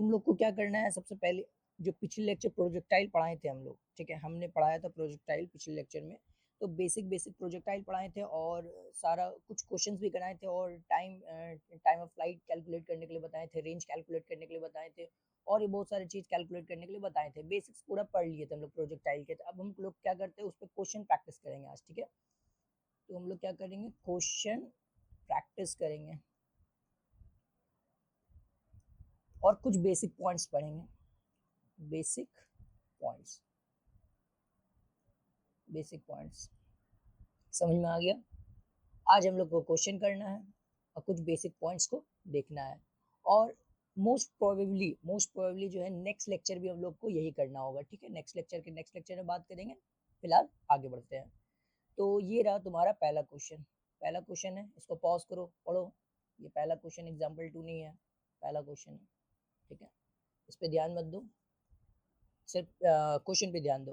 तुम लोग को क्या करना है, सबसे पहले जो पिछले लेक्चर प्रोजेक्टाइल पढ़ाए थे हम लोग, ठीक है, हमने पढ़ाया था प्रोजेक्टाइल पिछले लेक्चर में। तो बेसिक बेसिक प्रोजेक्टाइल पढ़ाए थे और सारा कुछ क्वेश्चंस भी कराए थे और टाइम ऑफ फ्लाइट कैलकुलेट करने के लिए बताए थे, रेंज कैलकुलेट करने के लिए बताए थे और ये बहुत सारी चीज़ कैलकुलेट करने के लिए बताए थे। बेसिक्स पूरा पढ़ लिए थे हम लोग प्रोजेक्टाइल के। तो अब हम लोग क्या करते हैं, उस पर क्वेश्चन प्रैक्टिस करेंगे आज, ठीक है। तो हम लोग क्या करेंगे, क्वेश्चन प्रैक्टिस करेंगे और कुछ बेसिक पॉइंट्स पढ़ेंगे। बेसिक पॉइंट्स, बेसिक पॉइंट्स समझ में आ गया। आज हम लोग को क्वेश्चन करना है और कुछ बेसिक पॉइंट्स को देखना है और मोस्ट प्रोबेबली जो है नेक्स्ट लेक्चर भी हम लोग को यही करना होगा, ठीक है। नेक्स्ट लेक्चर में बात करेंगे। फिलहाल आगे बढ़ते हैं। तो ये रहा तुम्हारा पहला क्वेश्चन है, इसको पॉज करो, पढ़ो। ये पहला क्वेश्चन एग्जाम्पल 2 नहीं है, पहला क्वेश्चन है, ठीक है। इस पर ध्यान मत दो, सिर्फ क्वेश्चन पे ध्यान दो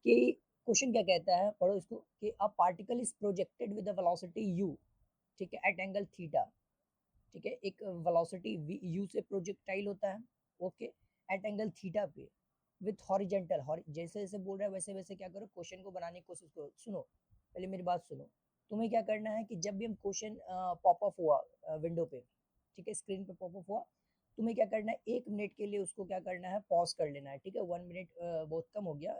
कि क्वेश्चन क्या कहता है। पढ़ो इसको कि a particle is projected with a velocity u, ठीक है, एट एंगल थीटा, ठीक है। एक वेलोसिटी u से प्रोजेक्टाइल होता है, ओके, एट एंगल थीटा पे विथ हॉरिजेंटल, जैसे जैसे बोल रहा है वैसे वैसे क्या करो, क्वेश्चन को बनाने की कोशिश करो। सुनो, पहले मेरी बात सुनो। तुम्हें क्या करना है कि जब भी हम क्वेश्चन पॉप अप हुआ विंडो पे, ठीक है, स्क्रीन पे पॉप अप हुआ, तुम्हें क्या करना है, 1 मिनट के लिए उसको क्या करना है, पॉज कर लेना है, ठीक है। 1 मिनट बहुत कम हो गया,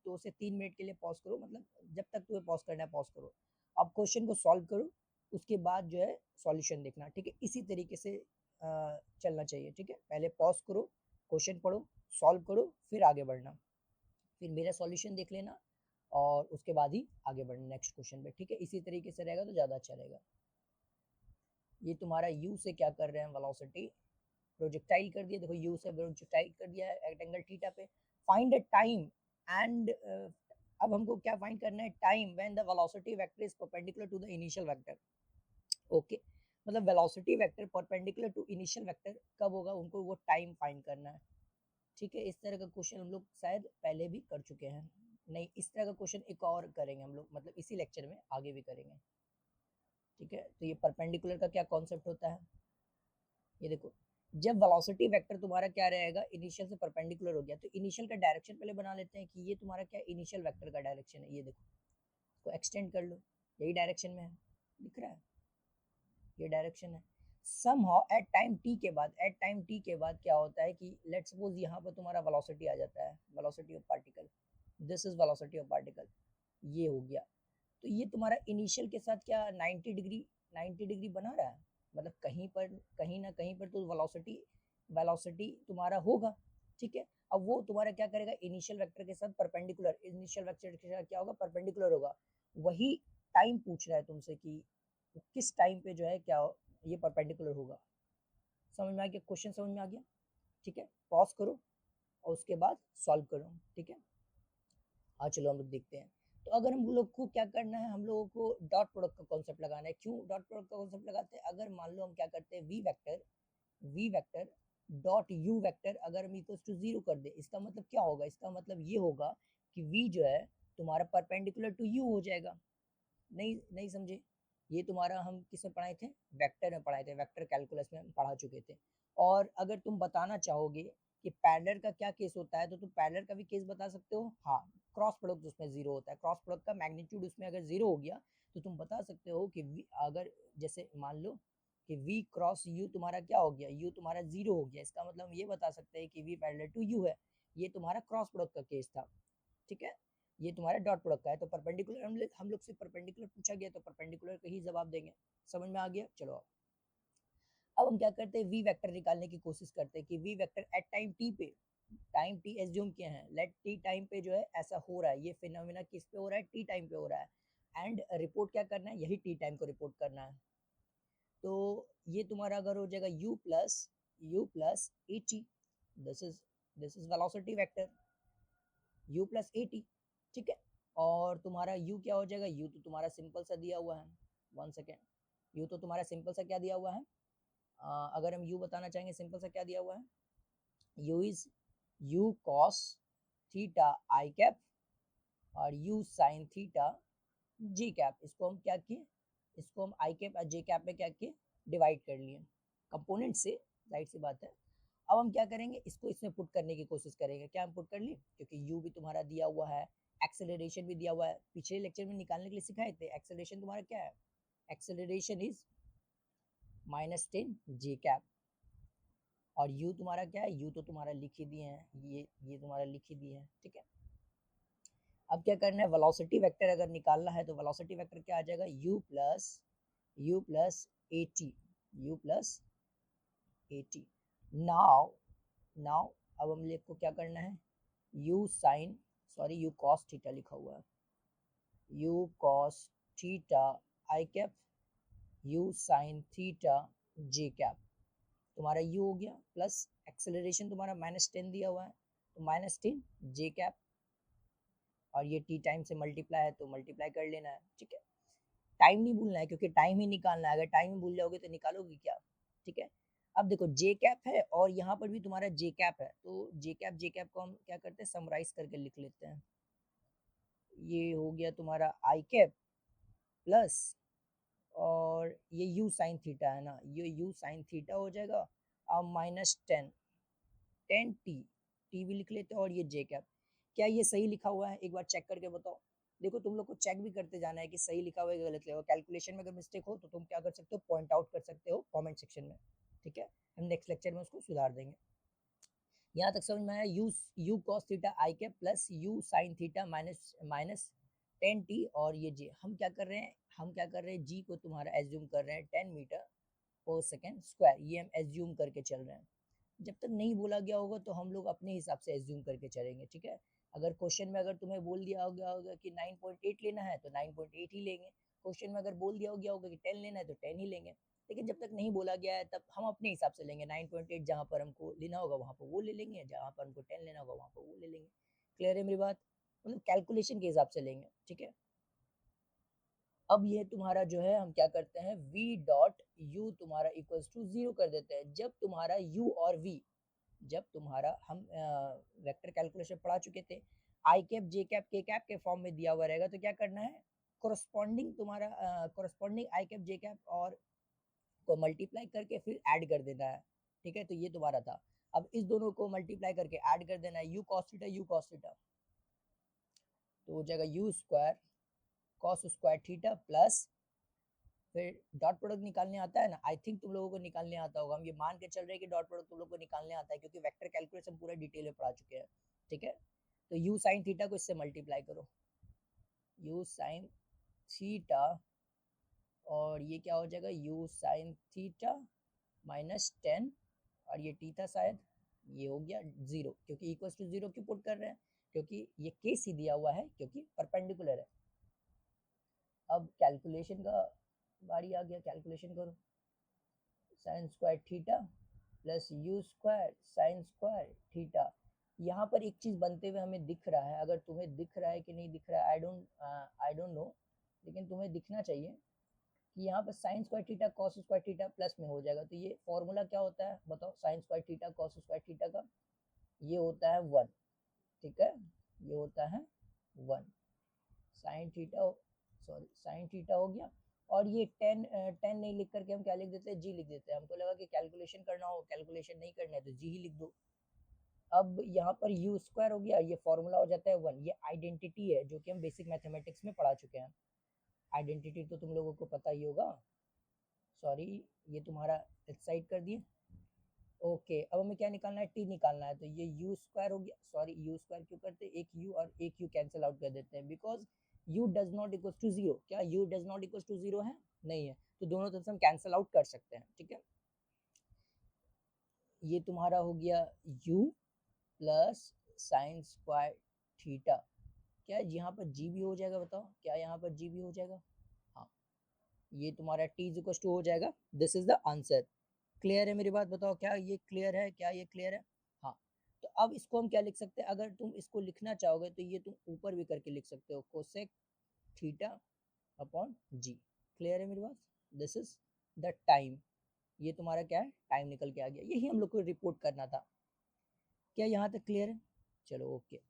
2 से 3 मिनट के लिए पॉज करो, मतलब जब तक तुम्हें पॉज करना है पॉज करो। अब क्वेश्चन को सॉल्व करो, उसके बाद जो है सॉल्यूशन देखना, ठीक है। इसी तरीके से चलना चाहिए, ठीक है। पहले पॉज करो, क्वेश्चन पढ़ो, सॉल्व करो, फिर आगे बढ़ना, फिर मेरा सॉल्यूशन देख लेना और उसके बाद ही आगे बढ़ना नेक्स्ट क्वेश्चन पे, ठीक है। इसी तरीके से रहेगा तो ज़्यादा अच्छा रहेगा। ये तुम्हारा यू से क्या कर रहे हैं, वेलोसिटी प्रोजेक्टाइल कर दिया, देखो यू से प्रोजेक्टाइल कर दिया है एट एंगल थीटा पे। फाइंड द टाइम एंड अब हमको क्या फाइंड करना है, time when the velocity vector is perpendicular to the initial vector, okay. मतलब velocity vector perpendicular to initial vector कब होगा, उनको वो टाइम फाइंड करना है, ठीक है। इस तरह का क्वेश्चन हम लोग शायद पहले भी कर चुके हैं, नहीं इस तरह का क्वेश्चन एक और करेंगे हम लोग, मतलब इसी लेक्चर में आगे भी करेंगे, ठीक है। तो ये परपेंडिकुलर का क्या कॉन्सेप्ट होता है, ये देखो, जब वेलोसिटी वेक्टर तुम्हारा क्या रहेगा, इनिशियल से परपेंडिकुलर हो गया, तो इनिशियल का डायरेक्शन पहले बना लेते हैं कि ये तुम्हारा क्या इनिशियल वेक्टर का डायरेक्शन है। ये देखो, इसको एक्सटेंड कर लो, यही डायरेक्शन में है, दिख रहा है, ये डायरेक्शन है। समहाउ एट टाइम टी के बाद क्या होता है कि लेट्स सपोज यहाँ पर तुम्हारा वेलोसिटी आ जाता है, velocity of particle, this is velocity of particle, ये हो गया। तो ये तुम्हारा इनिशियल के साथ क्या 90 डिग्री बना रहा है, मतलब कहीं ना कहीं पर तो वेलोसिटी वेलोसिटी तुम्हारा होगा, ठीक है। अब वो तुम्हारा क्या करेगा, इनिशियल वेक्टर के साथ परपेंडिकुलर, इनिशियल वेक्टर के साथ क्या होगा, परपेंडिकुलर होगा। वही टाइम पूछ रहा है तुमसे कि किस टाइम पे जो है क्या ये परपेंडिकुलर होगा। समझ में आ गया, क्वेश्चन समझ में आ गया, ठीक है। पॉज करो और उसके बाद सॉल्व करो, ठीक है। हाँ चलो हम लोग देखते हैं। तो अगर हम लोग को क्या करना है, हम लोगों को डॉट प्रोडक्ट का कॉन्सेप्ट लगाना है। क्यों डॉट प्रोडक्ट का कॉन्सेप्ट लगाते हैं, अगर मान लो हम क्या करते हैं, v vector dot u vector अगर हम इक्वल्स टू 0 कर दे, इसका मतलब क्या होगा, इसका मतलब ये होगा कि v जो है तुम्हारा परपेंडिकुलर टू u हो जाएगा। नहीं नहीं समझे, ये तुम्हारा हम किस में पढ़ाए थे, वेक्टर में पढ़ाए थे, वेक्टर कैलकुलस में हम पढ़ा चुके थे। और अगर तुम बताना चाहोगे कि पैरेलल का क्या केस होता है, तो तुम पैरेलल का भी केस बता सकते हो। हाँ, क्रॉस प्रोडक्ट उसमें 0 होता है, क्रॉस प्रोडक्ट का मैग्नीट्यूड उसमें अगर 0 हो गया तो तुम बता सकते हो कि अगर जैसे मान लो कि v क्रॉस u तुम्हारा क्या हो गया, u तुम्हारा 0 हो गया, इसका मतलब हम ये बता सकते हैं कि v पैरेलल टू u है। ये तुम्हारा क्रॉस प्रोडक्ट का केस था, ठीक है। ये तुम्हारा डॉट प्रोडक्ट का है। तो परपेंडिकुलर हम लोग से परपेंडिकुलर पूछा गया तो परपेंडिकुलर का ही जवाब देंगे। समझ में आ गया, चलो अब हम क्या करते हैं, वी वेक्टर निकालने की कोशिश करते हैं कि v vector at time t पे, टाइम टी एज्यूम किए हैं, लेट टी टाइम पे जो है ऐसा हो रहा है, ये फिनोमिना किस पे हो रहा है, टी टाइम पे हो रहा है। एंड रिपोर्ट क्या करना है, यही टी टाइम को रिपोर्ट करना है। तो ये तुम्हारा अगर हो जाएगा u plus a T, this is velocity vector u+at, ठीक है। और तुम्हारा u क्या हो जाएगा, u तो तुम्हारा सिंपल सा दिया हुआ है, 1 सेकेंड, u तो तुम्हारा सिंपल सा क्या दिया हुआ है, अगर हम u बताना चाहेंगे सिंपल सा क्या दिया हुआ है, u is u cos theta I cap और u sin थीटा जी कैप। इसको हम क्या किए, इसको हम आई कैप और जे कैप में क्या किए, डिवाइड कर लिए कंपोनेंट से, राइट सी बात है। अब हम क्या करेंगे, इसको इसमें पुट करने की कोशिश करेंगे। क्या हम पुट कर लिए, क्योंकि u भी तुम्हारा दिया हुआ है, एक्सेलरेशन भी दिया हुआ है, पिछले लेक्चर में निकालने के लिए सिखाए थे। एक्सेलरेशन तुम्हारा क्या है, एक्सेलरेशन इज -10 जे कैप, और u तुम्हारा क्या है, u तो तुम्हारा लिख ही दिए हैं, ये तुम्हारा लिख ही दिए हैं, ठीक है। अब क्या करना है, वेलोसिटी वेक्टर अगर निकालना है तो वेलोसिटी वेक्टर क्या आ जाएगा, u plus at, u plus at। Now now अब हम लोग को क्या करना है, u cos थीटा लिखा हुआ है, u cos थीटा आई कैप, u sin थीटा जे कैप, तुम्हारा u हो गया, प्लस एक्सेलरेशन तुम्हारा -10 दिया हुआ है तो -10 जे कैप, और ये t टाइम से मल्टीप्लाई है तो मल्टीप्लाई कर लेना है, ठीक है। टाइम नहीं भूलना है, क्योंकि टाइम ही निकालना है, अगर टाइम ही भूल जाओगे तो निकालोगे क्या, ठीक है। अब देखो जे कैप है और यहाँ पर भी तुम्हारा जे कैप है, तो जे कैप को हम क्या करते हैं, समराइज करके लिख लेते हैं। ये हो गया तुम्हारा आई कैप प्लस, और ये u साइन थीटा है ना, ये u साइन थीटा हो जाएगा, अब -10 टी भी लिख लेते हैं, और ये जे कैप। क्या ये सही लिखा हुआ है, एक बार चेक करके बताओ। देखो तुम लोग को चेक भी करते जाना है कि सही लिखा हुआ है कि गलत लिखा हुआ है। कैलकुलेशन में अगर मिस्टेक हो तो तुम क्या कर सकते हो, पॉइंट आउट कर सकते हो कमेंट सेक्शन में, ठीक है। हम नेक्स्ट लेक्चर में उसको सुधार देंगे। यहाँ तक समझ में आया, you cos theta I cap plus you sine theta minus minus 10t, और ये जी हम क्या कर रहे हैं, जी को तुम्हारा एज्यूम कर रहे हैं 10 मीटर पर सेकेंड स्क्वायर, ये हम एज्यूम करके चल रहे हैं। जब तक नहीं बोला गया होगा तो हम लोग अपने हिसाब से एज्यूम करके चलेंगे, ठीक है। अगर क्वेश्चन में अगर तुम्हें बोल दिया होगा कि 9.8 लेना है तो 9.8 ही लेंगे, क्वेश्चन में अगर बोल दिया गया होगा कि 10 लेना है तो 10 ही लेंगे। लेकिन जब तक नहीं बोला गया है तब हम अपने हिसाब से लेंगे, 9.8 जहाँ पर हमको लेना होगा वहाँ पर वो ले लेंगे, जहाँ पर हमको 10 लेना होगा वहाँ पर वो ले लेंगे। क्लियर है मेरी बात, मतलब कैलकुलेशन के हिसाब से लेंगे, ठीक है। अब ये तुम्हारा जो है हम क्या करते हैं, v डॉट u तुम्हारा इक्वल्स टू 0 कर देते हैं। जब तुम्हारा u और v, जब तुम्हारा हम वेक्टर कैलकुलेशन पढ़ा चुके थे, आई कैप जे कैप के कैप के फॉर्म में दिया हुआ रहेगा तो क्या करना है, कोरस्पॉन्डिंग तुम्हारा कोरस्पॉन्डिंग आई कैप जे कैप और को मल्टीप्लाई करके फिर ऐड कर देना है, ठीक है। तो ये तुम्हारा था। अब इस दोनों को मल्टीप्लाई करके ऐड कर देना है, यू कॉस थीटा तो हो जाएगा you square cos square theta plus, फिर डॉट प्रोडक्ट निकालने आता है ना, आई थिंक तुम लोगों को निकालने आता होगा, हम ये मान के चल रहे हैं कि डॉट प्रोडक्ट तुम लोग को निकालने आता है, क्योंकि वेक्टर कैलकुलेशन पूरा डिटेल में पढ़ा चुके हैं, ठीक है। तो यू साइन थीटा को इससे मल्टीप्लाई करो, यू साइन थीटा, और ये क्या हो जाएगा, यू साइन थीटा -10, और ये टी था शायद, ये हो गया 0, क्योंकि इक्वल टू 0 क्यों पुट कर रहे हैं, क्योंकि ये केस ही दिया हुआ है, क्योंकि परपेंडिकुलर है। अब कैलकुलेशन का बारी आ गया, कैलकुलेशन करो, sign square theta plus you square sine square theta. यहाँ पर एक चीज़ बनते हुए हमें दिख रहा है, अगर तुम्हें दिख रहा है कि नहीं दिख रहा है आई डोंट नो, लेकिन तुम्हें दिखना चाहिए कि यहाँ पर sign square theta cos square theta plus में हो जाएगा। तो ये फॉर्मूला क्या होता है बताओ, sign square theta cos square theta का ये होता है 1, ठीक है, ये होता है 1 sine theta, sorry sine theta हो गया, और ये 10 नहीं लिख करके हम क्या लिख देते हैं, जी लिख देते हैं। हमको लगा कि कैलकुलेशन करना हो, कैलकुलेशन नहीं करना है तो जी ही लिख दो। अब यहाँ पर यू स्क्वायर हो गया, ये फॉर्मूला हो जाता है 1, ये आइडेंटिटी है जो कि हम बेसिक मैथमेटिक्स में पढ़ा चुके हैं। आइडेंटिटी तो तुम लोगों को पता ही होगा, सॉरी ये तुम्हारा इस साइड कर दिए। ओके, अब हमें क्या निकालना है, टी निकालना है, तो ये यू स्क्वायर हो गया, सॉरी यू स्क्वायर क्यों करते हैं, एक यू और एक यू कैंसिल आउट कर देते हैं, because u does not equal to 0, क्या u does not equal to 0 है, नहीं है, तो दोनों तरफ से हम कैंसिल आउट कर सकते हैं, ठीक है। ये तुम्हारा हो गया u plus sign square theta, क्या यहाँ पर जी भी हो जाएगा, बताओ क्या यहाँ पर जी भी हो जाएगा, हाँ, ये तुम्हारा t इज इक्वल टू हो जाएगा, this is the answer. Clear है मेरी बात, बताओ क्या ये क्लियर है, क्या ये क्लियर है, हाँ। तो अब इसको हम क्या लिख सकते हैं, अगर तुम इसको लिखना चाहोगे तो ये तुम ऊपर भी करके लिख सकते हो, कोसेक थीटा अपॉन जी। क्लियर है मेरी बात, दिस इज द टाइम, ये तुम्हारा क्या है, टाइम निकल के आ गया, यही हम लोग को रिपोर्ट करना था। क्या यहाँ तक क्लियर है, चलो ओके।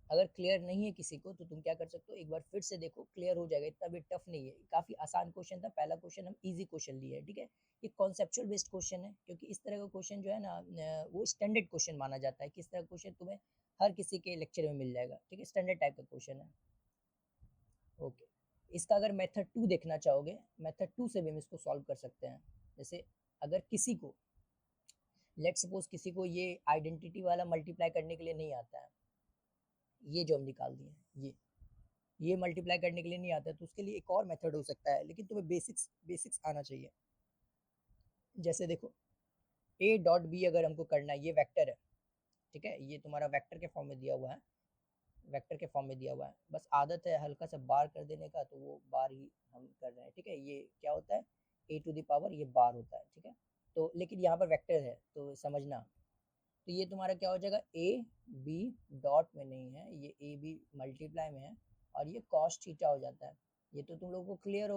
अगर क्लियर नहीं है किसी को तो तुम क्या कर सकते हो, एक बार फिर से देखो, क्लियर हो जाएगा, इतना भी टफ नहीं है, काफ़ी आसान क्वेश्चन था। पहला क्वेश्चन हम इजी क्वेश्चन लिए है, ठीक है। ये कॉन्सेप्चुअल बेस्ड क्वेश्चन है, क्योंकि इस तरह का क्वेश्चन जो है ना वो स्टैंडर्ड क्वेश्चन माना जाता है कि इस तरह का क्वेश्चन तुम्हें हर किसी के लेक्चर में मिल जाएगा, ठीक है, स्टैंडर्ड टाइप का क्वेश्चन है। ओके, इसका अगर मेथड 2 देखना चाहोगे, मेथड 2 से भी हम इसको सॉल्व कर सकते हैं। जैसे अगर किसी को, लेट सपोज किसी को ये आइडेंटिटी वाला मल्टीप्लाई करने के लिए नहीं आता है, ये जो हम निकाल दिए ये मल्टीप्लाई करने के लिए नहीं आता है, तो उसके लिए एक और मेथड हो सकता है, लेकिन तुम्हें बेसिक्स आना चाहिए। जैसे देखो, ए डॉट बी अगर हमको करना है, ये वेक्टर है, ठीक है, ये तुम्हारा वेक्टर के फॉर्म में दिया हुआ है, वेक्टर के फॉर्म में दिया हुआ है, बस आदत है हल्का सा बार कर देने का, तो वो बार ही हम कर रहे हैं, ठीक है। ये क्या होता है, ए टू द पावर, ये बार होता है, ठीक है। तो लेकिन यहाँ पर वेक्टर है तो समझना, तो ये तुम्हारा क्या हो जाएगा, ए बी डॉट में नहीं है, ये ए बी मल्टीप्लाई में है, और ये कॉस थीटा हो जाता है। ये तो तुम लोगों को क्लियर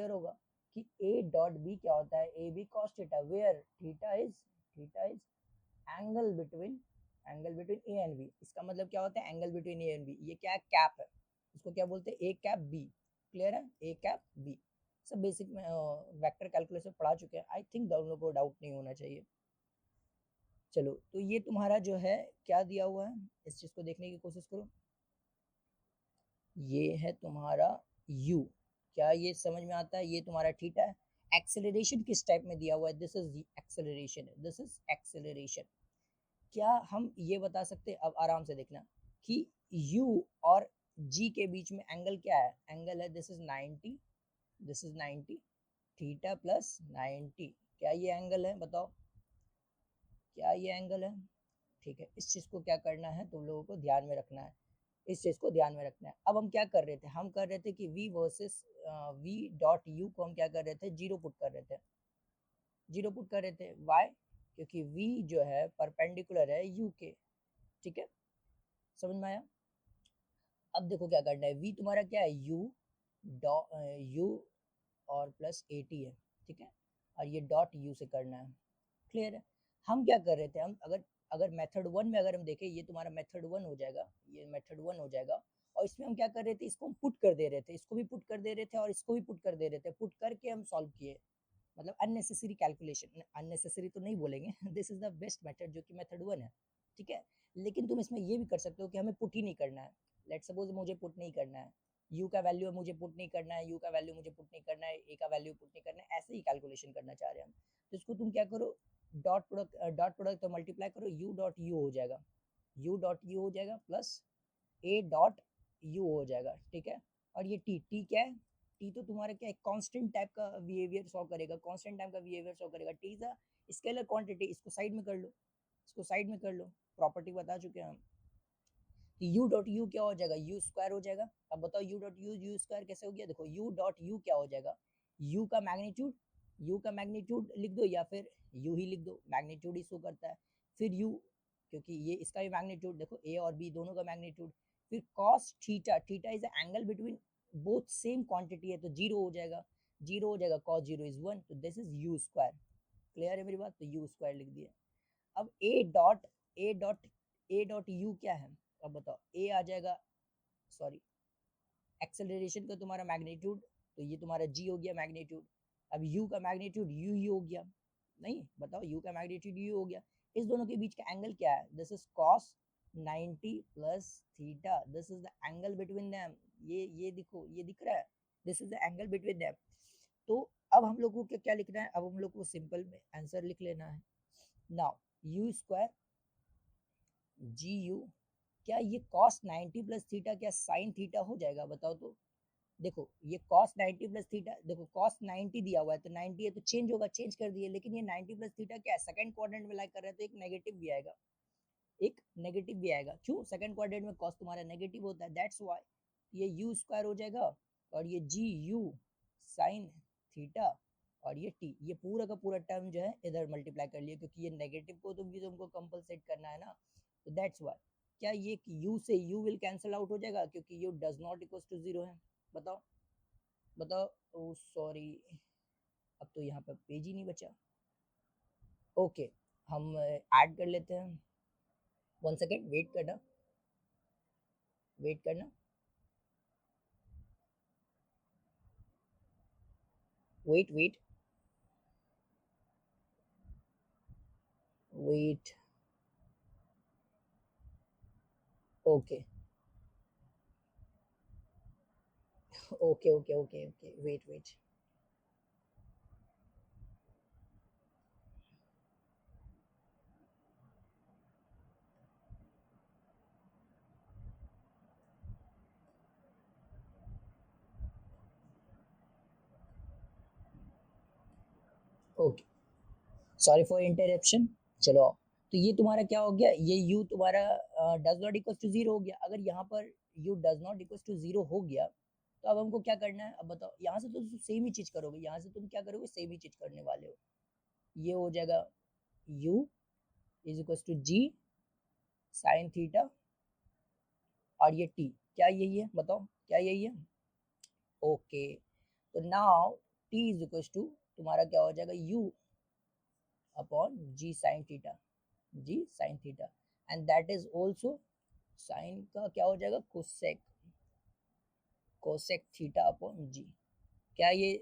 होगा कि ए डॉट बी क्या होता है, a b cos theta, where theta is angle between a and b. इसका मतलब क्या होता है, angle between a and b, ये क्या है, कैप है, इसको क्या बोलते हैं, ए कैप बी। क्लियर है, ए कैप बी। सब बेसिक में वेक्टर कैलकुलस में पढ़ा चुके हैं, आई थिंक दोनों को डाउट नहीं होना चाहिए। चलो, तो ये तुम्हारा जो है क्या दिया हुआ है, इस चीज को देखने की कोशिश करो। ये है तुम्हारा u, क्या ये समझ में आता है, ये तुम्हारा थीटा है। एक्सेलरेशन किस टाइप में दिया हुआ है, this is acceleration, this is acceleration. क्या हम ये बता सकते, अब आराम से देखना, कि u और g के बीच में एंगल क्या है, एंगल है this is 90, this is 90, theta plus 90, क्या ये एंगल है, बताओ क्या ये एंगल है। ठीक है, इस चीज़ को क्या करना है, तुम लोगों को ध्यान में रखना है, इस चीज़ को ध्यान में रखना है। अब हम क्या कर रहे थे, हम कर रहे थे कि v versus v dot U को हम क्या कर रहे थे, जीरो पुट कर रहे थे, जीरो पुट कर रहे थे, वाई, क्योंकि v जो है परपेंडिकुलर है u के, ठीक है, समझ में आया। अब देखो क्या करना है, v तुम्हारा क्या है, u डॉट u और प्लस ए टी है, ठीक है, और ये डॉट u से करना है। क्लियर है। हम क्या कर रहे थे, हम अगर अगर मेथड 1 में अगर हम देखें, ये तुम्हारा मेथड 1 हो जाएगा, ये मेथड 1 हो जाएगा, और इसमें हम क्या कर रहे थे, इसको हम पुट कर दे रहे थे, इसको भी पुट कर दे रहे थे और इसको भी पुट कर दे रहे थे, पुट करके हम सॉल्व किए, मतलब अननेसेसरी कैलकुलेशन, अननेसेसरी तो नहीं बोलेंगे this is the best method जो कि मेथड 1 है, ठीक है। लेकिन तुम इसमें ये भी कर सकते हो कि हमें पुट ही नहीं करना है, लेट सपोज मुझे पुट नहीं करना है, u का वैल्यू है मुझे पुट नहीं करना है, u का वैल्यू मुझे पुट नहीं करना है, a का वैल्यू पुट नहीं करना है, ऐसे ही कैलकुलेशन करना चाह रहे हैं हम, तो इसको तुम क्या करो, डॉट प्रोडक्ट तो मल्टीप्लाई करो, u डॉट यू हो जाएगा, u डॉट यू हो जाएगा प्लस a डॉट यू हो जाएगा, ठीक है। और ये t क्या है, t तो तुम्हारा क्या है, कांस्टेंट टाइप का बिहेवियर शो करेगा, कांस्टेंट टाइप का बिहेवियर शो करेगा, t is a scalar quantity, इसको साइड में कर लो, इसको साइड में कर लो, प्रॉपर्टी बता चुके हैं हम। तो u डॉट यू क्या हो जाएगा, यू स्क्वायर हो जाएगा। अब बताओ u डॉट यू स्क्वायर कैसे हो गया, देखो u डॉट यू क्या हो जाएगा, u का मैग्नीट्यूड, u का मैग्नीट्यूड लिख दो या फिर u ही लिख दो, मैग्नीट्यूड ही शो करता है, फिर u, क्योंकि ये इसका भी मैग्नीट्यूड देखो, a और b दोनों का मैग्नीट्यूड, फिर cos theta, theta is angle between both same quantity है, तो जीरो हो जाएगा, जीरो हो जाएगा, cos जीरो इज 1, तो this is u square. Clear है मेरी बात, तो u स्क्वायर लिख दिया। अब ए डॉट यू क्या है, अब बताओ, ए आ जाएगा, सॉरी, एक्सेलरेशन का तुम्हारा मैग्नीट्यूड, तो ये तुम्हारा जी हो गया मैग्नीट्यूड। अब यू का मैग्नीट्यूड यू ही हो गया, नहीं बताओ, यू का मैग्नीट्यूड यू हो गया, इस दोनों के बीच का एंगल क्या है, this is cos 90 plus theta, this is the angle between them, ये देखो, ये दिख रहा है, this is the angle between them. तो अब हम लोगों को क्या लिखना है, अब हम लोग को सिंपल में आंसर लिख लेना है। Now u square g u, क्या ये कॉस 90 प्लस थीटा क्या साइन थीटा हो जाएगा, बताओ तो। देखो ये cos 90 प्लस थीटा, देखो cos 90 दिया हुआ है, तो 90 है तो चेंज होगा, चेंज कर दिए, लेकिन ये 90 प्लस थीटा क्या है, सेकंड क्वाड्रेंट में लाइक कर रहे हैं, तो एक नेगेटिव भी आएगा, एक नेगेटिव भी आएगा, क्यों, सेकंड क्वाड्रेंट में cos तुम्हारा नेगेटिव होता है, दैट्स व्हाई ये u स्क्वायर हो जाएगा, और ये जी यू साइन थीटा, और ये t, ये पूरा का पूरा टर्म जो है इधर मल्टीप्लाई कर लिया, क्योंकि ये नेगेटिव को तो भी तुमको कंपलसेट करना है ना, तो दैट्स व्हाई। क्या ये u से u विल कैंसिल आउट हो जाएगा, क्योंकि u does not equal to zero है, बताओ बताओ, ओ सॉरी, अब तो यहाँ पर पेज ही नहीं बचा। ओके, हम ऐड कर लेते हैं, वन सेकेंड वेट करना। वेट करना, wait wait wait. Okay okay okay okay okay, wait wait. Okay, sorry for interruption. चलो आओ। तो ये तुम्हारा क्या हो गया, ये u तुम्हारा does not equal to zero हो गया। अगर यहाँ पर u does not equal to zero हो गया तो अब हमको क्या करना है, अब बताओ। यहाँ से तो तुम सेम ही चीज करोगे, यहाँ से तुम क्या करोगे, सेम ही चीज करने वाले हो। ये हो जाएगा u is equal to g sine theta, और ये t क्या यही है, बताओ क्या यही है। ओके, तो now t is equal to तुम्हारा क्या हो जाएगा, u upon g sine theta, g sine theta, and that is also sine का क्या हो जाएगा, cosec, cosec theta upon g. क्या ये,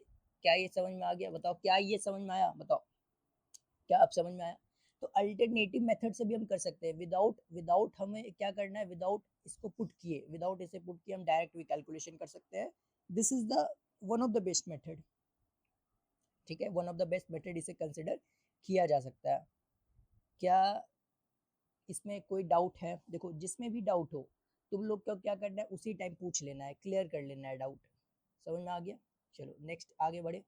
क्या ये समझ में आ गया, बताओ क्या ये समझ में आया, बताओ क्या आप समझ में आया। तो अल्टरनेटिव मेथड से भी हम कर सकते हैं, विदाउट विदाउट हमें क्या करना है, विदाउट इसको पुट किए, विदाउट इसे पुट किए हम डायरेक्ट भी कैलकुलेशन कर सकते हैं। This is the one of the best method, ठीक है, one of the best method इसे कंसिडर किया जा सकता है। क्या इसमें कोई डाउट है, देखो जिसमें भी डाउट हो तुम लोग को क्या करना है, उसी टाइम पूछ लेना है, क्लियर कर लेना है डाउट। समझ में आ गया। चलो नेक्स्ट आगे बढ़े,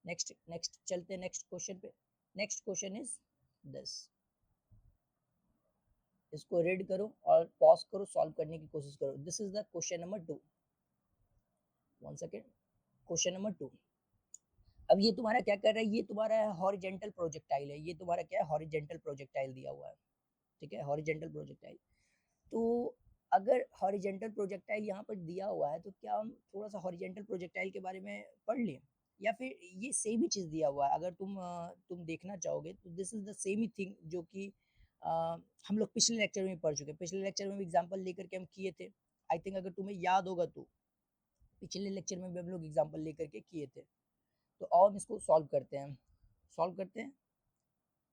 नेक्स्ट नेक्स्ट चलते हैं नेक्स्ट क्वेश्चन पे। नेक्स्ट क्वेश्चन इज दिस, इसको रीड करो और पॉज करो, सॉल्व करने की कोशिश करो। This is the question number 2, one second, question number 2। अब ये तुम्हारा क्या कर रहा है, ये तुम्हारा हॉरिजेंटल प्रोजेक्टाइल है, ये तुम्हारा क्या है, हॉरिजेंटल प्रोजेक्टाइल दिया हुआ है, ठीक है, हॉरिजेंटल प्रोजेक्टाइल। तो अगर हॉरिजेंटल प्रोजेक्टाइल यहाँ पर दिया हुआ है तो क्या हम थोड़ा सा हॉरिजेंटल प्रोजेक्टाइल के बारे में पढ़ लें, या फिर ये सेम ही चीज़ दिया हुआ है। अगर तुम देखना चाहोगे तो this is the same he thing जो कि अ, हम लोग पिछले लेक्चर में पढ़ चुके हैं, पिछले लेक्चर में भी एग्जाम्पल लेकर के हम किए थे। आई थिंक अगर तुम्हें याद होगा तो पिछले लेक्चर में भी हम लोग एग्जाम्पल लेकर के किए थे। तो और हम इसको सॉल्व करते हैं, सॉल्व करते हैं,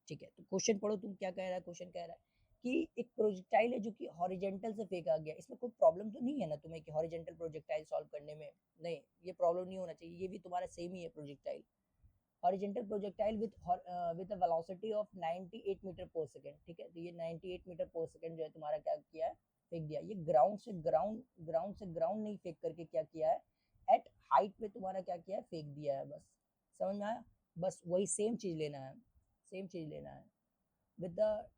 ठीक है। तो क्वेश्चन पढ़ो, तुम क्या कह रहा है, क्वेश्चन कह रहा है कि एक प्रोजेक्टाइल है जो कि हॉरिजेंटल से फेंका गया, इसमें कोई प्रॉब्लम तो नहीं है ना तुम्हें कि हॉरिजेंटल प्रोजेक्टाइल सॉल्व करने में, नहीं ये प्रॉब्लम नहीं होना चाहिए, ये भी तुम्हारा सेम ही है projectile. Horizontal projectile with a velocity of 98 metre per second, ठीक है। तो ये 98 मीटर पर सेकंड जो है तुम्हारा क्या किया है, फेंक दिया। ये ग्राउंड से ग्राउंड, ग्राउंड से ग्राउंड नहीं फेंक करके क्या किया है, एट हाइट पे तुम्हारा क्या किया है, फेंक दिया है, बस। समझ में आया, बस वही सेम चीज लेना है, सेम चीज लेना है। विद द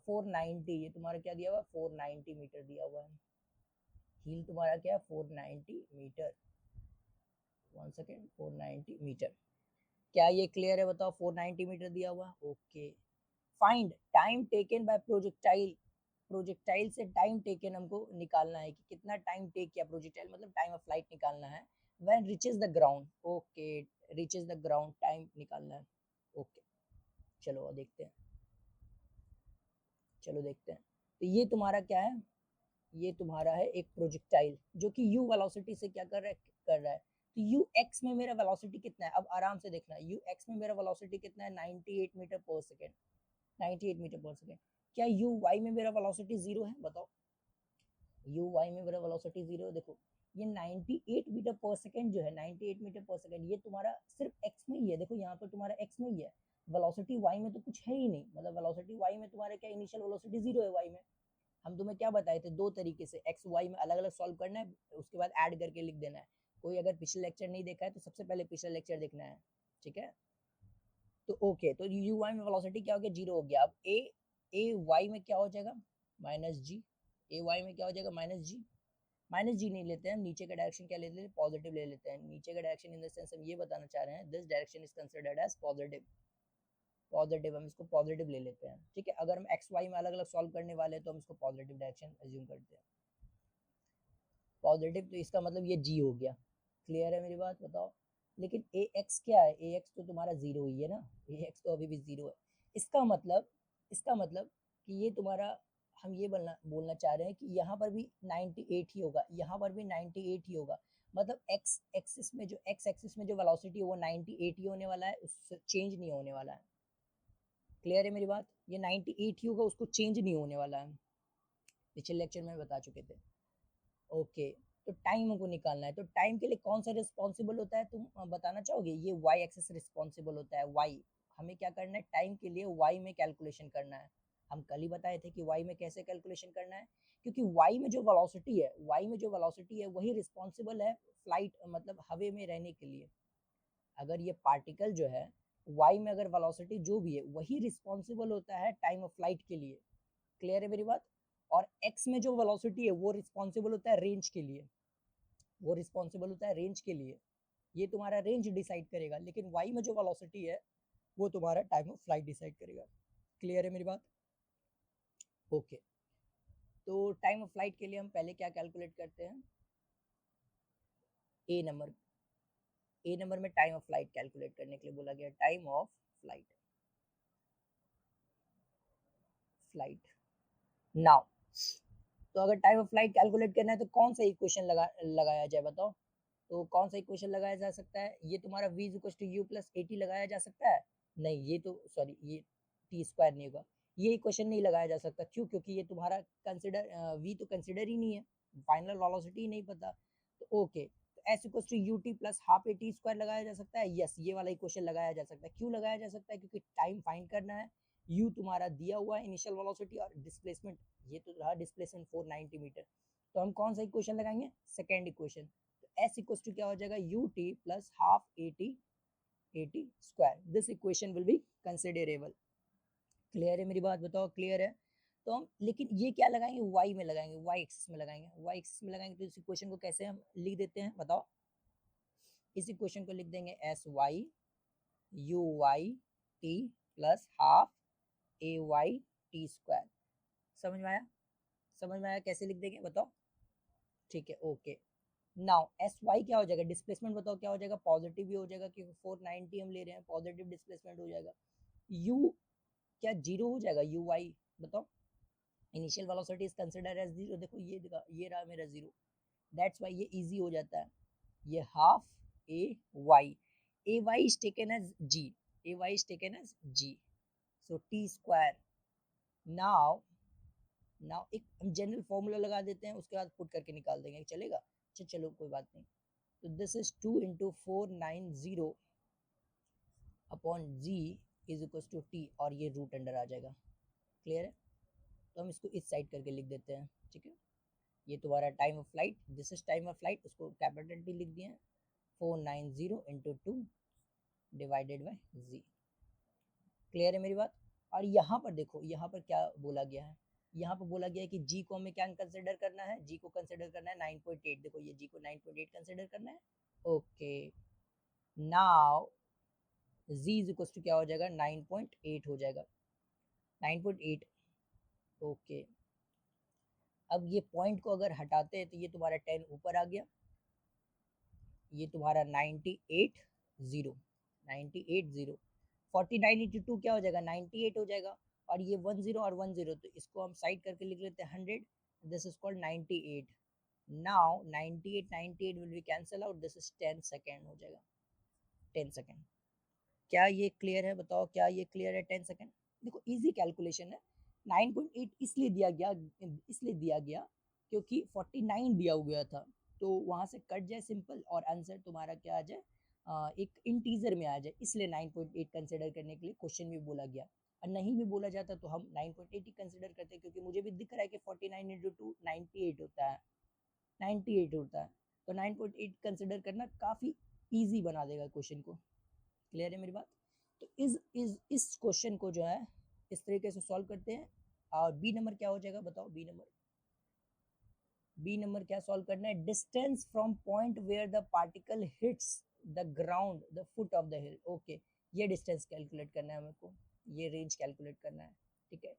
490, ये तुम्हारा क्या दिया हुआ है, 490 मीटर दिया हुआ है। हील तुम्हारा क्या है, 490 मीटर, वन सेकेंड, 490 मीटर। क्या ये क्लियर है, बताओ, 490 मीटर दिया हुआ, okay. Find time taken by projectile, projectile से टाइम टेकन हमको निकालना है कि कितना टाइम टेक किया प्रोजेक्टाइल, मतलब टाइम ऑफ फ्लाइट निकालना है। When reaches the ground, okay, reaches the ground time निकालना है, ओके। चलो देखते हैं, चलो देखते हैं। तो ये तुम्हारा क्या है, ये तुम्हारा है एक प्रोजेक्टाइल जो कि u वेलोसिटी से क्या कर रहा है। तो u x में मेरा वेलोसिटी कितना है, अब आराम से देखना, u x में मेरा वेलोसिटी कितना है, 98 metre per second, 98 metre per second. क्या u y में मेरा वेलोसिटी जीरो है, बताओ। u y में मेरा वेलोसिटी जीरो है, देखो ये 98 मीटर पर सेकेंड जो है, 98 मीटर पर सेकेंड, ये तुम्हारा सिर्फ x में ही है, देखो यहाँ पर तुम्हारा x में ही है। वेलोसिटी y में तो कुछ है ही नहीं, मतलब वेलोसिटी y में तुम्हारा क्या, इनिशियल वेलोसिटी जीरो है y में। हम तुम्हें क्या बताए थे, दो तरीके से एक्स वाई में अलग अलग सॉल्व करना है, उसके बाद ऐड करके लिख देना है। कोई अगर पिछले लेक्चर नहीं देखा है तो सबसे पहले पिछला लेक्चर देखना है, ठीक है। तो ओके, तो यू वाई में वेलोसिटी क्या हो गया, जीरो हो गया। अब ए वाई में क्या हो जाएगा, माइनस जी, ए वाई में क्या हो जाएगा, माइनस जी। माइनस जी नहीं लेते हैं हम, नीचे का डायरेक्शन क्या लेते हैं, पॉजिटिव ले लेते हैं। नीचे का डायरेक्शन इन द सेंस हम ये बताना चाह रहे हैं, this direction is considered as positive, positive, हम इसको पॉजिटिव ले लेते हैं, ठीक है। अगर हम एक्स वाई में अलग अलग सॉल्व करने वाले हैं तो हम इसको पॉजिटिव डायरेक्शन एज्यूम करते हैं, पॉजिटिव। तो इसका मतलब ये जी हो गया, क्लियर है मेरी बात, बताओ। लेकिन ए एक्स क्या है, ए एक्स तो तुम्हारा जीरो ही है ना, ए एक्स तो अभी भी जीरो है। इसका मतलब, इसका मतलब कि ये तुम्हारा हम ये बोलना बोलना चाह रहे हैं कि यहाँ पर भी 98 ही होगा, यहाँ पर भी 98 ही होगा, मतलब एक्स एक्सिस में जो एक्स एक्सिस में जो वेलोसिटी है वो 98 ही होने वाला है, उससे चेंज नहीं होने वाला है। क्लियर है मेरी बात? ये 98 ही होगा, उसको चेंज नहीं होने वाला है, पिछले लेक्चर में बता चुके थे। ओके, तो टाइम हमको निकालना है, तो टाइम के लिए कौन सा रिस्पॉन्सिबल होता है, तुम बताना चाहोगे? ये वाई एक्सिस रिस्पॉन्सिबल होता है, वाई। हमें क्या करना है, टाइम के लिए वाई में कैलकुलेशन करना है। हम कल ही बताए थे कि वाई में कैसे कैलकुलेशन करना है, क्योंकि वाई में जो वेलोसिटी है, वाई में जो वेलोसिटी है वही रिस्पॉन्सिबल है फ्लाइट मतलब हवे में रहने के लिए। अगर ये पार्टिकल जो है वाई में अगर वेलोसिटी जो भी है वही रिस्पॉन्सिबल होता है टाइम ऑफ फ्लाइट के लिए। क्लियर है मेरी बात? और एक्स में जो वेलोसिटी है वो रिस्पॉन्सिबल होता है रेंज के लिए, वो रिस्पॉन्सिबल होता है रेंज के लिए, ये तुम्हारा रेंज डिसाइड करेगा, लेकिन वाई में जो वेलोसिटी है वो तुम्हारा टाइम ऑफ फ्लाइट डिसाइड करेगा। क्लियर है मेरी बात? ओके, तो टाइम ऑफ फ्लाइट के लिए हम पहले क्या कैलकुलेट करते हैं, ए नंबर, ए नंबर में टाइम ऑफ फ्लाइट कैलकुलेट करने के लिए बोला गया, time of flight, flight now. तो अगर टाइम ऑफ फ्लाइट कैलकुलेट करना है तो कौन सा इक्वेशन लगाया जाए बताओ? तो कौन सा इक्वेशन लगाया जा सकता है? ये तुम्हारा v equals to u plus a t लगाया जा सकता है? नहीं, ये तो सॉरी, ये टी स्क्वायर नहीं होगा, ये इक्वेशन नहीं लगाया जा सकता। क्यों? क्योंकि ये तुम्हारा कंसिडर v तो कंसिडर ही नहीं है, फाइनल वेलोसिटी ही नहीं पता। तो ओके, तो s equals to u t plus half a t square लगाया जा सकता है। यस, ये वाला इक्वेशन लगाया जा सकता है। क्यों लगाया जा सकता है? क्योंकि टाइम फाइंड करना है, u तुम्हारा दिया हुआ है इनिशियल वेलोसिटी, और डिस्प्लेसमेंट, ये तो रहा डिस्प्लेसमेंट 490 मीटर। तो हम कौन सा इक्वेशन लगाएंगे? Second equation. S equals to क्या हो जाएगा, u t plus half a t square. This equation will be considerable. Clear है मेरी बात? बताओ क्लियर है? तो हम लेकिन ये क्या लगाएंगे, y में लगाएंगे, y एक्सिस में लगाएंगे, y एक्सिस में लगाएंगे। तो इस इक्वेशन को कैसे हम लिख देते हैं बताओ? इस इक्वेशन को लिख देंगे s y u y t plus half a y t square. समझ में आया? समझ में आया कैसे लिख देंगे बताओ? ठीक है, ओके। नाउ एस वाई क्या हो जाएगा, डिस्प्लेसमेंट बताओ क्या हो जाएगा? पॉजिटिव ही हो जाएगा, क्योंकि 490 हम ले रहे हैं, पॉजिटिव डिस्प्लेसमेंट हो जाएगा। यू क्या जीरो हो जाएगा, यू वाई बताओ? Initial velocity is consider as zero, देखो ये दिखा, ये रहा मेरा जीरो, दैट्स वाई ये इजी हो जाता है। ये half a y is taken as g, a y is taken as g, so t square. Now now एक हम जनरल फॉर्मूला लगा देते हैं, उसके बाद पुट करके निकाल देंगे, चलेगा? चलो कोई बात नहीं। तो this is 2 into 490 upon g is equal to t, और ये रूट अंडर आ जाएगा। क्लियर है? तो हम इसको इस साइड करके लिख देते हैं, ठीक है? ये तुम्हारा time of flight, this is time of flight, उसको कैपिटल टी लिख दिए हैं, 490 into 2 divided by g. Clear है मेरी बात? और यहाँ पर देखो, यहाँ पर क्या बोला गया है, यहाँ पर बोला गया है कि जी को हमें क्या कंसिडर करना है, जी को कंसिडर करना है 9.8। देखो ये जी को 9.8 कंसिडर करना है। Okay, now z is equal to क्या हो जाएगा, 9.8 हो जाएगा, 9.8। ओके, अब ये पॉइंट को अगर हटाते हैं तो ये तुम्हारा 10 ऊपर आ गया, ये तुम्हारा 98 0 49 इंटू 2 क्या हो जाएगा, 98 हो जाएगा। और ये 10 और 10, तो इसको हम साइड करके लिख लेते हैं 100, this is called 98। Now 98 will be cancel out, this is 10 second हो जाएगा, 10 सेकेंड। क्या ये क्लियर है बताओ? क्या ये क्लियर है? 10 सेकेंड। देखो इजी कैलकुलेशन है। 9.8 इसलिए दिया गया, क्योंकि 49 दिया हुआ था, तो वहां से कट जाए सिंपल, और आंसर तुम्हारा क्या आ जाए, एक इंटीजर में आ जाए, इसलिए 9.8 कंसिडर करने के लिए क्वेश्चन में बोला गया। और नहीं भी बोला जाता तो हम 9.8 ही कंसिडर करते, क्योंकि मुझे भी दिख रहा है कि 49 इंटू 2 98 होता है, 98 होता है, तो 9.8 कंसिडर करना काफ़ी ईजी बना देगा क्वेश्चन को। क्लियर है मेरी बात? तो इस क्वेश्चन को जो है इस तरीके से सॉल्व करते हैं। और बी नंबर क्या हो जाएगा बताओ? बी नंबर क्या सॉल्व करना है, distance from point where the particle hits the ground the foot of the hill. Okay, ये डिस्टेंस कैलकुलेट करना है मेरे को, ये रेंज कैलकुलेट करना है, ठीक है?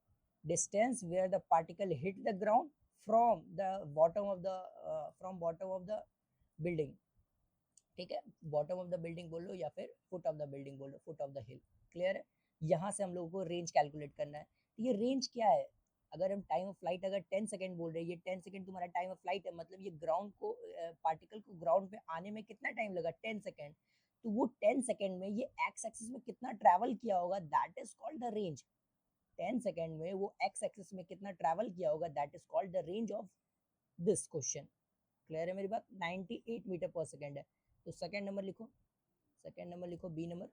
Distance where the particle hit the ground from the bottom of the building, ठीक है? बॉटम ऑफ द बिल्डिंग बोल लो या फिर फुट ऑफ द बिल्डिंग बोल लो, foot of the hill. Clear है? यहाँ से हम लोगों को रेंज कैलकुलेट करना है। तो ये रेंज क्या है, अगर हम टाइम ऑफ फ्लाइट अगर 10 सेकंड बोल रहे हैं, ये 10 सेकंड तुम्हारा टाइम ऑफ फ्लाइट है, मतलब ये ग्राउंड को पार्टिकल को ग्राउंड पे आने में कितना टाइम लगा, 10 सेकंड। तो वो 10 सेकंड में ये एक्स एक्सिस में कितना ट्रैवल किया होगा, that is called the range. 10 second में वो एक्स एक्सिस में कितना ट्रैवल किया होगा, that is called the range of this question. Clear है मेरी बात? 98 मीटर पर सेकंड है। तो सेकंड नंबर लिखो, सेकंड नंबर लिखो, b number.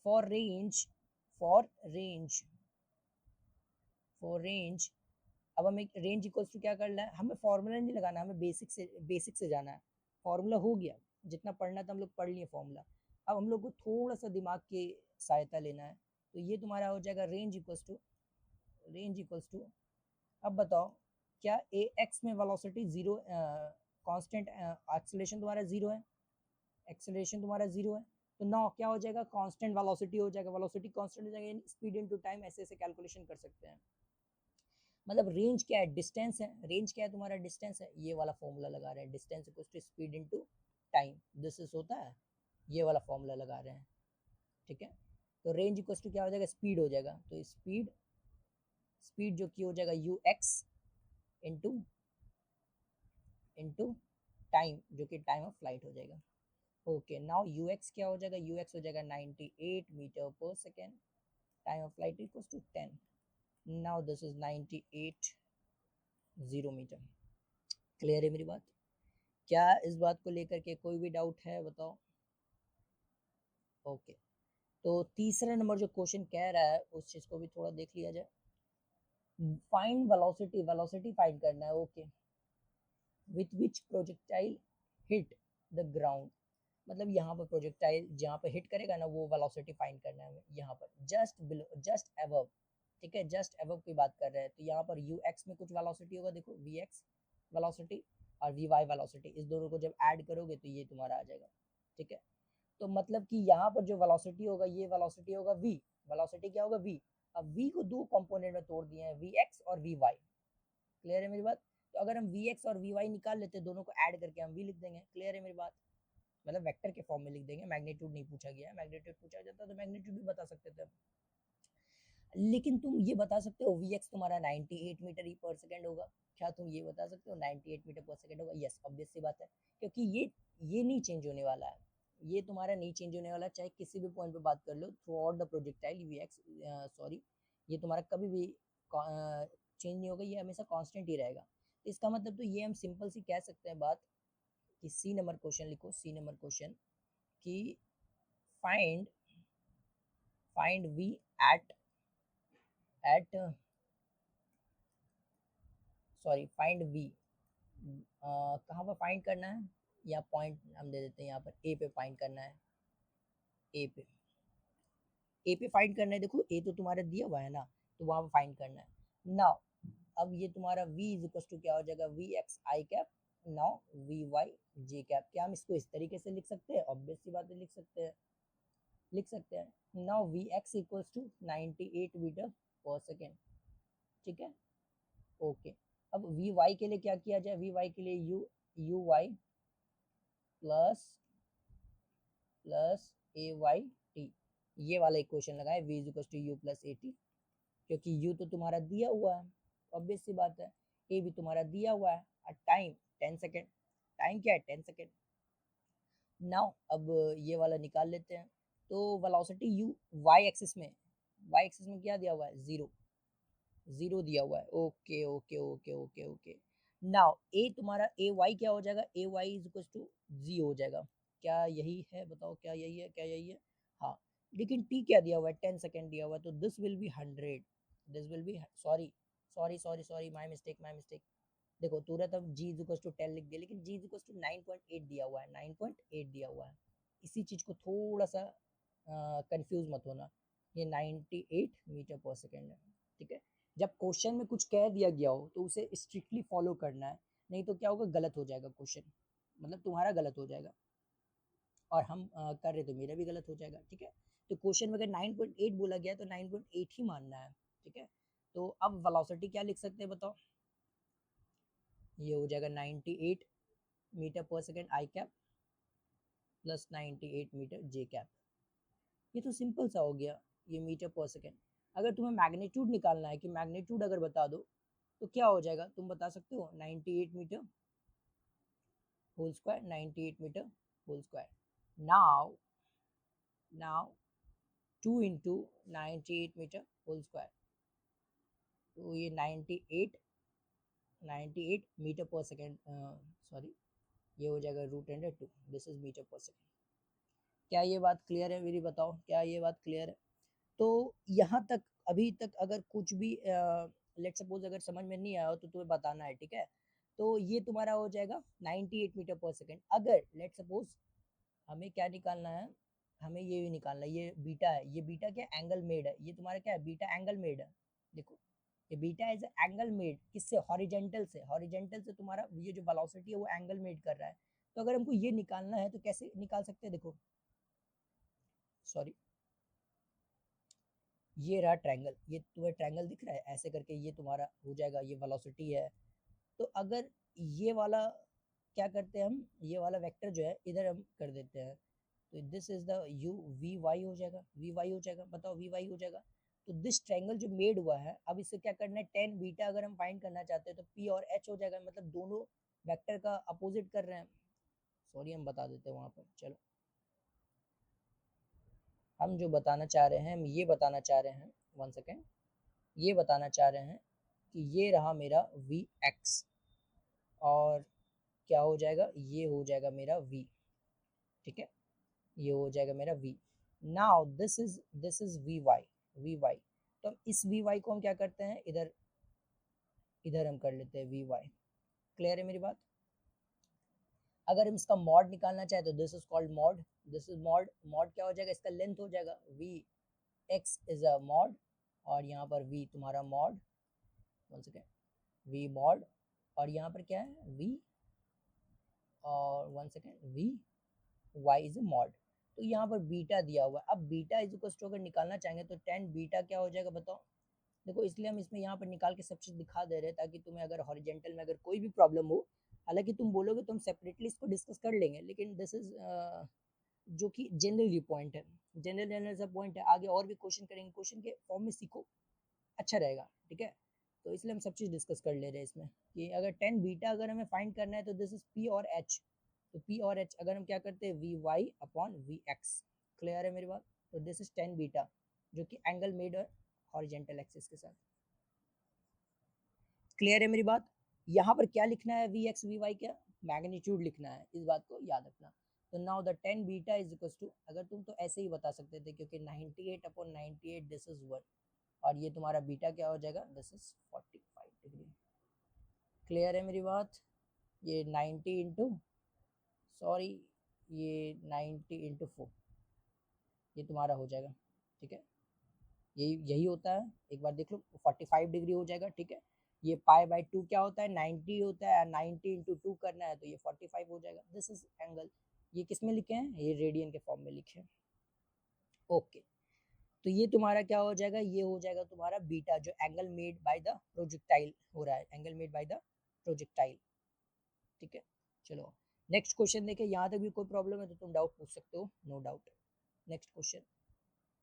For range, for range, for range, अब हमें रेंज इक्वल्स टू क्या करना है, हमें फॉर्मूला नहीं लगाना, हमें बेसिक से जाना है। फॉर्मूला हो गया, जितना पढ़ना था हम लोग पढ़ लिए फॉर्मूला। अब हम लोग को थोड़ा सा दिमाग की सहायता लेना है। तो ये तुम्हारा हो जाएगा range equals to, range equals to, अब बताओ क्या ए एक्स में वेलोसिटी जीरो, कांस्टेंट एक्सेलरेशन तुम्हारा जीरो है, एक्सेलरेशन तुम्हारा जीरो है, तो नाउ क्या हो जाएगा, कांस्टेंट वेलोसिटी हो जाएगा, वेलोसिटी कांस्टेंट हो जाएगा, स्पीड इनटू टाइम, ऐसे ऐसे कैलकुलेशन कर सकते हैं। मतलब रेंज क्या है, डिस्टेंस है, रेंज क्या है तुम्हारा, डिस्टेंस है, ये वाला फॉर्मूला लगा रहे हैं, distance equals to speed into time, this is होता है, ये वाला फॉर्मूला लगा रहे हैं, ठीक है। तो रेंज इक्वल्स टू क्या हो जाएगा, स्पीड हो जाएगा, तो स्पीड, स्पीड जो कि हो जाएगा u x into into time, जो कि टाइम ऑफ फ्लाइट हो जाएगा। ओके, नाउ यू एक्स क्या हो जाएगा, यू एक्स हो जाएगा 98 metre per second, time of flight equals to 10, now this is 98 0 metre. Clear है मेरी बात? क्या इस बात को लेकर के कोई भी डाउट है, बताओ। ओके, तो तीसरा नंबर जो क्वेश्चन कह रहा है उस चीज को भी थोड़ा देख लिया जाए। फाइंड वेलोसिटी, वेलोसिटी फाइंड करना है, okay, with which projectile hit the ground, मतलब यहाँ पर प्रोजेक्टाइल जहाँ पे हिट करेगा ना वो वेलोसिटी फाइंड करना है यहाँ पर, जस्ट बिलो, जस्ट अबव, ठीक है, जस्ट अबव की बात कर रहे हैं। तो यहाँ पर यू एक्स में कुछ वेलोसिटी होगा, देखो वी एक्स वेलोसिटी और वी वाई वेलोसिटी, इस दोनों को जब ऐड करोगे तो ये तुम्हारा आ जाएगा, ठीक है। तो मतलब कि यहाँ पर जो वेलोसिटी होगा, ये वेलोसिटी होगा v, वेलोसिटी क्या होगा v। अब v को दो कंपोनेंट में तोड़ दिए हैं, वी एक्स और वी वाई। क्लियर है मेरी बात? तो अगर हम वी एक्स और वी वाई निकाल लेते हैं, दोनों को ऐड करके हम v लिख देंगे। क्लियर है मेरी बात? मतलब वेक्टर के फॉर्म में लिख देंगे, मैग्नीट्यूड नहीं पूछा गया है, मैग्नीट्यूड पूछा जाता तो मैग्नीट्यूड भी बता सकते थे। लेकिन तुम ये बता सकते हो वी एक्स तुम्हारा 98 मीटर ही पर सेकेंड होगा, क्या तुम ये बता सकते हो 98 मीटर पर सेकेंड होगा? यस, ऑब्वियस सी बात है, क्योंकि ये नहीं चेंज होने वाला है, ये तुम्हारा नहीं चेंज होने वाला, चाहे किसी भी पॉइंट पे बात कर लो throughout the projectile v x, sorry, ये तुम्हारा कभी भी चेंज नहीं होगा, ये हमेशा कांस्टेंट ही रहेगा। तो इसका मतलब तो ये हम सिंपल सी कह सकते हैं बात कि सी नंबर क्वेश्चन लिखो, सी नंबर क्वेश्चन कि find, find v at at sorry find v, कहाँ पर फाइंड करना है, या पॉइंट हम दे देते हैं, यहाँ पर ए पे फाइंड करना है, ए पे, ए पे फाइंड करना है। देखो ए तो तुम्हारा दिया हुआ है ना, तो वहाँ पे फाइंड करना है। नाउ अब ये तुम्हारा v इज इक्वल टू क्या हो जाएगा, v x i cap, now v y j cap. क्या हम इसको इस तरीके से लिख सकते हैं? ऑब्वियस सी बात है, लिख सकते हैं, लिख सकते हैं। Now v x equals to 98 metre per second, ठीक है, ओके। अब वी वाई के लिए क्या किया जाए, वी वाई के लिए u, u y plus plus a y t, ये वाला इक्वेशन लगाए, v is equal to u plus a t, क्योंकि u तो तुम्हारा दिया हुआ है, ऑब्वियस सी बात है, a भी तुम्हारा दिया हुआ है, और टाइम 10 सेकेंड, टाइम क्या है 10 सेकेंड। नाउ अब ये वाला निकाल लेते हैं, तो वेलोसिटी u y एक्सिस में, y एक्सिस में क्या दिया हुआ है, जीरो, जीरो दिया हुआ है, okay okay okay okay okay. Now uh तुम्हारा ए वाई क्या हो जाएगा, a y is equal to g हो जाएगा, क्या यही है, बताओ क्या यही है, क्या यही है, हाँ। लेकिन टी क्या दिया हुआ है, 10 सेकेंड दिया हुआ है, तो this will B 100, this will B, sorry sorry sorry sorry, my mistake my mistake. देखो तुरंत अब जी इज इक्वल टू 10 लिख दिया, लेकिन जी इज इक्वल टू 9.8 दिया हुआ है, 9.8 दिया हुआ है। इसी चीज को थोड़ा सा कंफ्यूज मत होना, ये 98 मीटर पर सेकेंड है, ठीक है। जब क्वेश्चन में कुछ कह दिया गया हो तो उसे स्ट्रिक्टली फॉलो करना है, नहीं तो क्या होगा, गलत हो जाएगा क्वेश्चन, मतलब तुम्हारा गलत हो जाएगा, और हम कर रहे तो मेरा भी गलत हो जाएगा, ठीक है। तो क्वेश्चन में अगर 9.8 बोला गया तो 9.8 ही मानना है, ठीक है। तो अब वेलोसिटी क्या लिख सकते हैं, बताओ। ये हो जाएगा 98 metre per second i cap plus 98 metre j cap, ये तो सिंपल सा हो गया, ये मीटर पर सेकेंड। अगर तुम्हें मैग्नीट्यूड निकालना है कि मैग्नीट्यूड अगर बता दो तो क्या हो जाएगा, तुम बता सकते हो 98 metre whole square, 98 metre whole square. Now 2 into 98 metre whole square, तो ये 98 मीटर पर सेकेंड, सॉरी ये हो जाएगा √102, this is metre per second. क्या ये बात क्लियर है मेरी, बताओ क्या ये बात क्लियर है? तो यहाँ तक अभी तक अगर कुछ भी लेट सपोज अगर समझ में नहीं आया हो तो तुम्हें बताना है, ठीक है? तो ये तुम्हारा हो जाएगा 98 मीटर पर सेकेंड। अगर लेट सपोज हमें क्या निकालना है, हमें ये भी निकालना है, ये बीटा है, ये बीटा क्या एंगल मेड है, ये तुम्हारा क्या है बीटा एंगल मेड है। देखो ये बीटा इज एंगल मेड किससे, हॉरिजेंटल से, हॉरिजेंटल से तुम्हारा ये जो वेलोसिटी है वो एंगल मेड कर रहा है। तो अगर हमको ये निकालना है तो कैसे निकाल सकते हैं, देखो सॉरी ये रहा ट्रायंगल, ये तुम्हें ट्रायंगल दिख रहा है ऐसे करके, ये तुम्हारा हो जाएगा, ये वेलोसिटी है। तो अगर ये वाला क्या करते हैं हम, ये वाला वेक्टर जो है इधर हम कर देते हैं, तो this is the u v y हो जाएगा, वी वाई हो जाएगा, बताओ वी वाई हो जाएगा। तो दिस ट्रायंगल जो मेड हुआ है, अब इससे क्या करना है, टेन बीटा अगर हम फाइंड करना चाहते हैं तो पी और एच हो जाएगा, मतलब दोनों वेक्टर का अपोजिट कर रहे हैं। सॉरी हम बता देते हैं वहाँ पर, चलो हम जो बताना चाह रहे हैं, हम ये बताना चाह रहे हैं, वन सेकेंड, ये बताना चाह रहे हैं कि ये रहा मेरा वी एक्स, और क्या हो जाएगा, ये हो जाएगा मेरा वी, ठीक है, ये हो जाएगा मेरा v. Now this is v y. तो हम इस वी वाई को हम क्या करते हैं, इधर इधर हम कर लेते हैं वी वाई। क्लियर है मेरी बात? अगर हम इसका मॉड निकालना चाहे तो this is called mod, this is mod, mod क्या हो जाएगा, इसका लेंथ हो जाएगा v x is a mod, और यहाँ पर वी तुम्हारा mod, one second, v mod, और यहाँ पर क्या है वी, और one second v y is a mod. तो यहाँ पर बीटा दिया हुआ है, अब बीटा इज इक्वल टू अगर निकालना चाहेंगे तो टेन बीटा क्या हो जाएगा बताओ। देखो इसलिए हम इसमें यहाँ पर निकाल के सब चीज़ दिखा दे रहे हैं ताकि तुम्हें अगर हॉरिजेंटल में अगर कोई भी प्रॉब्लम हो, हालांकि तुम बोलोगे तो हम सेपरेटली इसको डिस्कस कर लेंगे, लेकिन दिस इज जो कि जनरली पॉइंट है, जनरल सा पॉइंट है, आगे और भी क्वेश्चन करेंगे, क्वेश्चन के फॉर्म में सीखो, अच्छा रहेगा, ठीक है? तो इसलिए हम सब चीज़ डिस्कस कर ले रहे हैं इसमें कि अगर टेन बीटा अगर हमें फाइंड करना है तो दिस इज पी और एच। तो पी और एच अगर हम क्या करते हैं v y upon v x. Clear है मेरी बात? तो दिस इज टेन बीटा जो कि एंगल मेड और हॉरिजेंटल एक्सिस के साथ। क्लियर है मेरी बात? यहाँ पर क्या लिखना है, वी एक्स वी वाई क्या मैग्नीट्यूड लिखना है, इस बात को याद रखना। तो now the tan beta is equal to, अगर तुम तो ऐसे ही बता सकते थे क्योंकि 98 अपॉन 98 दिस इज 1, और ये तुम्हारा बीटा क्या हो जाएगा, दिस इज 45 डिग्री। क्लियर है मेरी बात? ये 90 इंटू, सॉरी ये 90 इंटू 4, ये तुम्हारा हो जाएगा, ठीक है? यही यही होता है, एक बार देख लो 45 डिग्री हो जाएगा, ठीक है? ये पाई बाई टू क्या होता है, 90 होता है, 90 इंटू टू करना है तो ये 45 हो जाएगा, दिस इज एंगल। ये किस में लिखे हैं, ये रेडियन के फॉर्म में लिखे हैं। ओके, तो ये तुम्हारा क्या हो जाएगा, ये हो जाएगा तुम्हारा बीटा जो angle made by the projectile हो रहा है, angle made by the projectile, ठीक है? चलो नेक्स्ट क्वेश्चन देखें, यहाँ तक भी कोई प्रॉब्लम है तो तुम डाउट पूछ सकते हो, no doubt. Next question,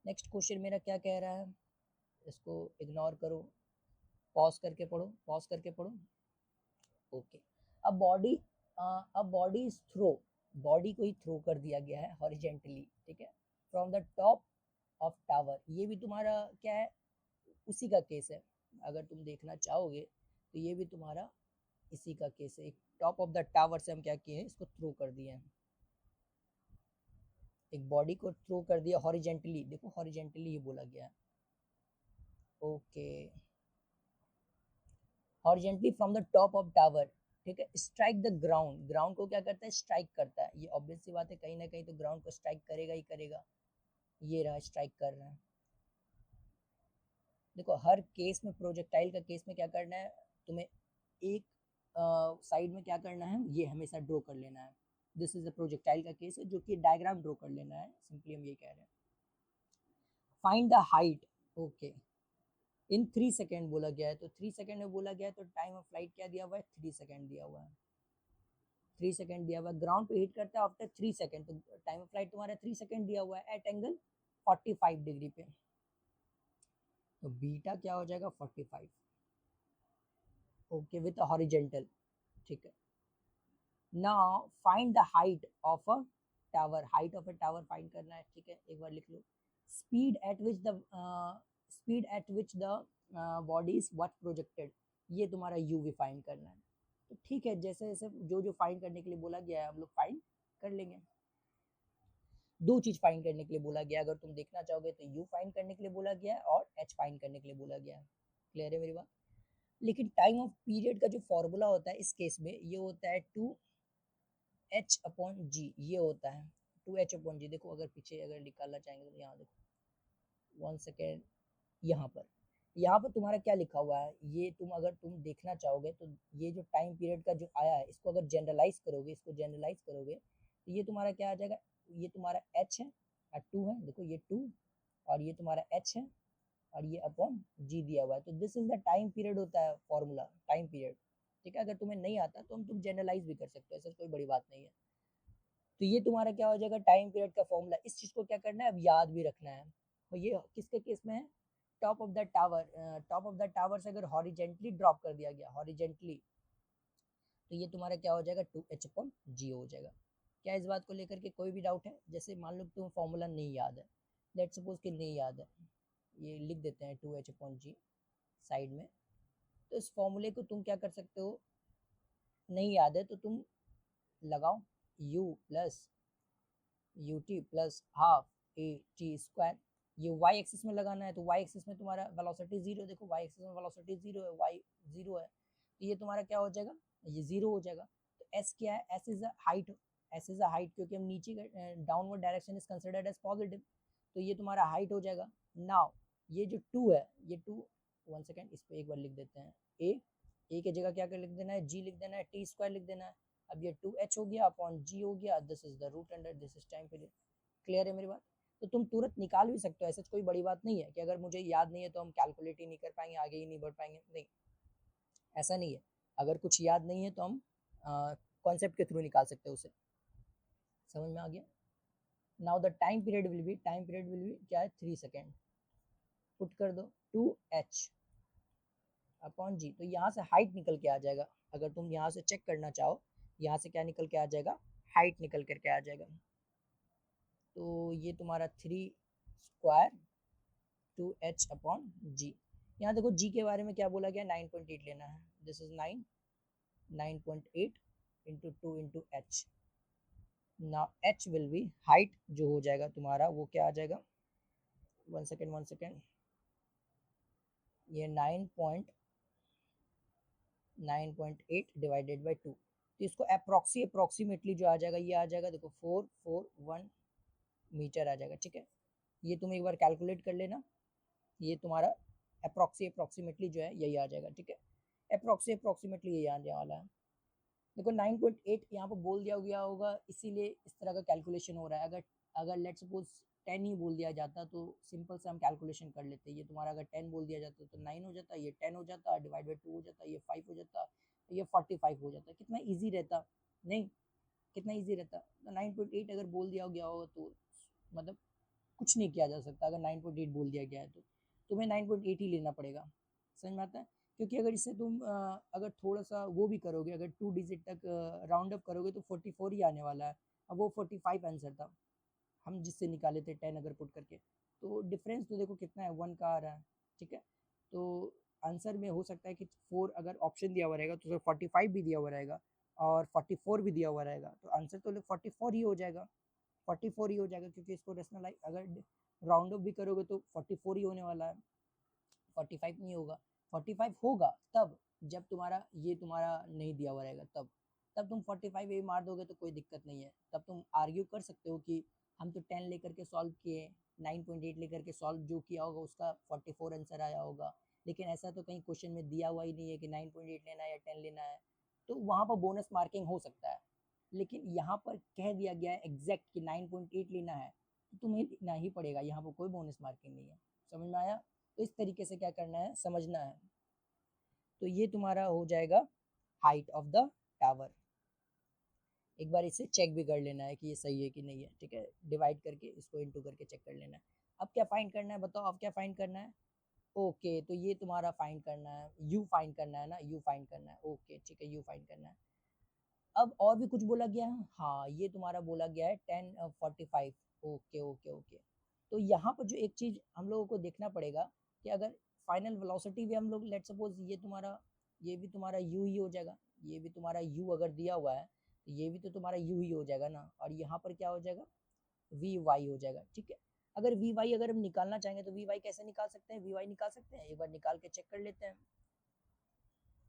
next question मेरा क्या कह रहा है, इसको इग्नोर करो, पॉज करके पढ़ो, पॉज करके पढ़ो। ओके, अब बॉडी, अब बॉडी इज थ्रो, बॉडी को ही थ्रो कर दिया गया है हॉरिजेंटली, ठीक है, from the top of tower. ये भी तुम्हारा क्या है, उसी का केस है, अगर तुम देखना चाहोगे तो ये भी तुम्हारा इसी का केस है। एक टॉप ऑफ द टावर से हम क्या किए हैं, इसको थ्रो कर दिए हैं, एक बॉडी को थ्रो कर दिया हॉरिजेंटली, देखो हॉरिजेंटली ये बोला गया है। Okay, horizontally from the top of tower, ठीक है, स्ट्राइक द ग्राउंड, ग्राउंड को क्या करता है, स्ट्राइक करता है, ये ऑब्वियस सी बात है, कहीं ना कहीं तो ग्राउंड को स्ट्राइक करेगा ही करेगा, ये रहा स्ट्राइक कर रहा है। देखो हर केस में, प्रोजेक्टाइल का केस में क्या करना है तुम्हें, एक साइड में क्या करना है, ये हमेशा ड्रॉ कर लेना है, दिस इज द प्रोजेक्टाइल का केस है जो कि डायग्राम ड्रॉ कर लेना है, सिंपली हम ये कह रहे हैं। Find the height, okay, in 3 second बोला गया है, तो 3 सेकेंड में बोला गया है तो टाइम ऑफ फ्लाइट क्या दिया हुआ है, 3 सेकेंड दिया हुआ है, 3 सेकेंड दिया हुआ है, ग्राउंड पे हिट करता है आफ्टर 3 सेकेंड, तो टाइम ऑफ फ्लाइट तुम्हारा 3 सेकेंड दिया हुआ है एट एंगल 45 डिग्री पे। तो बीटा क्या हो जाएगा 45, ओके विथ हॉरिजेंटल, ठीक है। Now find the height of a tower, height of a tower find करना है, ठीक है, एक बार लिख लो। Speed at which the body is what projected, ये तुम्हारा यूवी फाइंड करना है। तो ठीक है, जैसे जैसे जो जो फाइंड करने के लिए बोला गया है हम लोग फाइंड कर लेंगे। दो चीज फाइंड करने के लिए बोला गया, अगर तुम देखना चाहोगे तो यू फाइंड करने के लिए बोला गया है और एच फाइंड करने के लिए बोला गया है। क्लियर है मेरी बात? लेकिन टाइम ऑफ पीरियड का जो फॉर्मूला होता है इस केस में ये होता है 2h/g, ये होता है 2h/g। देखो अगर पीछे अगर निकालना चाहेंगे तो यहाँ देखो 1 सेकेंड, यहाँ पर तुम्हारा क्या लिखा हुआ है, ये तुम अगर तुम देखना चाहोगे तो ये जो टाइम पीरियड का जो आया है इसको अगर जनरलाइज करोगे, इसको जनरलाइज करोगे तो ये तुम्हारा क्या आ जाएगा, ये तुम्हारा h है और 2 है, देखो ये 2 और ये तुम्हारा h है और ये अपॉन g दिया हुआ है। तो this is the time period होता है फॉर्मूला, टाइम पीरियड, ठीक है। अगर तुम्हें नहीं आता तो तुम जनरलाइज भी कर सकते हो, ऐसा कोई बड़ी बात नहीं है। तो ये तुम्हारा क्या हो जाएगा टाइम पीरियड का फॉर्मूला। इस चीज को क्या करना है अब याद भी रखना है। और ये किसके केस में है, top of the tower, top of the tower से अगर हॉरिजेंटली ड्रॉप कर दिया गया, हॉरिजेंटली, तो ये तुम्हारा क्या हो जाएगा 2h/g हो जाएगा। क्या इस बात को लेकर के कोई भी डाउट है? जैसे मान लो तुम्हें फॉर्मूला नहीं याद है, लेट सपोज कि नहीं याद है, ये लिख देते हैं 2h/g साइड में। तो इस फॉर्मूले को तुम क्या कर सकते हो, नहीं याद है तो तुम लगाओ u plus you t plus half a t square. ये वाई एक्सिस में लगाना है, तो वाई एक्सिस में तुम्हारा वेलोसिटी जीरो, देखो वाई एक्सिस में वेलोसिटी जीरो है, वाई जीरो है, तो ये तुम्हारा क्या हो जाएगा, ये जीरो हो जाएगा। तो एस क्या है, s is a height, s is a height, क्योंकि हम नीचे downward direction is considered as positive, तो ये तुम्हारा हाइट हो जाएगा। नाउ ये जो टू है, ये टू, 1 सेकेंड, इस पर एक बार लिख देते हैं ए की जगह क्या कर लिख देना है, जी लिख देना है, टी स्क्वायर लिख देना है। अब ये 2h हो गया अपॉन g हो गया, this is the root under this is time period. Clear है मेरी बात? तो तुम तुरंत निकाल भी सकते हो, ऐसा कोई बड़ी बात नहीं है कि अगर मुझे याद नहीं है तो हम कैलकुलेट ही नहीं कर पाएंगे, आगे ही नहीं बढ़ पाएंगे, नहीं, ऐसा नहीं है। अगर कुछ याद नहीं है तो हम कॉन्सेप्ट के थ्रू निकाल सकते हैं उसे। समझ में आ गया? Now the time period will be क्या है 3 सेकेंड, पुट कर दो 2h/g, तो यहाँ से हाइट निकल के आ जाएगा। अगर तुम यहाँ से चेक करना चाहो, यहाँ से क्या निकल के आ जाएगा, हाइट निकल करके आ जाएगा। तो ये तुम्हारा 3 स्क्वायर 2h/g। यहाँ देखो g के बारे में क्या बोला गया, 9.8 लेना है, this is 9.8 into 2 into h। Now h will be height जो हो जाएगा तुम्हारा वो क्या आ जाएगा, 1 सेकेंड, ये 9.8 डिवाइडेड बाई 2, तो इसको अप्रोक्सीमेटली जो आ जाएगा ये आ जाएगा, देखो 441 मीटर आ जाएगा, ठीक है। ये तुम एक बार कैलकुलेट कर लेना, ये तुम्हारा अप्रोक्सीमेटली जो है यही आ जाएगा, ठीक है। अप्रोक्सीमेटली यही आने वाला है। देखो 9.8 यहाँ पर बोल दिया गया होगा इसीलिए इस तरह का कैलकुलेशन हो रहा है। अगर अगर लेट सपोज 10 ही बोल दिया जाता तो सिंपल से हम कैलकुलेशन कर लेते। ये तुम्हारा अगर 10 बोल दिया जाता तो 9 हो जाता, ये 10 हो जाता, डिवाइड बाई 2 हो जाता, ये 5 हो जाता, ये 45 हो जाता, कितना ईजी रहता, नहीं, कितना ईजी रहता। तो 9.8 अगर बोल दिया गया होगा तो मतलब कुछ नहीं किया जा सकता। अगर 9.8 बोल दिया गया है तो तुम्हें 9.8 ही लेना पड़ेगा। समझ में आता है? क्योंकि अगर इससे तुम अगर थोड़ा सा वो भी करोगे, अगर 2 डिजिट तक राउंड अप करोगे तो 44 ही आने वाला है। अब वो 45 आंसर था हम जिससे निकाले थे 10 अगर पुट करके, तो डिफरेंस तो देखो कितना है, 1 का आ रहा है, ठीक है। तो आंसर में हो सकता है कि 4 अगर ऑप्शन दिया हुआ रहेगा तो उसमें 45 भी दिया हुआ रहेगा और 44 भी दिया हुआ रहेगा, तो आंसर तो 44 ही हो जाएगा, 44 ही हो जाएगा, क्योंकि इसको रेशनलाइज अगर राउंड अप भी करोगे तो 44 ही होने वाला है, 45 नहीं होगा। 45 होगा तब जब तुम्हारा ये तुम्हारा नहीं दिया हुआ रहेगा, तब तुम 45 ए मार दोगे तो कोई दिक्कत नहीं है। तब तुम आर्ग्यू कर सकते हो कि हम तो 10 लेकर के सॉल्व किए, 9.8 लेकर के सॉल्व जो किया होगा उसका 44 आंसर आया होगा, लेकिन ऐसा तो कहीं क्वेश्चन में दिया हुआ ही नहीं है कि 9.8 लेना है या 10 लेना है, तो वहाँ पर बोनस मार्किंग हो सकता है। लेकिन यहाँ पर कह दिया गया है एग्जैक्ट कि 9.8 लेना है तो तुम्हें लिखना ही पड़ेगा, यहाँ पर कोई बोनस मार्किंग नहीं है। समझ में आया? तो इस तरीके से क्या करना है, समझना है। तो ये तुम्हारा हो जाएगा हाइट ऑफ द टावर। एक बार इसे चेक भी कर लेना है कि ये सही है कि नहीं है, ठीक है। डिवाइड करके इसको इनटू करके चेक कर लेना है। अब क्या फाइंड करना है बताओ, अब क्या फाइंड करना है? ओके, तो ये तुम्हारा फाइंड करना है, यू फाइंड करना है ना, यू फाइंड करना है, ओके ठीक है, यू फाइंड करना है। अब और भी कुछ बोला गया है, हाँ ये तुम्हारा बोला गया है 10:45। Okay okay okay. तो यहाँ पर जो एक चीज़ हम लोगों को देखना पड़ेगा कि अगर फाइनल वेलोसिटी भी हम लोग लेट सपोज ये भी तुम्हारा यू ही हो जाएगा, ये भी तुम्हारा यू अगर दिया हुआ है तो ये भी तो तुम्हारा यू ही हो जाएगा ना, और यहाँ पर क्या हो जाएगा, वी वाई हो जाएगा, ठीक है। अगर वी वाई अगर हम निकालना चाहेंगे तो वी वाई कैसे निकाल सकते हैं, वी वाई निकाल सकते हैं, एक बार निकाल के चेक कर लेते हैं,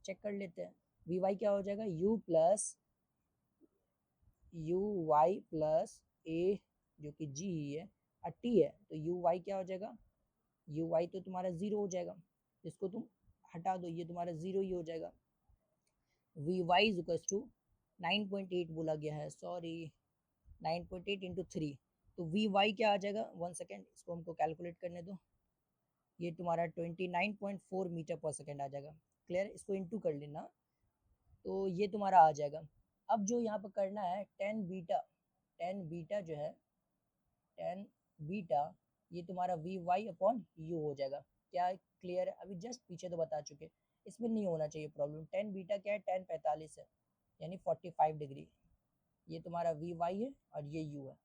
चेक कर लेते हैं। वी वाई क्या हो जाएगा, यू वाई प्लस ए जो कि जी ही है और टी है, तो यू वाई क्या हो जाएगा, यू वाई तो तुम्हारा जीरो हो जाएगा, इसको तुम हटा दो, ये तुम्हारा जीरो ही हो जाएगा। V y is equal to 9.8 बोला गया है, सॉरी 9.8 इंटू थ्री, तो वी वाई क्या आ जाएगा, वन सेकेंड इसको हमको कैलकुलेट करने दो, ये तुम्हारा 29.4 मीटर पर सेकेंड आ जाएगा। क्लियर, इसको इंटू कर लेना, तो ये तुम्हारा आ जाएगा। अब जो यहाँ पर करना है टेन बीटा जो है, टेन बीटा ये तुम्हारा वी वाई अपॉन यू हो जाएगा। क्या क्लियर है, अभी जस्ट पीछे तो बता चुके, इसमें नहीं होना चाहिए प्रॉब्लम। टेन बीटा क्या है, 10:45 है यानी 45 डिग्री, ये तुम्हारा वी वाई है और ये यू है,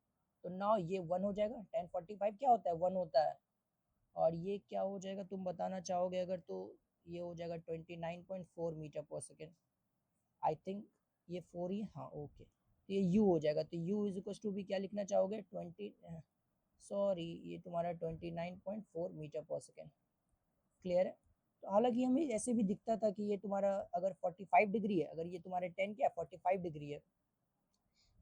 तो नाउ ये वन हो जाएगा, 10:45 क्या होता है, वन होता है, और ये क्या हो जाएगा तुम बताना चाहोगे अगर, तो ये हो जाएगा 29.4 metre per second, I think ये फोर ही, हाँ ओके, तो ये यू हो जाएगा, तो यू इज इक्वल टू भी क्या लिखना चाहोगे, 20, सॉरी ये तुम्हारा 29.4 मीटर पर सेकेंड। क्लियर है, तो हालांकि हमें ऐसे भी दिखता था कि ये तुम्हारा अगर 45 डिग्री है, अगर ये तुम्हारे 10 क्या 45 डिग्री है,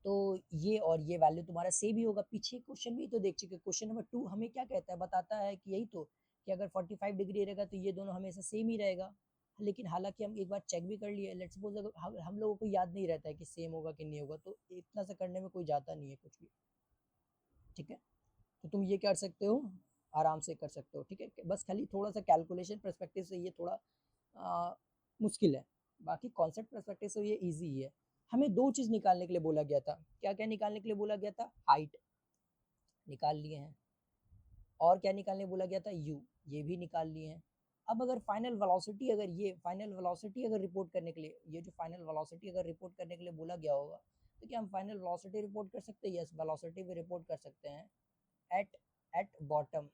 तो ये और ये वैल्यू तुम्हारा सेम ही होगा। पीछे क्वेश्चन भी तो देख चुके, क्वेश्चन नंबर 2 हमें क्या कहता है, बताता है कि यही तो, कि अगर 45 डिग्री रहेगा तो ये दोनों हमेशा सेम ही रहेगा। लेकिन हालांकि हम एक बार चेक भी कर लिए, लेट्स सपोज अगर हम लोगों को याद नहीं रहता है कि सेम होगा कि नहीं होगा, तो इतना सा करने में कोई जाता नहीं है कुछ भी, ठीक है। तो तुम ये कर सकते हो, आराम से कर सकते हो, ठीक है। बस खाली थोड़ा सा कैलकुलेशन परस्पेक्टिव से ये थोड़ा मुश्किल है, बाकी कॉन्सेप्ट परस्पेक्टिव से ये ईजी ही है। हमें दो चीज़ निकालने के लिए बोला गया था, क्या क्या निकालने के लिए बोला गया था, हाइट निकाल लिए हैं, और क्या निकालने बोला गया था, यू, ये भी निकाल लिए हैं। अब अगर फाइनल वेलोसिटी, अगर ये फाइनल वेलोसिटी अगर रिपोर्ट करने के लिए, ये जो फाइनल वेलोसिटी अगर रिपोर्ट करने के लिए बोला गया होगा, तो क्या हम फाइनल वेलोसिटी रिपोर्ट कर सकते हैं, यस वेलोसिटी भी रिपोर्ट कर सकते हैं एट एट बॉटम,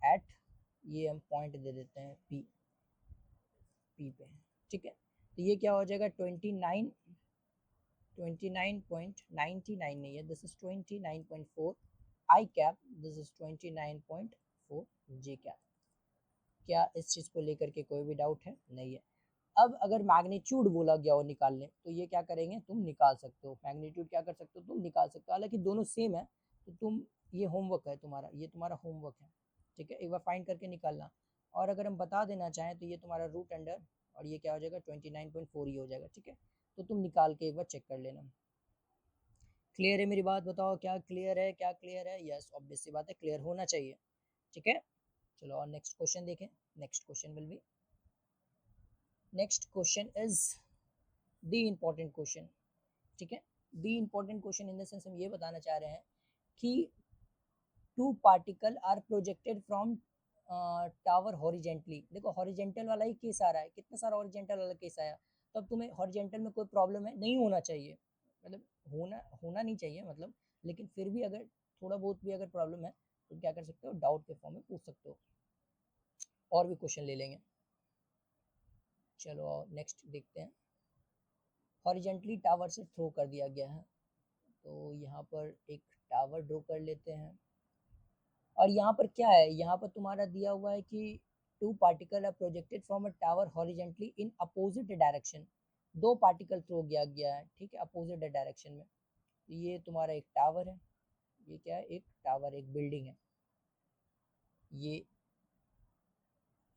एट, ये हम पॉइंट दे देते हैं पी, पी पे, ठीक है। तो ये क्या हो जाएगा, 29.99 नहीं है, this is 29.4 I cap, this is 29.4 J cap. क्या इस चीज़ को लेकर के कोई भी डाउट है, नहीं है। अब अगर मैग्नीट्यूड बोला गया हो निकालने, तो ये क्या करेंगे, तुम निकाल सकते हो मैग्नीट्यूड, क्या कर सकते हो तुम निकाल सकते हो, हालांकि दोनों सेम है, तो तुम, ये होमवर्क है तुम्हारा, ये तुम्हारा होमवर्क है, ठीक है, एक बार फाइंड करके निकालना। और अगर हम बता देना चाहें तो ये तुम्हारा रूट अंडर, और ये क्या हो जाएगा 29.4 ही हो जाएगा, ठीक है। तो तुम निकाल के एक बार चेक कर लेना। क्लियर है मेरी बात, बताओ क्या क्लियर है, क्या क्लियर है, यस ऑब्वियस सी बात है, क्लियर होना चाहिए, ठीक है। चलो और नेक्स्ट क्वेश्चन देखें, next question will be, next question is the important question, ठीक है। The important question in the sense हम ये बताना चाह रहे हैं कि two particle are projected from tower horizontally, देखो हॉरिजेंटल वाला ही केस आ रहा है, कितना सारा हॉरिजेंटल वाला केस आया, तो अब तुम्हें हॉरिजेंटल में कोई प्रॉब्लम है, नहीं होना चाहिए, मतलब होना होना नहीं चाहिए मतलब, लेकिन फिर भी अगर थोड़ा बहुत भी अगर प्रॉब्लम है तो क्या कर सकते हो, डाउट के फॉर्म में पूछ सकते हो, और भी क्वेश्चन ले लेंगे। चलो और नेक्स्ट देखते हैं, हॉरिजेंटली टावर से थ्रो कर दिया गया है, तो यहाँ पर एक टावर ड्रॉ कर लेते हैं, और यहाँ पर क्या है, यहाँ पर तुम्हारा दिया हुआ है कि two particle are projected from a tower horizontally in opposite direction, दो पार्टिकल थ्रो किया गया है, ठीक है, अपोजिट डायरेक्शन में। तो ये तुम्हारा एक टावर है, ये क्या है, एक टावर, एक बिल्डिंग है, ये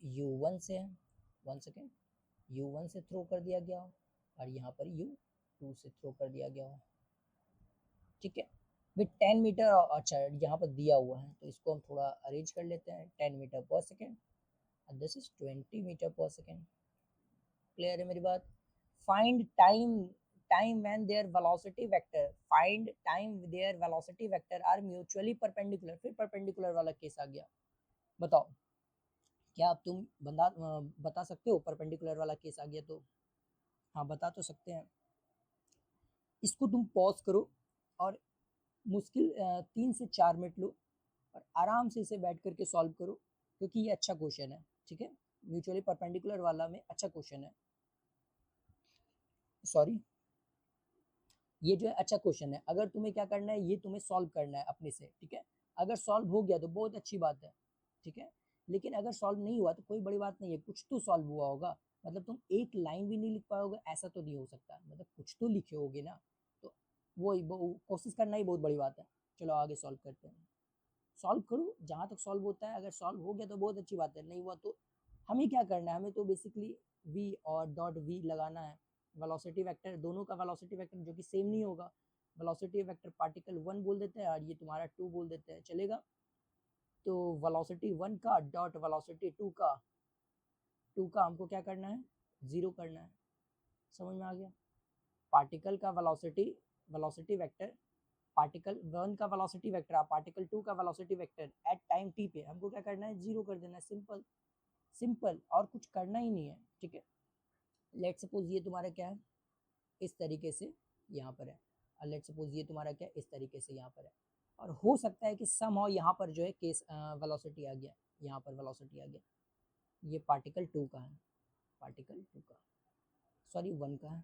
U1 से है, वन सेकेंड, U1 से थ्रो कर दिया गया हो, और यहाँ पर U2 से थ्रो कर दिया गया हो, ठीक है, विथ 10 मीटर, अच्छा यहाँ पर दिया हुआ है तो इसको हम थोड़ा अरेंज कर लेते हैं, 10 metre per second, this is 20 metre per second. Clear है मेरी बात, find time, time when their velocity vector find time their velocity vector are mutually perpendicular। फिर perpendicular वाला केस आ गया। बताओ क्या अब तुम बता सकते हो? परपेंडिकुलर वाला केस आ गया तो हाँ बता तो सकते हैं। इसको तुम पॉज करो और मुश्किल 3 से 4 मिनट लो और आराम से इसे बैठ करके सॉल्व करो, क्योंकि ये अच्छा क्वेश्चन है। ठीक है, म्यूचुअली परपेंडिकुलर वाला में अच्छा क्वेश्चन है। सॉरी, ये जो है अच्छा क्वेश्चन है। अगर तुम्हें क्या करना है, ये तुम्हें सॉल्व करना है अपने से। ठीक है, अगर सॉल्व हो गया तो बहुत अच्छी बात है। ठीक है, लेकिन अगर सॉल्व नहीं हुआ तो कोई बड़ी बात नहीं है, कुछ तो सॉल्व हुआ होगा। मतलब तुम एक लाइन भी नहीं लिख पाओगे ऐसा तो नहीं हो सकता, मतलब कुछ तो लिखे होगे ना। तो वो कोशिश करना ही बहुत बड़ी बात है। चलो आगे सॉल्व करते हैं। सॉल्व करो जहाँ तक सॉल्व होता है। अगर सॉल्व हो गया तो बहुत अच्छी बात है, नहीं हुआ तो हमें क्या करना है, हमें तो बेसिकली v और डॉट v लगाना है। वेलोसिटी वेक्टर, दोनों का वेलोसिटी वेक्टर जो कि सेम नहीं होगा। वेलोसिटी वेक्टर पार्टिकल 1 बोल देते हैं और ये तुम्हारा 2 बोल देते हैं, चलेगा। तो वेलोसिटी 1 का डॉट वेलोसिटी 2 का हमको क्या करना है, 0 करना है। समझ में आ गया? पार्टिकल का वेलोसिटी वेलोसिटी वेक्टर पार्टिकल 1 का वेलोसिटी वेक्टर और पार्टिकल 2 का velocity vector at time t पे हमको क्या करना है, 0 कर देना है। सिंपल सिंपल, और कुछ करना ही नहीं है। ठीक है, लेट सपोज ये तुम्हारा क्या है, इस तरीके से यहाँ पर है, और लेट सपोज ये तुम्हारा क्या है, इस तरीके से यहाँ पर है। और हो सकता है कि समहाउ यहाँ पर जो है केस वेलोसिटी आ गया, यहाँ पर वेलोसिटी आ गया। ये पार्टिकल 2 का है, पार्टिकल 2 का, सॉरी 1 का है।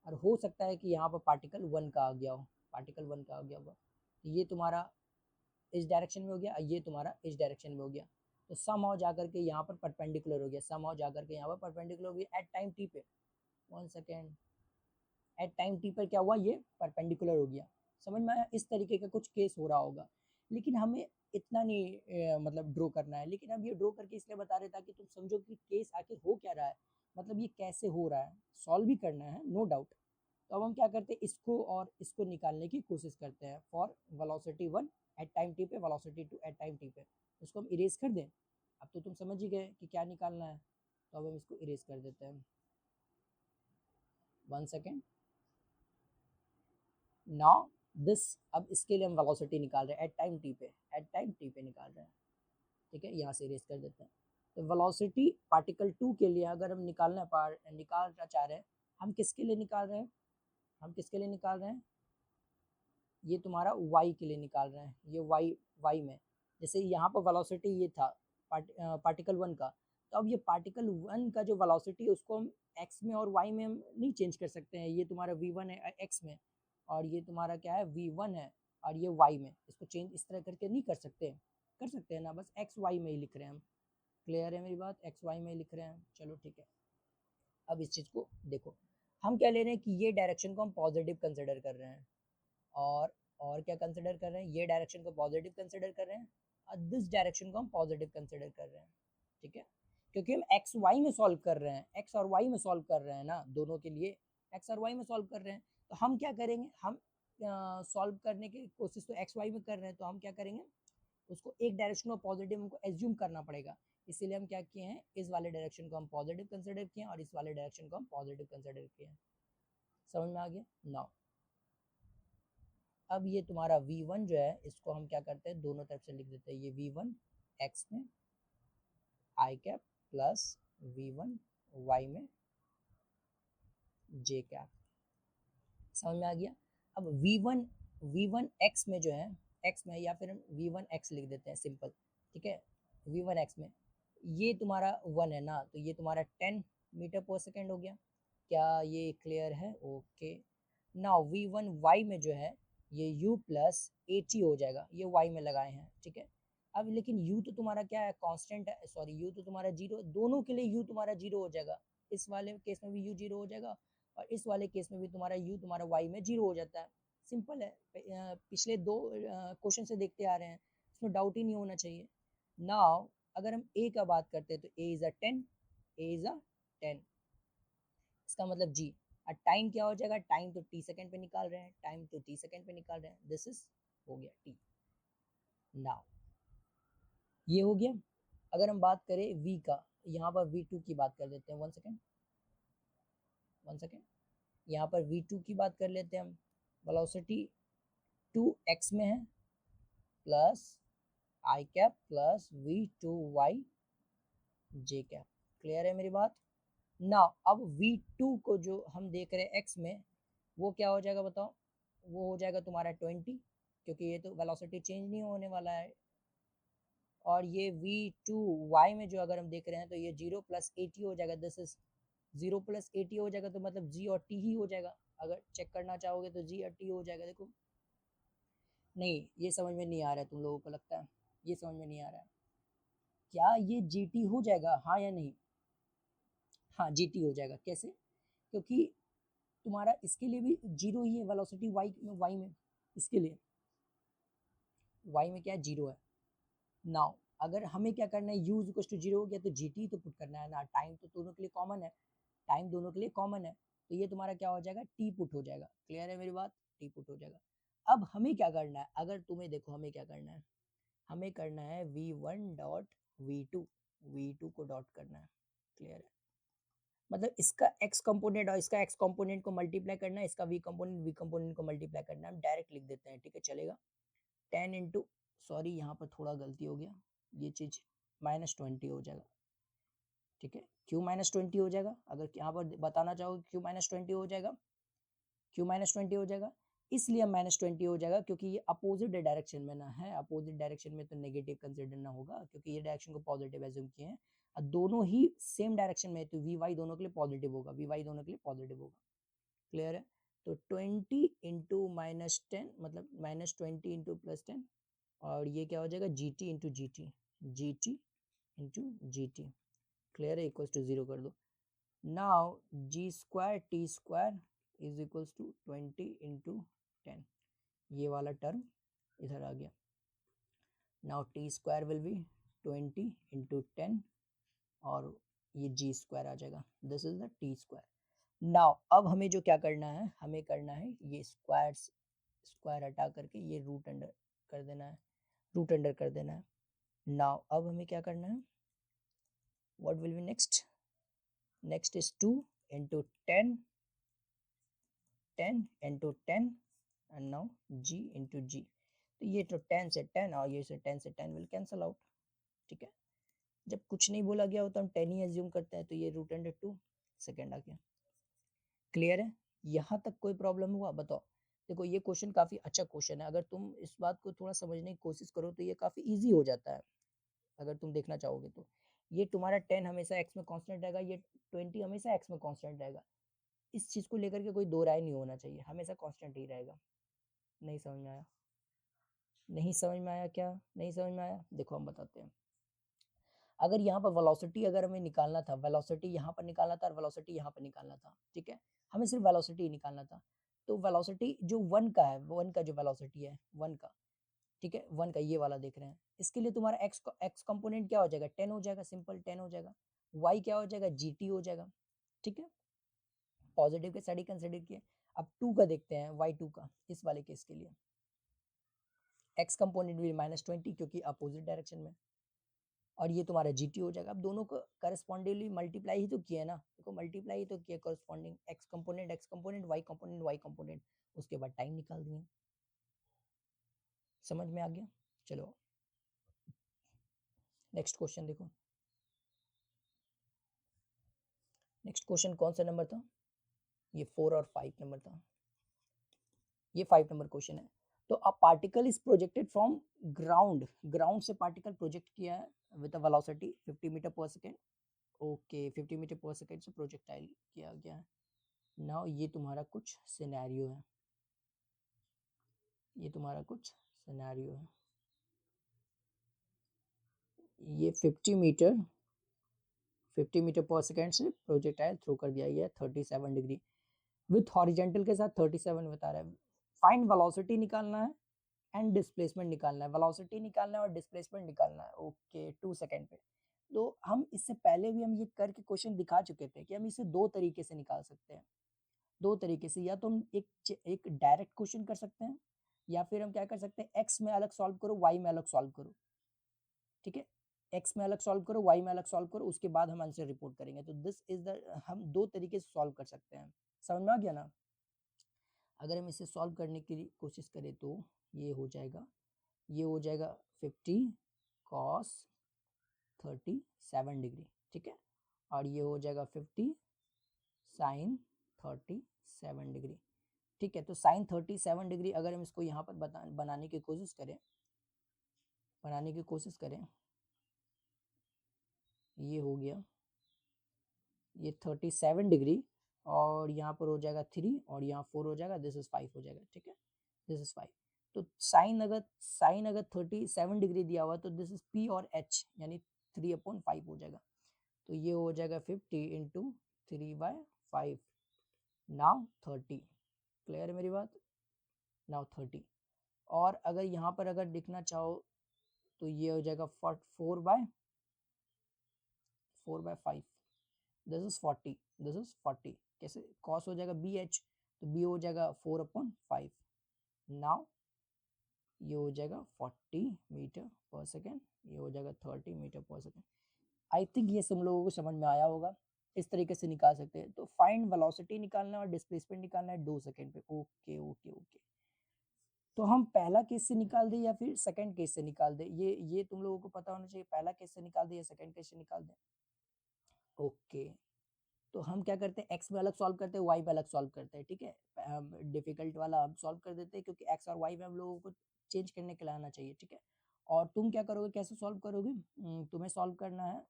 और हो सकता है कि यहाँ पर पार्टिकल 1 का आ गया हो, पार्टिकल 1 का आ गया होगा। ये तुम्हारा इस डायरेक्शन में हो गया, ये तुम्हारा इस डायरेक्शन में हो गया। तो सम हाउ जाकर के यहाँ पर परपेंडिकुलर हो गया, सम हाउ जाकर के यहाँ पर परपेंडिकुलर हो गया एट टाइम टी पे। 1 सेकेंड, एट टाइम टी पर क्या हुआ, ये परपेंडिकुलर हो गया। समझ में आया? इस तरीके का कुछ केस हो रहा होगा, लेकिन हमें इतना नहीं मतलब ड्रॉ करना है। लेकिन अब ये ड्रॉ करके इसलिए बता रहे ताकि तुम समझो कि केस आखिर हो क्या रहा है, मतलब ये कैसे हो रहा है। सॉल्व भी करना है नो डाउट। तो अब हम क्या करते हैं, इसको और इसको निकालने की कोशिश करते हैं। For velocity 1 at time t पे, वेलोसिटी 2 एट टाइम टी पे, उसको हम इरेज कर दें। अब तो तुम समझ ही गए कि क्या निकालना है, तो अब हम इसको इरेज कर देते हैं। 1 सेकेंड, नाउ दिस, अब इसके लिए हम वेलोसिटी निकाल रहे हैं एट टाइम टी पे, एट टाइम टी पे निकाल रहे हैं। ठीक है, यहाँ से इरेज कर देते हैं। तो वेलोसिटी पार्टिकल 2 के लिए अगर हम निकालना चाह रहे हैं, हम किसके लिए निकाल रहे हैं, हम किसके लिए निकाल रहे हैं, ये तुम्हारा y के लिए निकाल रहे हैं। ये y में, जैसे यहाँ पर वेलोसिटी ये था पार्टिकल 1 का, तो अब ये पार्टिकल 1 का जो वेलोसिटी है उसको हम x में और y में हम नहीं चेंज कर सकते हैं। ये तुम्हारा v1 है x में, और ये तुम्हारा क्या है, v1 है, और ये y में। इसको चेंज इस तरह करके नहीं कर सकते, कर सकते हैं ना, बस x y में ही लिख रहे हैं हम। क्लियर है मेरी बात? x y में ही लिख रहे हैं, चलो ठीक है। अब इस चीज़ को देखो, हम क्या ले रहे हैं कि ये डायरेक्शन को हम पॉजिटिव कंसिडर कर रहे हैं, और क्या कंसिडर कर रहे हैं, ये डायरेक्शन को पॉजिटिव कंसिडर कर रहे हैं, और दिस डायरेक्शन को हम पॉजिटिव कंसिडर कर रहे हैं। ठीक है, क्योंकि हम एक्स वाई में सॉल्व कर रहे हैं, एक्स और वाई में सॉल्व कर रहे हैं ना, दोनों के लिए एक्स और वाई में सॉल्व कर रहे हैं। तो हम क्या करेंगे, हम सॉल्व करने की कोशिश तो एक्स वाई में कर रहे हैं, तो हम क्या करेंगे, उसको एक डायरेक्शन को पॉजिटिव हमको एज्यूम करना पड़ेगा। इसीलिए हम क्या किए हैं, इस वाले डायरेक्शन को हम पॉजिटिव कंसिडर किए हैं और इस वाले डायरेक्शन को हम पॉजिटिव कंसिडर किए हैं। समझ में आ गया? नाउ अब ये तुम्हारा v1 जो है, इसको हम क्या करते हैं, दोनों तरफ से लिख देते हैं। ये v1 x में i cap plus v1 y में j कैप। समझ में आ गया? अब v1 x में जो है, x में, या फिर हम v1 x लिख देते हैं सिंपल। ठीक है, v1 x में ये तुम्हारा 1 है ना, तो ये तुम्हारा 10 मीटर पर सेकेंड हो गया। क्या ये क्लियर है? ओके। नाउ v1 y में जो है, ये u प्लस at हो जाएगा, ये y में लगाए हैं। ठीक है, अब लेकिन u तो तुम्हारा क्या है, कांस्टेंट है, सॉरी u तो तुम्हारा जीरो, दोनों के लिए u तुम्हारा जीरो हो जाएगा। इस वाले केस में भी u जीरो हो जाएगा, और इस वाले केस में भी तुम्हारा u तुम्हारा y में जीरो हो जाता है। सिंपल है, पिछले दो क्वेश्चन से देखते आ रहे हैं, इसमें डाउट ही नहीं होना चाहिए। नाउ अगर हम a का बात करते हैं तो a is a 10, a is a 10, इसका मतलब g। और टाइम क्या हो जाएगा, टाइम तो t सेकंड पे निकाल रहे हैं, टाइम तो t सेकंड पे निकाल रहे हैं, दिस इज हो गया t। नाउ ये हो गया। अगर हम बात करें v का, यहाँ पर v2 की बात कर देते हैं। 1 सेकंड, 1 सेकंड, यहाँ पर v2 की बात कर लेते हैं हम। वेलोसिटी 2x में है प्लस आई कैप प्लस v2y जे कैप। क्लियर है मेरी बात? ना अब v2 को जो हम देख रहे हैं x में, वो क्या हो जाएगा बताओ? वो हो जाएगा तुम्हारा 20, क्योंकि ये तो वेलोसिटी चेंज नहीं होने वाला है। और ये v2y में जो अगर हम देख रहे हैं तो ये 0 प्लस 80 हो जाएगा। दिस इज 0 प्लस 80 हो जाएगा, तो मतलब g और t ही हो जाएगा। अगर चेक करना चाहोगे तो g और t हो जाएगा। देखो, नहीं ये समझ में नहीं आ रहा है तुम लोगों को, लगता है ये समझ में नहीं आ रहा है। क्या ये gt हो जाएगा, हाँ या नहीं? हाँ gt हो जाएगा। कैसे? क्योंकि तुम्हारा इसके लिए भी जीरो ही है वेलोसिटी, y में इसके लिए y में क्या है, जीरो है। नाउ अगर हमें क्या करना है, u इक्वल टू जीरो हो गया तो gt तो पुट करना है ना। टाइम तो दोनों के लिए कॉमन है, टाइम दोनों के लिए कॉमन है, तो ये तुम्हारा क्या हो जाएगा, t पुट हो जाएगा। क्लियर है मेरी बात? t पुट हो जाएगा। अब हमें क्या करना है, अगर तुम्हें देखो हमें क्या करना है, हमें करना है v1 dot v2 co dot करना है। क्लियर है? मतलब इसका x कंपोनेंट और इसका x कंपोनेंट को मल्टीप्लाई करना है, इसका v कंपोनेंट को मल्टीप्लाई करना है। हम डायरेक्ट लिख देते हैं, ठीक है चलेगा। 10 इंटू, सॉरी यहाँ पर थोड़ा गलती हो गया, ये चीज़ -20 हो जाएगा। ठीक है, क्यों -20 हो जाएगा? अगर यहाँ पर बताना चाहोगे क्यों -20 हो जाएगा, क्यों -20 हो जाएगा? इसलिए -20 हो जाएगा क्योंकि ये अपोजिट डायरेक्शन में ना है। अपोजिट डायरेक्शन में तो नेगेटिव कंसिडर ना होगा, क्योंकि ये डायरेक्शन को पॉजिटिव एज्यूम किए हैं। और दोनों ही सेम डायरेक्शन में है, तो वी वाई दोनों के लिए पॉजिटिव होगा, वी वाई दोनों के लिए पॉजिटिव होगा। क्लियर है? तो 20 इंटू -10 मतलब -20 इंटू +10, और ये क्या हो जाएगा, g t into g t, g t into g t. Clear है? इक्वल्स टू 0 कर दो। Now g square t square is equals to 20 into 10, ये वाला टर्म इधर आ गया। Now t square will be 20 into 10, और ये जी स्क्वायर आ जाएगा। This is the t square. Now अब हमें जो क्या करना है, हमें करना है ये स्क्वायर हटा करके ये रूट अंडर कर देना है, रूट अंडर कर देना है। नाउ अब हमें क्या करना है, what will be next, next is 2 into 10, 10 into 10, and now g into g. तो ये तो 10 से 10 और ये से 10 से 10 विल कैंसल आउट। ठीक है, जब कुछ नहीं बोला गया हो तो हम 10 ही एज्यूम करते हैं, तो ये √2 सेकेंड आ गया। क्लियर है? यहाँ तक कोई प्रॉब्लम हुआ बताओ? देखो ये क्वेश्चन काफ़ी अच्छा क्वेश्चन है, अगर तुम इस बात को थोड़ा समझने की कोशिश करो तो ये काफ़ी ईजी हो जाता है, अगर तुम देखना चाहोगे तो। ये तुम्हारा 10 हमेशा x में कांस्टेंट रहेगा, ये 20 हमेशा x में कांस्टेंट रहेगा। इस चीज़ को लेकर के कोई दो राय नहीं होना चाहिए, हमेशा कांस्टेंट ही रहेगा। नहीं समझ में आया? नहीं समझ में आया क्या? नहीं समझ में आया? देखो हम बताते हैं। अगर यहाँ पर वेलोसिटी अगर हमें निकालना था, वेलोसिटी यहाँ पर निकालना था और वेलोसिटी यहाँ पर निकालना था, ठीक है, हमें सिर्फ वेलोसिटी निकालना था। तो वेलोसिटी जो 1 का है, 1 का जो वेलोसिटी है 1 का, ठीक है, 1 का ये वाला देख रहे हैं, इसके लिए तुम्हारा एक्स कंपोनेंट क्या हो जाएगा, 10 हो जाएगा, सिंपल 10 हो जाएगा। वाई क्या हो जाएगा, जी टी हो जाएगा। ठीक है, पॉजिटिव के साइड ही कंसिडर किए। अब 2 का देखते हैं, y2 का, इस वाले केस के लिए एक्स कंपोनेंट भी -20 क्योंकि अपोजिट डायरेक्शन में, और ये तुम्हारा जी टी हो जाएगा। अब दोनों को करस्पॉन्डिंगली मल्टीप्लाई ही तो किया ना, देखो मल्टीप्लाई ही तो किया corresponding, x component y component, उसके बाद टाइम निकाल दिए। समझ में आ गया? चलो नेक्स्ट क्वेश्चन देखो। नेक्स्ट क्वेश्चन कौन सा नंबर था, ये 4 और 5 नंबर था, ये 5 नंबर क्वेश्चन है। तो a particle is projected from ground, ground से पार्टिकल प्रोजेक्ट किया है with a velocity 50 metre per second. Okay, 50 metre per second से प्रोजेक्टाइल किया गया है। नाउ ये तुम्हारा कुछ सिनेरियो है, ये तुम्हारा कुछ सिनेरियो है। ये 50 मीटर पर सेकेंड से प्रोजेक्टाइल थ्रो कर दिया गया 37 डिग्री विथ हॉरिजेंटल के साथ 37 बता रहा है। फाइंड वेलोसिटी निकालना है एंड डिस्प्लेसमेंट निकालना है, वेलोसिटी निकालना है और डिस्प्लेसमेंट निकालना है। ओके, 2 सेकेंड पे। तो हम इससे पहले भी हम ये करके क्वेश्चन दिखा चुके थे कि हम इसे दो तरीके से निकाल सकते हैं, दो तरीके से। या तो हम एक डायरेक्ट क्वेश्चन कर सकते हैं, या फिर हम क्या कर सकते हैं, एक्स में अलग सॉल्व करो, वाई में अलग सॉल्व करो। ठीक है, एक्स में अलग सॉल्व करो, वाई में अलग सॉल्व करो, उसके बाद हम आंसर रिपोर्ट करेंगे। तो दिस इज द, हम दो तरीके से सॉल्व कर सकते हैं। समझ में आ गया ना? अगर हम इसे सॉल्व करने की कोशिश करें तो ये हो जाएगा 50 cos 37 डिग्री, ठीक है, और ये हो जाएगा 50 sin 37 डिग्री, ठीक है। तो sin 37 डिग्री अगर हम इसको यहाँ पर बनाने की कोशिश करें, ये हो गया ये 37 डिग्री, और यहाँ पर हो जाएगा 3 और यहाँ 4 हो जाएगा, दिस इज 5 हो जाएगा, ठीक है, दिस इज 5। तो साइन अगर 37 डिग्री दिया हुआ तो दिस इज P और H यानी 3/5 हो जाएगा। तो ये हो जाएगा 50 इंटू 3/5, नाउ 30। क्लियर है मेरी बात? नाउ 30। और अगर यहाँ पर अगर लिखना चाहो तो ये हो जाएगा 4/5, दिस इज 40, कैसे कॉस हो जाएगा BH, तो B हो जाएगा 4/5। नाउ ये हो जाएगा 40 मीटर पर सेकेंड, ये हो जाएगा 30 metre per second. I think ये सब लोगों को समझ में आया होगा। इस तरीके से निकाल सकते हैं। तो फाइंड वेलोसिटी निकालना है और डिस्प्लेसमेंट निकालना है 2 सेकेंड पे। ओके ओके ओके, तो हम पहला केस से निकाल दें या फिर सेकंड केस से निकाल दें, ये तुम लोगों को पता होना चाहिए, पहला केस से निकाल दें या सेकंड केस से निकाल दें। ओके, तो हम क्या करते हैं, एक्स में अलग सॉल्व करते हैं, वाई में अलग सॉल्व करते हैं, ठीक है। डिफिकल्ट वाला हम सॉल्व कर देते हैं क्योंकि एक्स और वाई में हम लोगों को चेंज करने के लिए आना चाहिए, ठीक है। और तुम क्या करोगे, कैसे सॉल्व करोगे, तुम्हें सॉल्व करना है,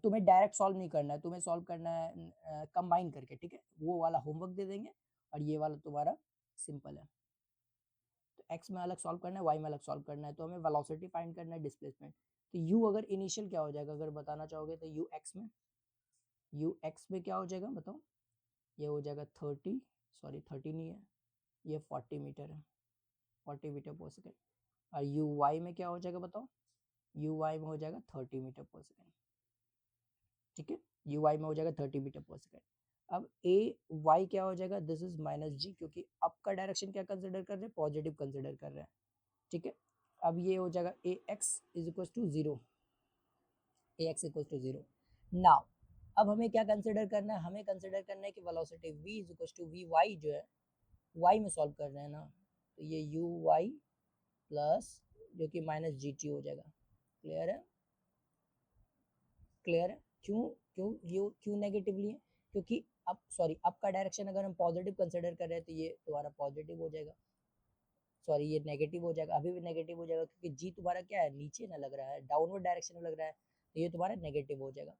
तुम्हें डायरेक्ट सॉल्व नहीं करना है, तुम्हें सॉल्व करना है कंबाइन करके, ठीक है। वो वाला होमवर्क दे देंगे और ये वाला तुम्हारा सिंपल है। तो एक्स में अलग सॉल्व करना है, वाई में अलग सॉल्व करना है। तो हमें वेलोसिटी फाइंड करना है, डिस्प्लेसमेंट। तो यू अगर इनिशियल क्या हो जाएगा अगर बताना चाहोगे तो यू एक्स में क्या हो जाएगा बताओ, ये हो जाएगा 30 नहीं है, ये 40 मीटर है, 40 मीटर पर सेकेंड। और यू वाई में क्या हो जाएगा बताओ, यू वाई में हो जाएगा 30 मीटर पर सेकेंड, ठीक है। यू वाई में हो जाएगा 30 मीटर पर सेकेंड। अब ए वाई क्या हो जाएगा, दिस इज -g, क्योंकि अप का डायरेक्शन क्या कंसिडर कर रहे हैं, पॉजिटिव कंसिडर कर रहे हैं, ठीक है। अब ये हो जाएगा a x is equal to 0, a x equal to 0। Now अब हमें क्या कंसिडर करना है, हमें कंसिडर करना है कि velocity v is equal to v y जो है y में सॉल्व कर रहे हैं ना, तो ये यू वाई प्लस जो कि -gt हो जाएगा। क्लियर है? क्लियर है? क्यों क्यों ये क्यों नेगेटिव लिए, क्योंकि अब सॉरी अप का डायरेक्शन अगर हम पॉजिटिव कंसिडर कर रहे हैं तो ये तुम्हारा पॉजिटिव हो जाएगा, सॉरी ये नेगेटिव हो जाएगा, अभी भी नेगेटिव हो जाएगा क्योंकि जी तुम्हारा क्या है, नीचे ना लग रहा है, डाउनवर्ड डायरेक्शन में लग रहा है, तो ये तुम्हारा नेगेटिव हो जाएगा।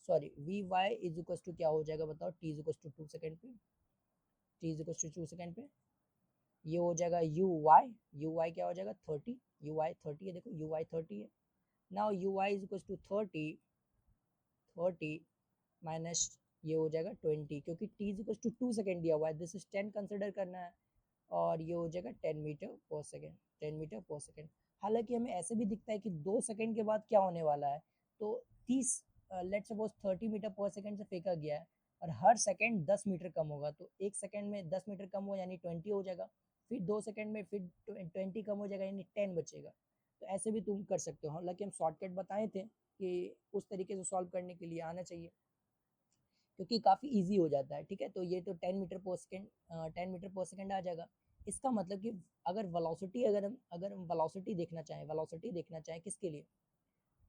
Sorry v y is equal to क्या हो जाएगा बताओ, t is equal to 2 second पे, t is equal to 2 second पे ये हो जाएगा यू वाई क्या हो जाएगा 30, यू वाई 30 है, देखो यू वाई 30 है। Now u y is equal to 30 minus ये हो जाएगा 20, क्योंकि t is equal to 2 second दिया हुआ है, दिस इज 10 कंसिडर करना है, और ये हो जाएगा 10 metre per second, 10 metre per second. हालांकि हमें ऐसे भी दिखता है कि 2 सेकेंड के बाद क्या होने वाला है, तो 30 let's suppose 30 metre per second से फेंका गया है और हर सेकेंड 10 मीटर कम होगा, तो एक सेकेंड में 10 मीटर कम हो यानी 20 हो जाएगा, फिर 2 सेकेंड में फिर 20 कम हो जाएगा यानी 10 बचेगा। तो ऐसे भी तुम कर सकते हो, हालांकि हम शॉर्टकट बताए थे कि उस तरीके से सॉल्व करने के लिए आना चाहिए क्योंकि काफ़ी इजी हो जाता है, ठीक है। तो ये तो 10 metre per second 10 metre per second आ जाएगा। इसका मतलब कि अगर हम वेलोसिटी देखना चाहें किसके लिए,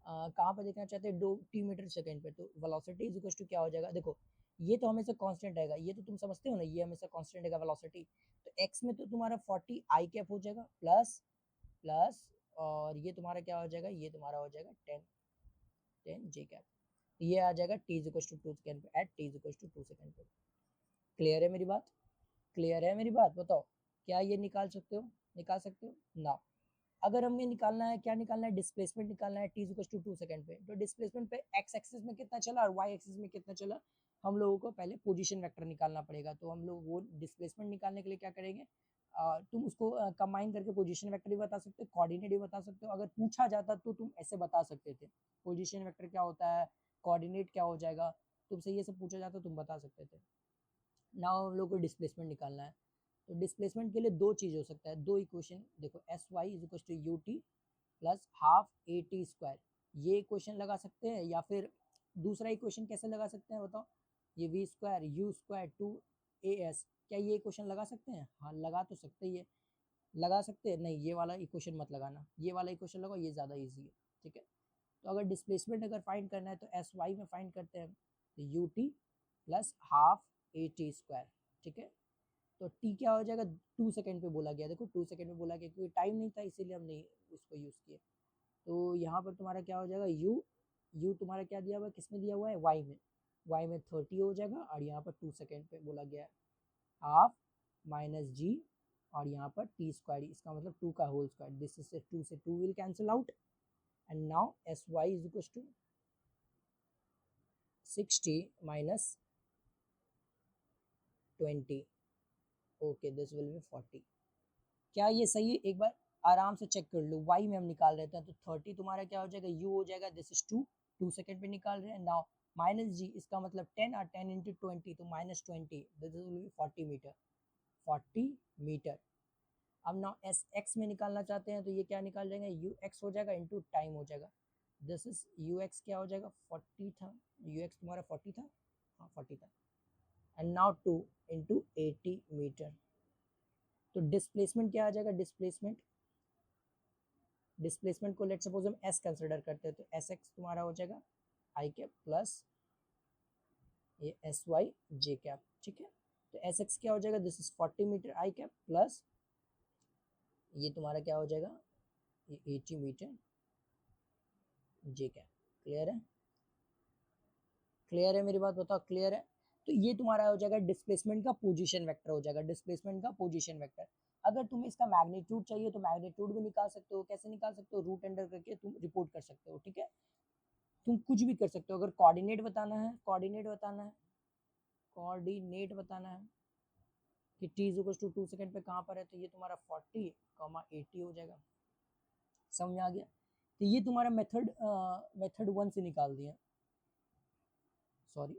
कहाँ पर देखना चाहते हैं, 2 मीटर सेकेंड पे, तो वेलोसिटी इज इक्वल टू क्या हो जाएगा, देखो ये तो हमेशा कांस्टेंट रहेगा, ये तो तुम समझते हो ना, ये हमेशा कांस्टेंट रहेगा वेलोसिटी। तो एक्स में तो तुम्हारा 40 आई कैप हो जाएगा प्लस प्लस, और ये तुम्हारा क्या हो जाएगा, ये तुम्हारा हो जाएगा 10 जे कैप, ये आ जाएगा t is equal to 2 second पे at t is equal to 2 second पे। क्लियर है मेरी बात? क्लियर है मेरी बात? बताओ क्या ये निकाल सकते हो ना। अगर हमें निकालना है, क्या निकालना है, डिस्प्लेसमेंट निकालना है t is equal to 2 second पे, तो डिस्प्लेसमेंट पे एक्स एक्सिस में कितना चला और वाई एक्सिस में कितना चला, हम लोगों को पहले पोजीशन वेक्टर निकालना पड़ेगा। तो हम लोग वो डिस्प्लेसमेंट निकालने के लिए क्या करेंगे, तुम उसको कंबाइन करके पोजीशन वेक्टर भी बता सकते हो, कोऑर्डिनेट भी बता सकते हो। अगर पूछा जाता तो तुम ऐसे बता सकते थे, पोजीशन वेक्टर क्या होता है, कोऑर्डिनेट क्या हो जाएगा, तुमसे ये सब पूछा जाता तुम बता सकते थे। नाउ हम लोग को डिस्प्लेसमेंट निकालना है। तो डिस्प्लेसमेंट के लिए दो चीज़ हो सकता है, दो इक्वेशन देखो, s y is equal to u t plus half a t square, ये इक्वेशन लगा सकते हैं, या फिर दूसरा इक्वेशन कैसे लगा सकते हैं बताओ, ये we square u square 2as, क्या ये इक्वेशन लगा सकते हैं? हाँ लगा तो सकते ही है। लगा सकते हैं? नहीं, ये वाला इक्वेशन मत लगाना, ये वाला इक्वेशन लगाओ, ये ज़्यादा ईजी है। ठीक है, तो अगर डिस्प्लेसमेंट अगर फाइंड करना है तो एस वाई में फाइंड करते हैं, तो you t plus half a t square. ठीक है, तो टी क्या हो जाएगा, 2 सेकेंड पे बोला गया, देखो 2 सेकेंड पे बोला गया क्योंकि टाइम नहीं था इसीलिए हम नहीं उसको यूज़ किए। तो यहाँ पर तुम्हारा क्या हो जाएगा, यू तुम्हारा क्या दिया हुआ है, किस में दिया हुआ है, वाई में 30 हो जाएगा, और यहाँ पर 2 सेकेंड पे बोला गया है, हाफ माइनस जी, और यहाँ पर टी स्क्वायर, इसका मतलब 2 का होल स्क्वायर, दिस इज 2 से 2 will cancel out, and now s y is equal to 60 minus 20, okay this will be 40। क्या ये सही है? एक बार आराम से चेक कर लो, वाई में हम निकाल रहे थे तो 30 तुम्हारा क्या हो जाएगा, यू हो जाएगा, दिस इज 2 सेकेंड पे निकाल रहे हैं, नाउ माइनस जी, इसका मतलब 10 और 10 इंटू 20 तो -20, this will be 40 metre, 40 metre. अब नाउ एस एक्स में निकालना चाहते हैं तो ये क्या निकाल लेंगे, यू एक्स हो जाएगा इंटू टाइम हो जाएगा, दिस इज यू एक्स क्या हो जाएगा 40 था, यू एक्स तुम्हारा 40 था, हाँ 40 था, एंड नाउ 2 इंटू 80 मीटर। तो डिस्प्लेसमेंट क्या आ जाएगा, डिस्प्लेसमेंट को लेट सपोज हम एस कंसिडर करते हैं तो एस एक्स तुम्हारा हो जाएगा आई कैप प्लस ये एस वाई जे कैप। ठीक है, तो एस एक्स क्या हो जाएगा, this is 40 metre i cap plus ये तुम्हारा क्या हो जाएगा, ये 80 मीटर जे कैप। क्लियर है? क्लियर है मेरी बात, बताओ क्लियर है? तो ये तुम्हारा हो जाएगा डिस्प्लेसमेंट का पोजीशन वेक्टर हो जाएगा, डिस्प्लेसमेंट का पोजीशन वेक्टर। अगर तुम्हें इसका मैग्नीट्यूड चाहिए तो मैग्नीट्यूड भी निकाल सकते हो, कैसे निकाल सकते हो, रूट अंडर करके तुम रिपोर्ट कर सकते हो। ठीक है, तुम कुछ भी कर सकते हो, अगर कोऑर्डिनेट बताना है कि t is equal to 2 second पे कहाँ पर है, तो ये तुम्हारा 40, 80 हो जाएगा। समझ आ गया? तो ये तुम्हारा मेथड 1 से निकाल दिया, सॉरी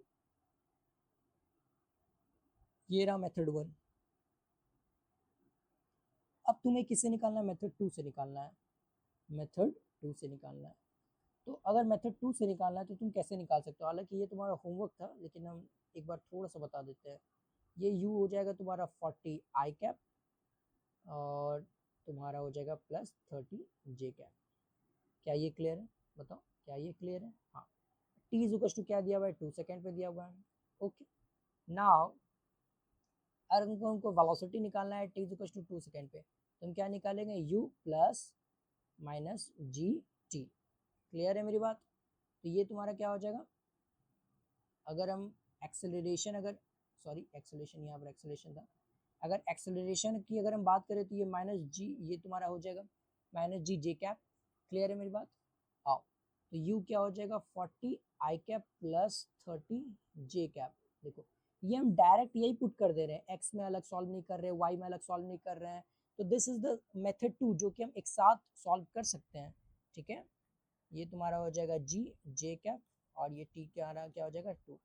ये रहा मेथड 1। अब तुम्हें किससे निकालना है, मेथड 2 से निकालना है, मेथड 2 से निकालना है। तो अगर मेथड 2 से निकालना है तो तुम कैसे निकाल सकते हो, हालांकि ये तुम्हारा होमवर्क था लेकिन हम एक बार थोड़ा सा बता देते हैं। ये u हो जाएगा तुम्हारा 40 आई कैप और तुम्हारा हो जाएगा प्लस 30 जे कैप। क्या ये क्लियर है? बताओ क्या ये क्लियर है? हाँ, t इज इक्वल टू क्या दिया हुआ है, 2 सेकेंड पे दिया हुआ है। ओके, नाउ अगर उनको वेलोसिटी निकालना है t is equal to 2 second पे, तो हम क्या निकालेंगे, u plus minus g t. Clear है मेरी बात? तो ये तुम्हारा क्या हो जाएगा, अगर हम एक्सेलरेशन अगर सॉरी एक्सेलरेशन यहाँ पर एक्सेलरेशन था, अगर एक्सेलरेशन की अगर हम बात करें तो ये माइनस जी, ये तुम्हारा हो जाएगा माइनस जी जे कैप। क्लियर है मेरी बात? आओ, तो यू क्या हो जाएगा 40 आई कैप प्लस 30 जे कैप। देखो ये हम डायरेक्ट यही पुट कर दे रहे हैं, एक्स में अलग सॉल्व नहीं कर रहे हैं, वाई में अलग सॉल्व नहीं कर रहे हैं, तो दिस इज द मेथड 2 जो कि हम एक साथ सॉल्व कर सकते हैं। ठीक है, ये तुम्हारा हो जाएगा जी जे कैप और ये टी क्या हो जाएगा 2।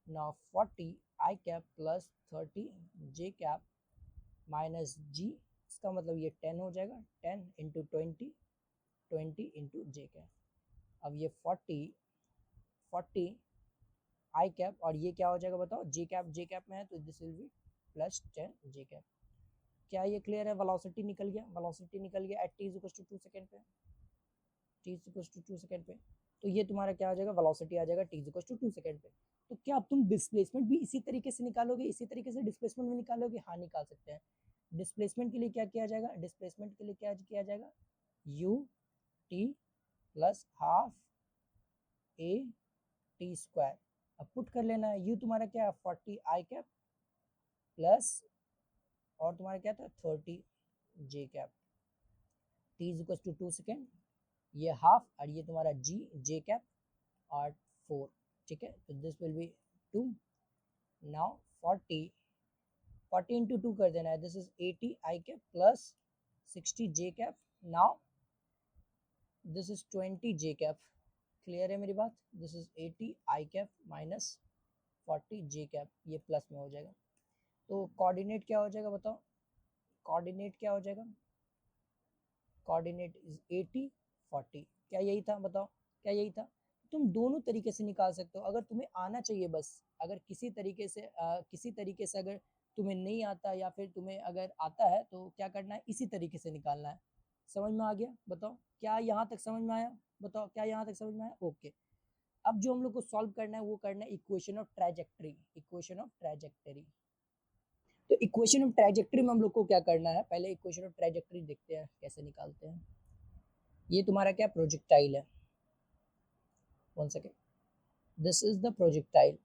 नाउ 40 आई cap plus 30 j cap minus जी, इसका मतलब ये 10 हो जाएगा, 10 इंटू 20, 20 इंटू जे कैप। अब ये 40 आई कैप और ये क्या हो जाएगा बताओ, जे कैप में है तो this will B plus 10 J cap. क्या ये क्लियर है? वेलोसिटी निकल गया, वेलोसिटी निकल गया at t is equal to 2 second पे, t is equal to 2 second पे। तो ये तुम्हारा क्या आ जाएगा, वेलोसिटी आ जाएगा t is equal to 2 second पे। तो क्या अब तुम डिस्प्लेसमेंट भी इसी तरीके से निकालोगे, इसी तरीके से डिस्प्लेसमेंट भी निकालोगे? हाँ निकाल सकते हैं। डिस्प्लेसमेंट के लिए क्या किया जाएगा, डिस्प्लेसमेंट के लिए क्या किया जाएगा, u t plus half a t square. अब पुट कर लेना है, यू तुम्हारा क्या है 40 आई कैप प्लस और तुम्हारा क्या था 30 j cap, t is equal to 2 second, ये हाफ और ये तुम्हारा जी जे कैप और 4। ठीक है, तो this will B 2। Now 40 into 2 कर देना है, this is 80 I cap plus 60 J cap, now this is 20 J cap. Clear है मेरी बात? This is 80 I cap minus 40 J cap, ये प्लस में हो जाएगा। तो कोऑर्डिनेट क्या हो जाएगा बताओ, कोऑर्डिनेट क्या हो जाएगा, कोऑर्डिनेट इज 80 40, क्या यही था बताओ, क्या यही था? तुम दोनों तरीके से निकाल सकते हो, अगर तुम्हें आना चाहिए बस, अगर किसी तरीके से अगर तुम्हें नहीं आता या फिर तुम्हें अगर आता है तो क्या करना है, इसी तरीके से निकालना है। समझ में आ गया? बताओ क्या यहाँ तक समझ में आया? बताओ क्या यहाँ तक समझ में आया? ओके। अब जो हम लोग को सॉल्व करना है वो करना है equation of trajectory. Equation of trajectory, तो इक्वेशन ऑफ ट्रैजेक्टरी में हम लोग को क्या करना है, पहले इक्वेशन ऑफ ट्रैजेक्टरी देखते हैं कैसे निकालते हैं। ये तुम्हारा क्या प्रोजेक्टाइल है, 1 second, this is the projectile.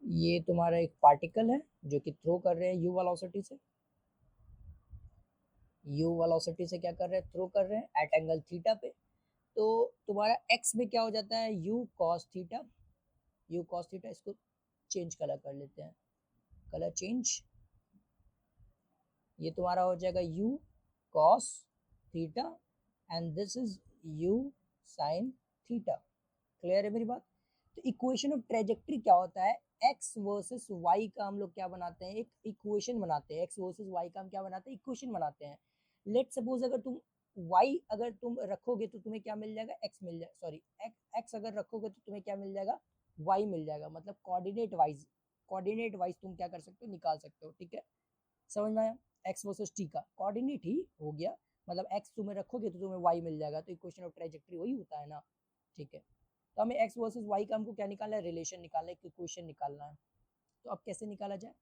ये तुम्हारा एक पार्टिकल है जो कि थ्रो कर रहे हैं यू वेलोसिटी से, यू वेलोसिटी से क्या कर रहे हैं, थ्रो कर रहे हैं एट एंगल थीटा पे। तो तुम्हारा एक्स में क्या हो जाता है, you cos theta, you cos theta. इसको चेंज कलर कर लेते हैं, कलर चेंज। ये तुम्हारा हो जाएगा u cos theta and this is u sin theta. Clear है मेरी बात? तो इक्वेशन ऑफ ट्रेजेक्ट्री क्या होता है, x वर्सेस y का हम लोग क्या बनाते हैं, एक इक्वेशन बनाते हैं। x वर्सेस y का हम क्या बनाते हैं, इक्वेशन बनाते हैं। लेट सपोज अगर तुम y अगर तुम रखोगे तो तुम्हें क्या मिल जाएगा, x मिल जाएगा, सॉरी x अगर रखोगे तो तुम्हें क्या मिल जाएगा, y मिल जाएगा। मतलब कोऑर्डिनेट वाइज तुम क्या कर सकते हो, निकाल सकते हो। ठीक है, समझ में आया? एक्स वर्सेस टी का कोऑर्डिनेट ही हो गया, मतलब एक्स तुम्हें रखोगे तो तुम्हें वाई मिल जाएगा। तो इक्वेशन ऑफ ट्रेजेक्टरी वही होता है ना। ठीक है, तो हमें एक्स वर्सेस वाई का हमको क्या निकालना है, रिलेशन निकालना है, इक्वेशन निकालना है। तो अब कैसे निकाला जाए,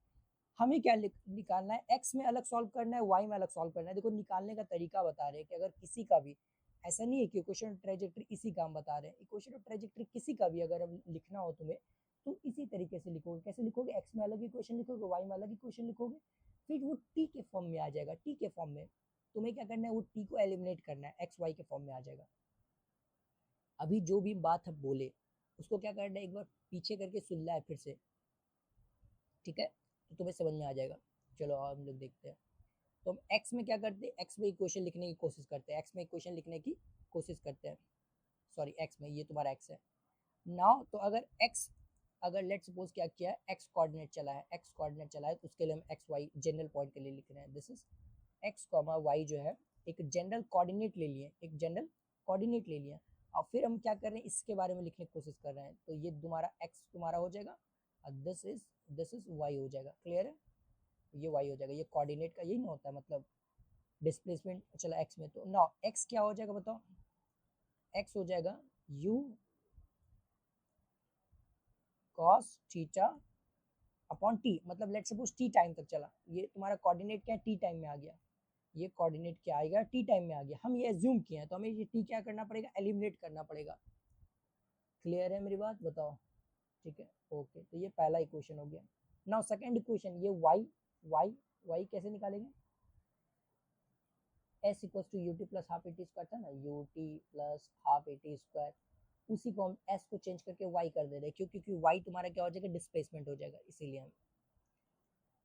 हमें क्या निकालना है, एक्स में अलग सॉल्व करना है, वाई में अलग सॉल्व करना है। देखो निकालने का तरीका बता रहे हैं कि अगर किसी का भी, ऐसा नहीं है कि इक्वेशन ऑफ ट्रेजेक्टरी इसी का हम बता रहे हैं, इक्वेशन ऑफ ट्रेजेक्टरी किसी का भी अगर हम लिखना हो तुम्हें तो इसी तरीके से लिखोगे। कैसे लिखोगे, एक्स में अलग इक्वेशन लिखोगे, वाई में अलग इक्वेशन लिखोगे, फिर वो टी के फॉर्म में आ जाएगा। टी के फॉर्म में तुम्हें क्या करना है, वो टी को एलिमिनेट करना है, एक्स वाई के फॉर्म में आ जाएगा। अभी जो भी बात हम बोले उसको क्या करना है, एक बार पीछे करके सुनना है फिर से। ठीक है, तो तुम्हें समझ में आ जाएगा। चलो हम लोग देखते हैं। तो हम एक्स में क्या करते हैं, एक्स में इक्वेशन लिखने की कोशिश करते हैं, एक्स में इक्वेशन लिखने की कोशिश करते हैं। सॉरी, एक्स में, ये तुम्हारा एक्स है नाउ। तो अगर एक्स, अगर लेट सपोज क्या किया है, एक्स कोऑर्डिनेट चला है, एक्स कोऑर्डिनेट चला है, तो उसके लिए हम एक्स वाई जनरल पॉइंट के लिए लिख रहे हैं। This is x comma y जो है एक जनरल कोऑर्डिनेट ले लिए, एक जनरल कोऑर्डिनेट ले लिया। और फिर हम क्या कर रहे हैं, इसके बारे में लिखने की कोशिश कर रहे हैं। तो ये तुम्हारा एक्स तुम्हारा हो जाएगा और दिस इज वाई हो जाएगा। क्लियर है? ये वाई हो जाएगा। ये कोऑर्डिनेट का यही ना होता है, मतलब डिस्प्लेसमेंट चला एक्स में। तो नाउ एक्स क्या हो जाएगा बताओ, एक्स हो जाएगा you cos theta upon T. मतलब लेट सपोज टी टाइम तक चला, ये तुम्हारा कोऑर्डिनेट क्या है, टी टाइम में आ गया। ये कोऑर्डिनेट क्या आएगा, टी टाइम में आ गया। हम ये एज्यूम किए हैं तो हमें ये टी क्या करना पड़ेगा, एलिमिनेट करना पड़ेगा। क्लियर है मेरी बात? बताओ। ठीक है, ओके। तो ये पहला इक्वेशन हो गया। नाउ सेकंड इक्वेशन, ये वाई वाई कैसे निकालेंगे, s equal to u t plus half a t square था ना, u t plus half a t square. उसी को हम एस को चेंज करके वाई कर दे रहे हैं, क्योंकि वाई तुम्हारा क्या हो जाएगा, डिस्प्लेसमेंट हो जाएगा, इसीलिए हम।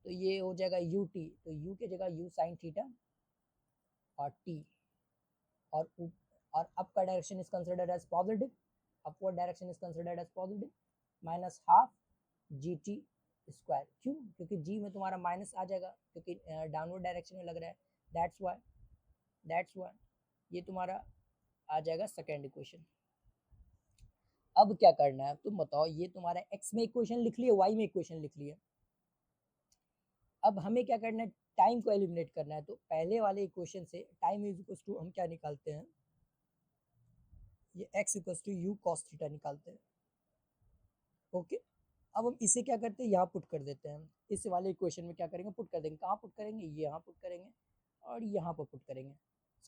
तो ये हो जाएगा यू टी, तो यू की जगह यू साइन थीटा और टी, और और अप का direction is considered as positive, upward direction is considered as positive, minus half g t square. क्यों? क्योंकि जी में तुम्हारा माइनस आ जाएगा, क्योंकि डाउनवर्ड डायरेक्शन में लग रहा है। दैट्स वाई ये तुम्हारा आ जाएगा सेकेंड इक्वेशन। अब क्या करना है तुम बताओ, ये तुम्हारा एक्स में इक्वेशन लिख लिए, वाई में इक्वेशन लिख लिए। अब हमें क्या करना है, टाइम को एलिमिनेट करना है। तो पहले वाले इक्वेशन से टाइम इज इक्वल टू हम क्या निकालते हैं, ये x equal to u cos theta निकालते हैं। ओके, अब हम इसे क्या करते हैं, यहाँ पुट कर देते हैं। इस वाले इक्वेशन में क्या करेंगे, पुट कर देंगे। कहाँ पुट करेंगे, यहाँ पुट करेंगे और यहाँ पर पुट करेंगे।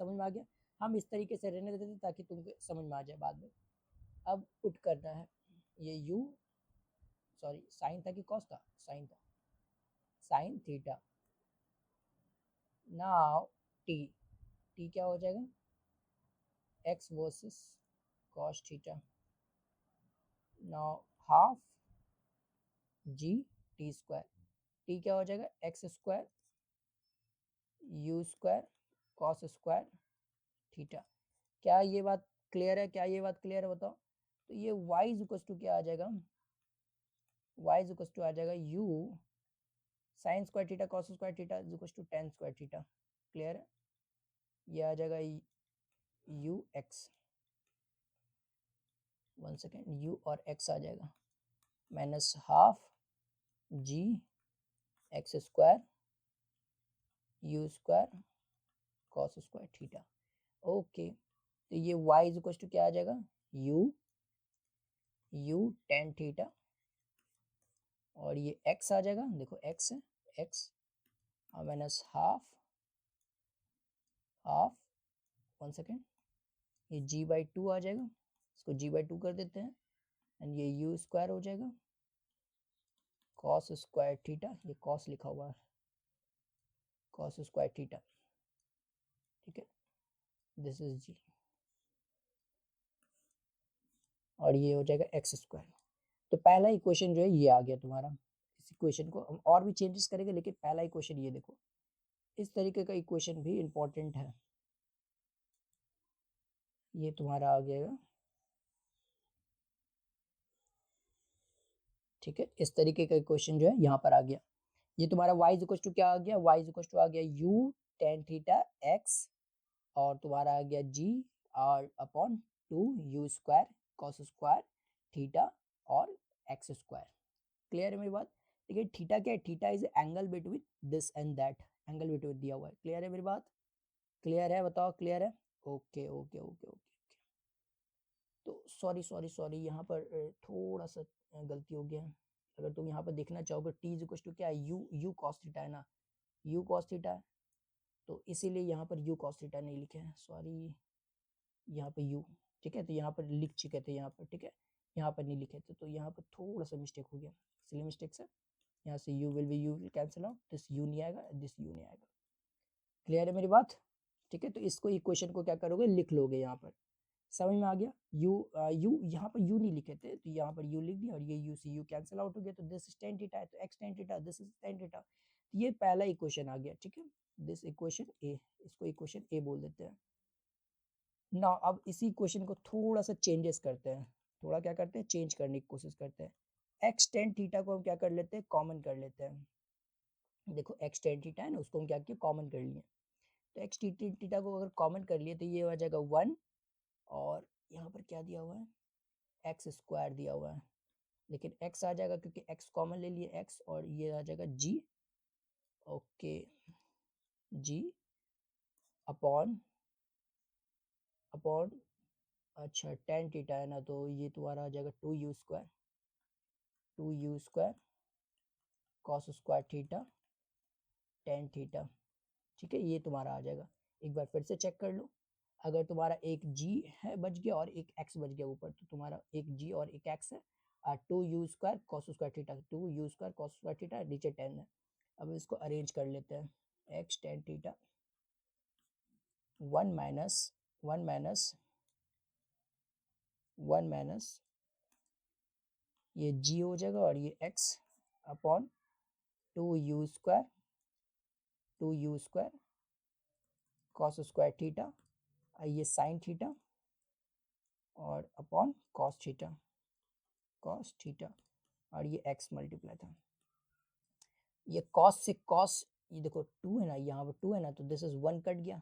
समझ में आ गया? हम इस तरीके से रहने देते ताकि तुमको समझ में आ जाए बाद में। अब पुट करना है, ये u, सॉरी साइन था कि कॉस था, साइन था, sine theta. Now T, T क्या हो जाएगा, x versus cos theta. Now half g t square, T क्या हो जाएगा, x square u square cos square theta. क्या ये बात क्लियर है, क्या ये बात क्लियर है बताओ? तो ये y इज इक्वल टू क्या आ जाएगा, y इज इक्वल टू आ जाएगा u sine square theta cos square theta is equal to tan square theta. Clear है? ये आ जाएगा यू एक्स, 1 सेकेंड, यू और एक्स आ जाएगा minus half g x square u square cos square theta. Okay, तो ये y इज इक्वल टू क्या आ जाएगा, यू टेन थीटा, और ये x आ जाएगा, देखो x है, x minus half half 1 second, ये g बाई टू आ जाएगा, इसको g बाई टू कर देते हैं, एंड ये यू स्क्वायर हो जाएगा कॉस स्क्वायर थीटा, ये कॉस लिखा हुआ है, कॉस स्क्वायर थीटा, ठीक है, दिस इज जी, और ये हो जाएगा एक्स स्क्वायर। तो पहला इक्वेशन जो है ये आ गया तुम्हारा। इस इक्वेशन को हम और भी चेंजेस करेंगे, लेकिन पहला इक्वेशन ये देखो, इस तरीके का इक्वेशन भी इम्पोर्टेंट है, ये तुम्हारा आ गया, ठीक है, इस तरीके का इक्वेशन जो है यहाँ पर आ गया। ये तुम्हारा y इक्वल टू क्या आ गया, y इक्वल टू आ गया u टेन थीटा x, और तुम्हारा आ गया g और upon two u square cos square theta और एक्स स्क्वायर। क्लियर है मेरी बात? देखिए थीटा क्या है, theta is angle between this and that, angle between दिया हुआ है। क्लियर है मेरी बात? क्लियर है, बताओ क्लियर है? Okay okay okay okay. तो सॉरी सॉरी सॉरी, यहाँ पर थोड़ा सा गलती हो गया। अगर तुम यहाँ पर देखना चाहोगे टी इज इक्वल टू क्या है, यू कॉस थीटा है ना, यू कॉस थीटा है, तो इसीलिए यहाँ पर यू कॉस थीटा नहीं लिखे हैं, सॉरी, यहाँ पे यू, ठीक है, तो यहाँ पर लिख चुके थे यहाँ पर, ठीक है, यहाँ पर नहीं लिखे थे, तो यहाँ पर थोड़ा सा मिस्टेक हो गया, इसलिए मिस्टेक से यहाँ से you will cancel out, this you नहीं आएगा, दिस यू नहीं आएगा। क्लियर है मेरी बात? ठीक है, तो इसको इक्वेशन को क्या करोगे, लिख लोगे यहाँ पर, समझ में आ गया? यू यहाँ पर यू नहीं लिखे थे, तो यहाँ पर यू लिख दिया, और ये यू से यू कैंसिल आउट हो गया, तो दिस इज टेन थीटा है, तो x tan theta, this is tan theta, ये पहला इक्वेशन आ गया, ठीक है, दिस इक्वेशन ए, इसको इक्वेशन ए बोल देते हैं ना। अब इसी इक्वेशन को थोड़ा सा चेंजेस करते हैं, थोड़ा क्या करते हैं, चेंज करने की कोशिश करते हैं। एक्स टेन थीटा को हम क्या कर लेते हैं, कॉमन कर लेते हैं। देखो एक्स टेन थीटा है ना, उसको हम क्या किए, कॉमन कर लिए, तो एक्स थीटा को अगर कॉमन कर लिए तो ये हो जाएगा वन, और यहाँ पर क्या दिया हुआ है, एक्स स्क्वायर दिया हुआ है, लेकिन x आ जाएगा क्योंकि x कॉमन ले लिए x, और ये आ जाएगा g, okay, g upon upon, अच्छा टेन थीटा है ना, तो ये तुम्हारा आ जाएगा two u square cos square theta tan theta, ठीक है, ये तुम्हारा आ जाएगा। एक बार फिर से चेक कर लो, अगर तुम्हारा एक g है बच गया और एक x बच गया ऊपर, तो तुम्हारा एक g और एक x है, two u square cos square theta, two u square cos square theta, नीचे टेन है। अब इसको अरेंज कर लेते हैं, x tan theta one minus one minus one minus ये g हो जाएगा, और ये x upon two u square cos square theta, ये साइन थीटा, और अपॉन कॉस थीटा, और ये x मल्टीप्लाई था, ये कॉस से कॉस, ये देखो टू है ना, यहाँ पर टू है ना, तो दिस इज वन कट गया,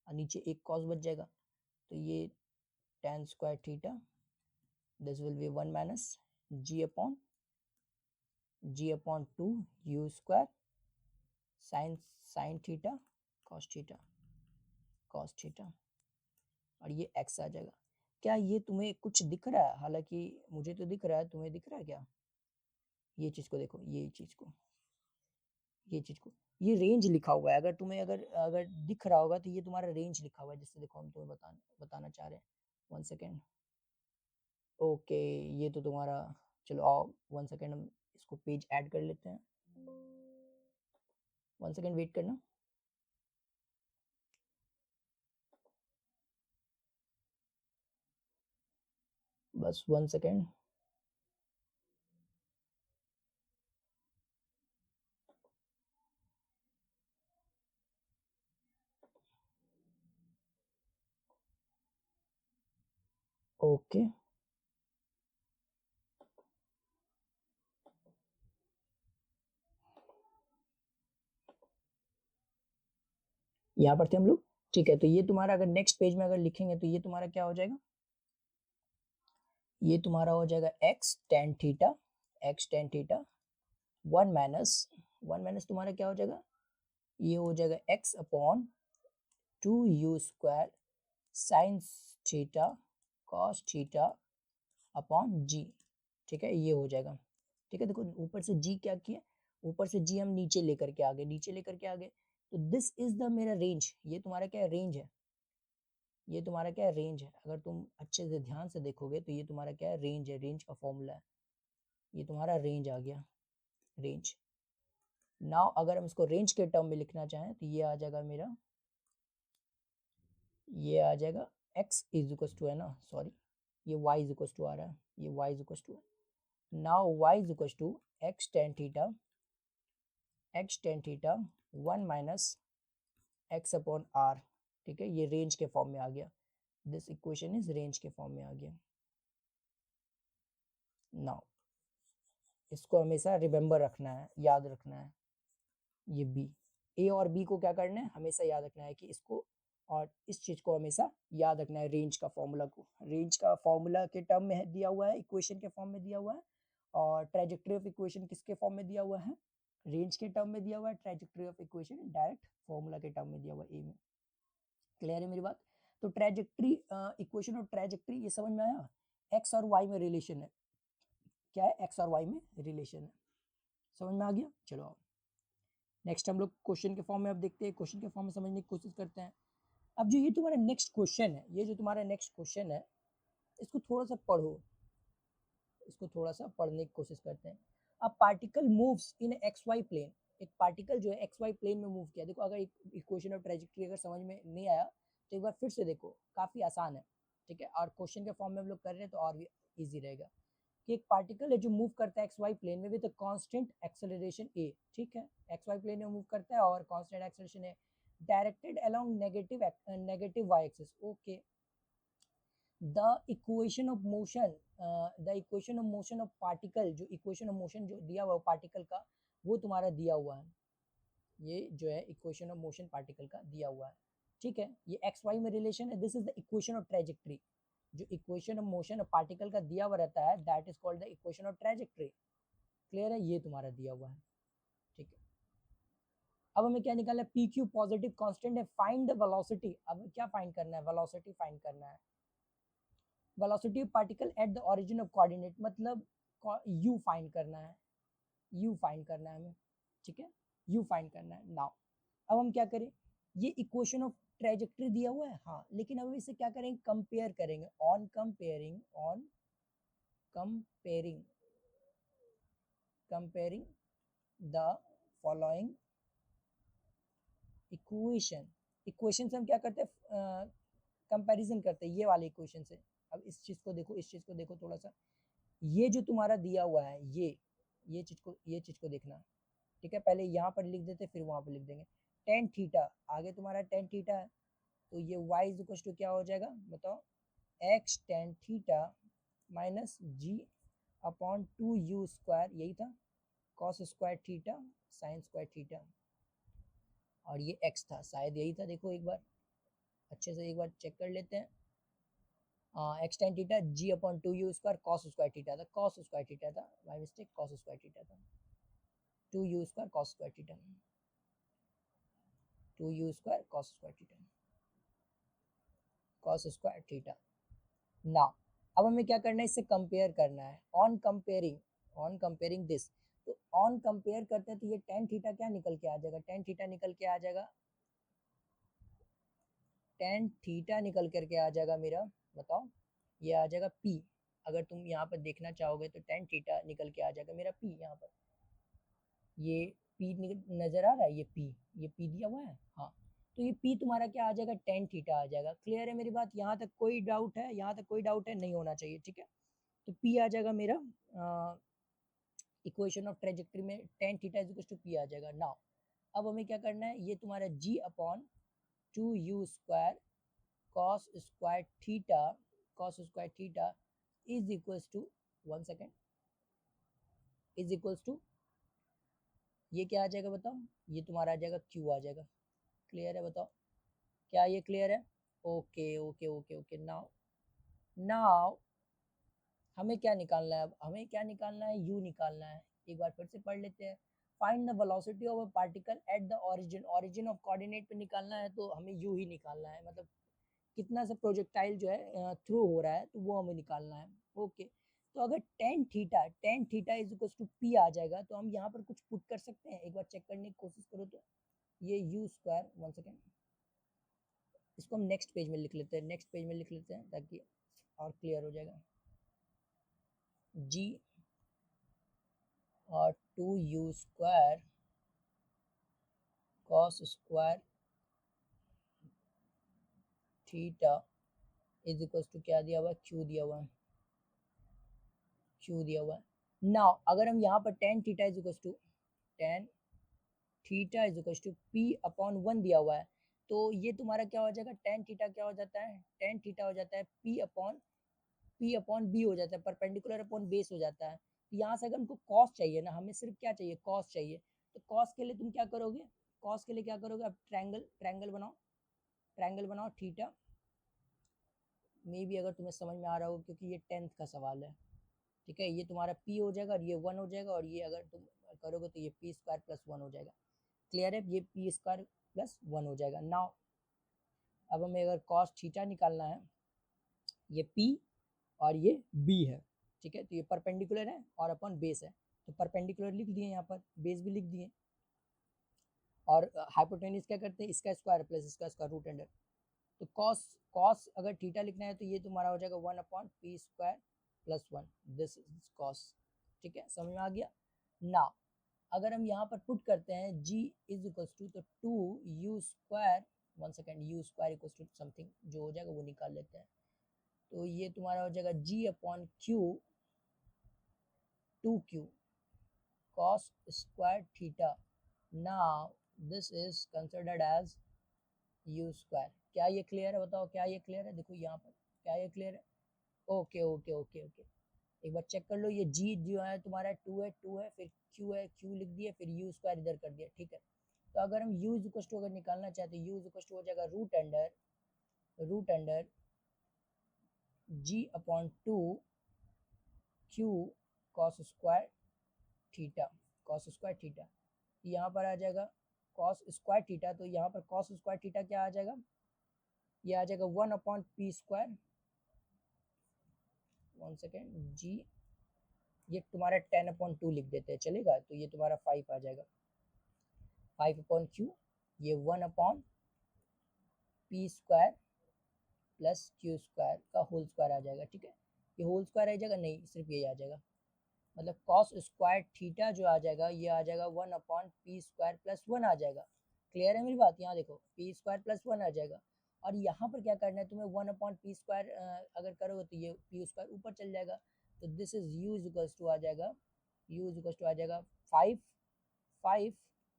और नीचे एक कॉस बच जाएगा, तो ये ten square theta, this will B one minus g upon two u square sine theta cos theta, और ये x आ जाएगा। क्या ये तुम्हें कुछ दिख रहा है? हालांकि मुझे तो दिख रहा है, तुम्हें दिख रहा है क्या? ये चीज को देखो, ये चीज को, ये रेंज लिखा हुआ है, अगर तुम्हें अगर अगर दिख रहा होगा तो ये तुम्हारा रेंज लिखा हुआ है, जिससे देखो हम तुम्हें बताना चाह रहे हैं। वन सेकेंड, ओके, ये तो तुम्हारा, चलो आओ वन सेकेंड, हम इसको पेज ऐड कर लेते हैं, वन सेकेंड वेट करना, बस वन सेकेंड। ओके, यहाँ पर थे हम लोग, ठीक है, तो ये तुम्हारा अगर नेक्स्ट पेज में अगर लिखेंगे तो ये तुम्हारा क्या हो जाएगा, ये तुम्हारा हो जाएगा x tan theta, x tan theta one minus तुम्हारा क्या हो जाएगा, ये हो जाएगा x upon two u square sine theta cos theta upon g. ठीक है, ये हो जाएगा। ठीक है, देखो ऊपर से जी क्या किया, ऊपर से जी हम नीचे लेकर के आ गए, नीचे लेकर के आ गए, तो दिस इज द मेरा रेंज, ये तुम्हारा क्या है, रेंज है, ये तुम्हारा क्या है, रेंज है। अगर तुम अच्छे से ध्यान से देखोगे तो ये तुम्हारा क्या है, रेंज है, रेंज का फॉर्मूला है, ये तुम्हारा रेंज आ गया, रेंज। नाउ अगर हम इसको रेंज के टर्म में लिखना चाहें तो ये आ जाएगा मेरा, ये आ जाएगा x इज इक्वल टू, है ना, सॉरी ये y इज इक्वल टू आ रहा है, ये y is equal to, now y is equal to x tan theta one minus x upon r। ठीक है, ये रेंज के फॉर्म में आ गया, दिस इक्वेशन इज रेंज के फॉर्म में आ गया। नाउ इसको हमेशा रिमेंबर रखना है, याद रखना है, ये b, a और b को क्या करना है, हमेशा याद रखना है कि इसको और इस चीज को हमेशा याद रखना है, रेंज का फॉर्मूला को, रेंज का फॉर्मूला के टर्म में दिया हुआ है, इक्वेशन के फॉर्म में दिया हुआ है, और ट्रेजेक्टरी ऑफ इक्वेशन किसके फॉर्म में दिया हुआ है, रेंज के टर्म में दिया हुआ है, trajectory of equation direct formula के टर्म में दिया हुआ है, ए में। क्लियर है मेरी बात? तो ट्रेजेक्टरी इक्वेशन और ट्रेजेक्टरी ये समझ में आया, एक्स और वाई में रिलेशन है, क्या है, एक्स और वाई में रिलेशन है, समझ में आ गया। चलो नेक्स्ट हम लोग क्वेश्चन के फॉर्म में अब देखते हैं, क्वेश्चन के फॉर्म में समझने की कोशिश करते हैं। अब जो ये तुम्हारा नेक्स्ट क्वेश्चन है, ये जो तुम्हारा नेक्स्ट क्वेश्चन है, इसको थोड़ा सा पढ़ो, इसको थोड़ा सा पढ़ने की कोशिश करते हैं। अब particle moves in x y plane, एक पार्टिकल जो है एक्स वाई प्लेन में मूव किया, देखो अगर एक इक्वेशन और ट्रेजेक्टरी अगर समझ में नहीं आया तो एक बार फिर से देखो, काफी आसान है। ठीक है, और क्वेश्चन के फॉर्म में हम लोग कर रहे हैं तो और भी ईजी रहेगा, कि एक पार्टिकल है जो मूव करता है एक्स वाई प्लेन में विद कांस्टेंट एक्सेलरेशन ए। ठीक है, एक्स वाई प्लेन में मूव करता है और कांस्टेंट एक्सेलरेशन है, directed along negative y axis. Okay, the equation of motion, the equation of motion of particle, जो इक्वेशन ऑफ मोशन जो दिया हुआ है पार्टिकल का, वो तुम्हारा दिया हुआ है, ये जो है इक्वेशन ऑफ मोशन पार्टिकल का दिया हुआ है। ठीक है, ये एक्स वाई में रिलेशन है, this is the equation of trajectory, जो equation of motion of particle का दिया हुआ रहता है, that is called the equation of trajectory. Clear है, ये तुम्हारा दिया हुआ है। ठीक है, अब हमें क्या निकालना है, पी क्यू पॉजिटिव कांस्टेंट है, फाइंड द वेलोसिटी। अब क्या फाइंड करना है, वेलोसिटी फाइंड करना है, velocity of particle at the origin of coordinate, मतलब यू फाइंड करना है, यू फाइंड करना है हमें। ठीक है, यू फाइंड करना है। नाउ अब हम क्या करें, ये इक्वेशन ऑफ ट्रेजेक्टरी दिया हुआ है, हाँ, लेकिन अब इसे क्या करेंगे, कंपेयर करेंगे, on comparing, on comparing, comparing the following equation, equation से हम क्या करते हैं, कंपैरिजन करते हैं ये वाले इक्वेशन से। अब इस चीज को देखो, इस चीज को देखो थोड़ा सा, ये जो तुम्हारा दिया हुआ है, ये चीज को देखना। ठीक है, पहले यहाँ पर लिख देते फिर वहां पर लिख देंगे, टेन थीटा, आगे तुम्हारा टेन थीटा है, तो ये y इज इक्वल टू क्या हो जाएगा बताओ, x tan theta minus g upon two u square, यही था, cos square theta sine square theta, और ये x था, शायद यही था, देखो एक बार अच्छे से एक बार चेक कर लेते हैं, x tan theta g upon two u square cos square theta था, कॉस स्क्वायर थीटा था, by mistake cos square theta था, two u square cos square theta, two u square cos square theta, cos square theta. Now अब हमें क्या करना है, इससे compare करना है, on comparing, on comparing this, तो ऑन कंपेयर करते हैं तो ये टेन थीटा क्या निकल के आ जाएगा, टेन थीटा निकल के आ जाएगा, टेन थीटा निकल करके आ जाएगा मेरा, बताओ ये आ जाएगा पी, अगर तुम यहाँ पर देखना चाहोगे तो टेन थीटा निकल के आ जाएगा मेरा पी, यहाँ पर ये पी नजर आ रहा है, ये पी दिया हुआ है, हाँ, तो ये पी तुम्हारा क्या आ जाएगा, टेन थीटा आ जाएगा। क्लियर है मेरी बात, यहाँ तक कोई डाउट है, यहाँ तक कोई डाउट है, नहीं होना चाहिए। ठीक है, तो पी आ जाएगा मेरा, इक्वेशन ऑफ ट्रेजेक्टरी में tan theta is equal to p आ जाएगा। नाउ अब हमें क्या करना है, ये तुम्हारा g upon two u square cos square theta, cos square theta is equals to, one second, is equals to, ये क्या आ जाएगा बताओ, ये तुम्हारा आ जाएगा क्यू आ जाएगा। क्लियर है बताओ, क्या ये क्लियर है? Okay okay okay okay. Now now हमें क्या निकालना है? अब हमें क्या निकालना है? u निकालना है। एक बार फिर से पढ़ लेते हैं। Find the velocity of a particle at the origin. Origin of coordinate पे निकालना है तो हमें u ही निकालना है, मतलब कितना सा प्रोजेक्टाइल जो है थ्रू हो रहा है, तो वो हमें निकालना है। ओके, तो अगर tan theta is equal to p आ जाएगा तो हम यहाँ पर कुछ पुट कर सकते हैं। एक बार चेक करने की कोशिश करो तो ये यू स्क्वायर, वन सेकेंड, इसको हम नेक्स्ट पेज में लिख लेते हैं, नेक्स्ट पेज में लिख लेते हैं ताकि और क्लियर हो जाएगा। जी और 2u square cos square theta is equal to क्या दिया हुआ है? क्यू दिया हुआ है, क्यू दिया हुआ है। नाउ अगर हम यहाँ पर tan theta is equal to tan theta is equal to p upon one दिया हुआ है, तो ये तुम्हारा क्या हो जाएगा? टेन थीटा क्या हो जाता है? टेन थीटा हो जाता है पी अपॉन बी हो जाता है, परपेंडिकुलर अपॉन बेस हो जाता है। तो यहाँ से अगर हमको कॉस चाहिए ना, हमें सिर्फ क्या चाहिए? कॉस चाहिए। तो कॉस के लिए तुम क्या करोगे? कॉस के लिए क्या करोगे? अब ट्रायंगल ट्रायंगल बनाओ, ट्रायंगल बनाओ थीटा। मे भी अगर तुम्हें समझ में आ रहा हो क्योंकि ये टेंथ का सवाल है, ठीक है। ये तुम्हारा p हो जाएगा और ये वन हो जाएगा, और ये अगर तुम करोगे तो ये पी स्क्वायर प्लस वन हो जाएगा। क्लियर है? ये पी स्क्वायर प्लस वन हो जाएगा। नाउ अब हमें अगर कॉस थीटा निकालना है, ये p और ये b है, ठीक है। तो ये परपेंडिकुलर है और अपन बेस है, तो परपेंडिकुलर लिख दिए, यहाँ पर बेस भी लिख दिए। और हाइपोटेन्यूज क्या करते हैं? इसका स्क्वायर प्लस इसका स्क्वायर रूट अंडर। तो कॉस कॉस अगर थीटा लिखना है तो ये तुम्हारा हो जाएगा one upon p square plus one, this is cos. ठीक है, समझ में आ गया ना? अगर हम यहाँ पर पुट करते हैं g इज इक्वल टू, तो two u square, one second, u square equal to something जो हो जाएगा वो निकाल लेते हैं। तो ये तुम्हारा हो जाएगा g upon q, two q cos square theta. Now this is considered as u square. क्या ये क्लियर है? बताओ क्या ये क्लियर है? देखो यहाँ पर क्या ये क्लियर है? Okay okay okay okay. एक बार चेक कर लो, ये जी जो है तुम्हारा टू है, फिर क्यू है, क्यू लिख दिया, फिर यू स्क्वायर इधर कर दिया, ठीक है। तो अगर हम यू इज इक्वल टू अगर निकालना चाहते हैं, यू इज इक्वल टू हो जाएगा root under g upon two q cos square theta, cos square theta. यहाँ पर आ जाएगा कॉस स्क्वायर थीटा, तो यहाँ पर कॉस स्क्वायर थीटा क्या आ जाएगा? ये आ जाएगा one upon p square, one second, g ये तुम्हारा टेन अपॉन टू लिख देते हैं, चलेगा? तो ये तुम्हारा फाइव आ जाएगा, फाइव अपॉन क्यू, ये one upon p square plus Q square का होल स्क्वायर आ जाएगा, ठीक है। ये होल स्क्वायर आ जाएगा? नहीं, सिर्फ यही आ जाएगा, मतलब कॉस स्क्वायर थीटा जो आ जाएगा ये आ जाएगा one upon p square plus one आ जाएगा। क्लियर है मेरी बात? यहाँ देखो पी स्क्वायर प्लस वन आ जाएगा, और यहाँ पर क्या करना है तुम्हें? वन अपॉन पी स्क्वायर अगर करोगे तो ये पी स्क्वायर ऊपर चल जाएगा, तो this is u is equals to आ जाएगा, यू इज इक्वल्स टू आ जाएगा फाइव, फाइव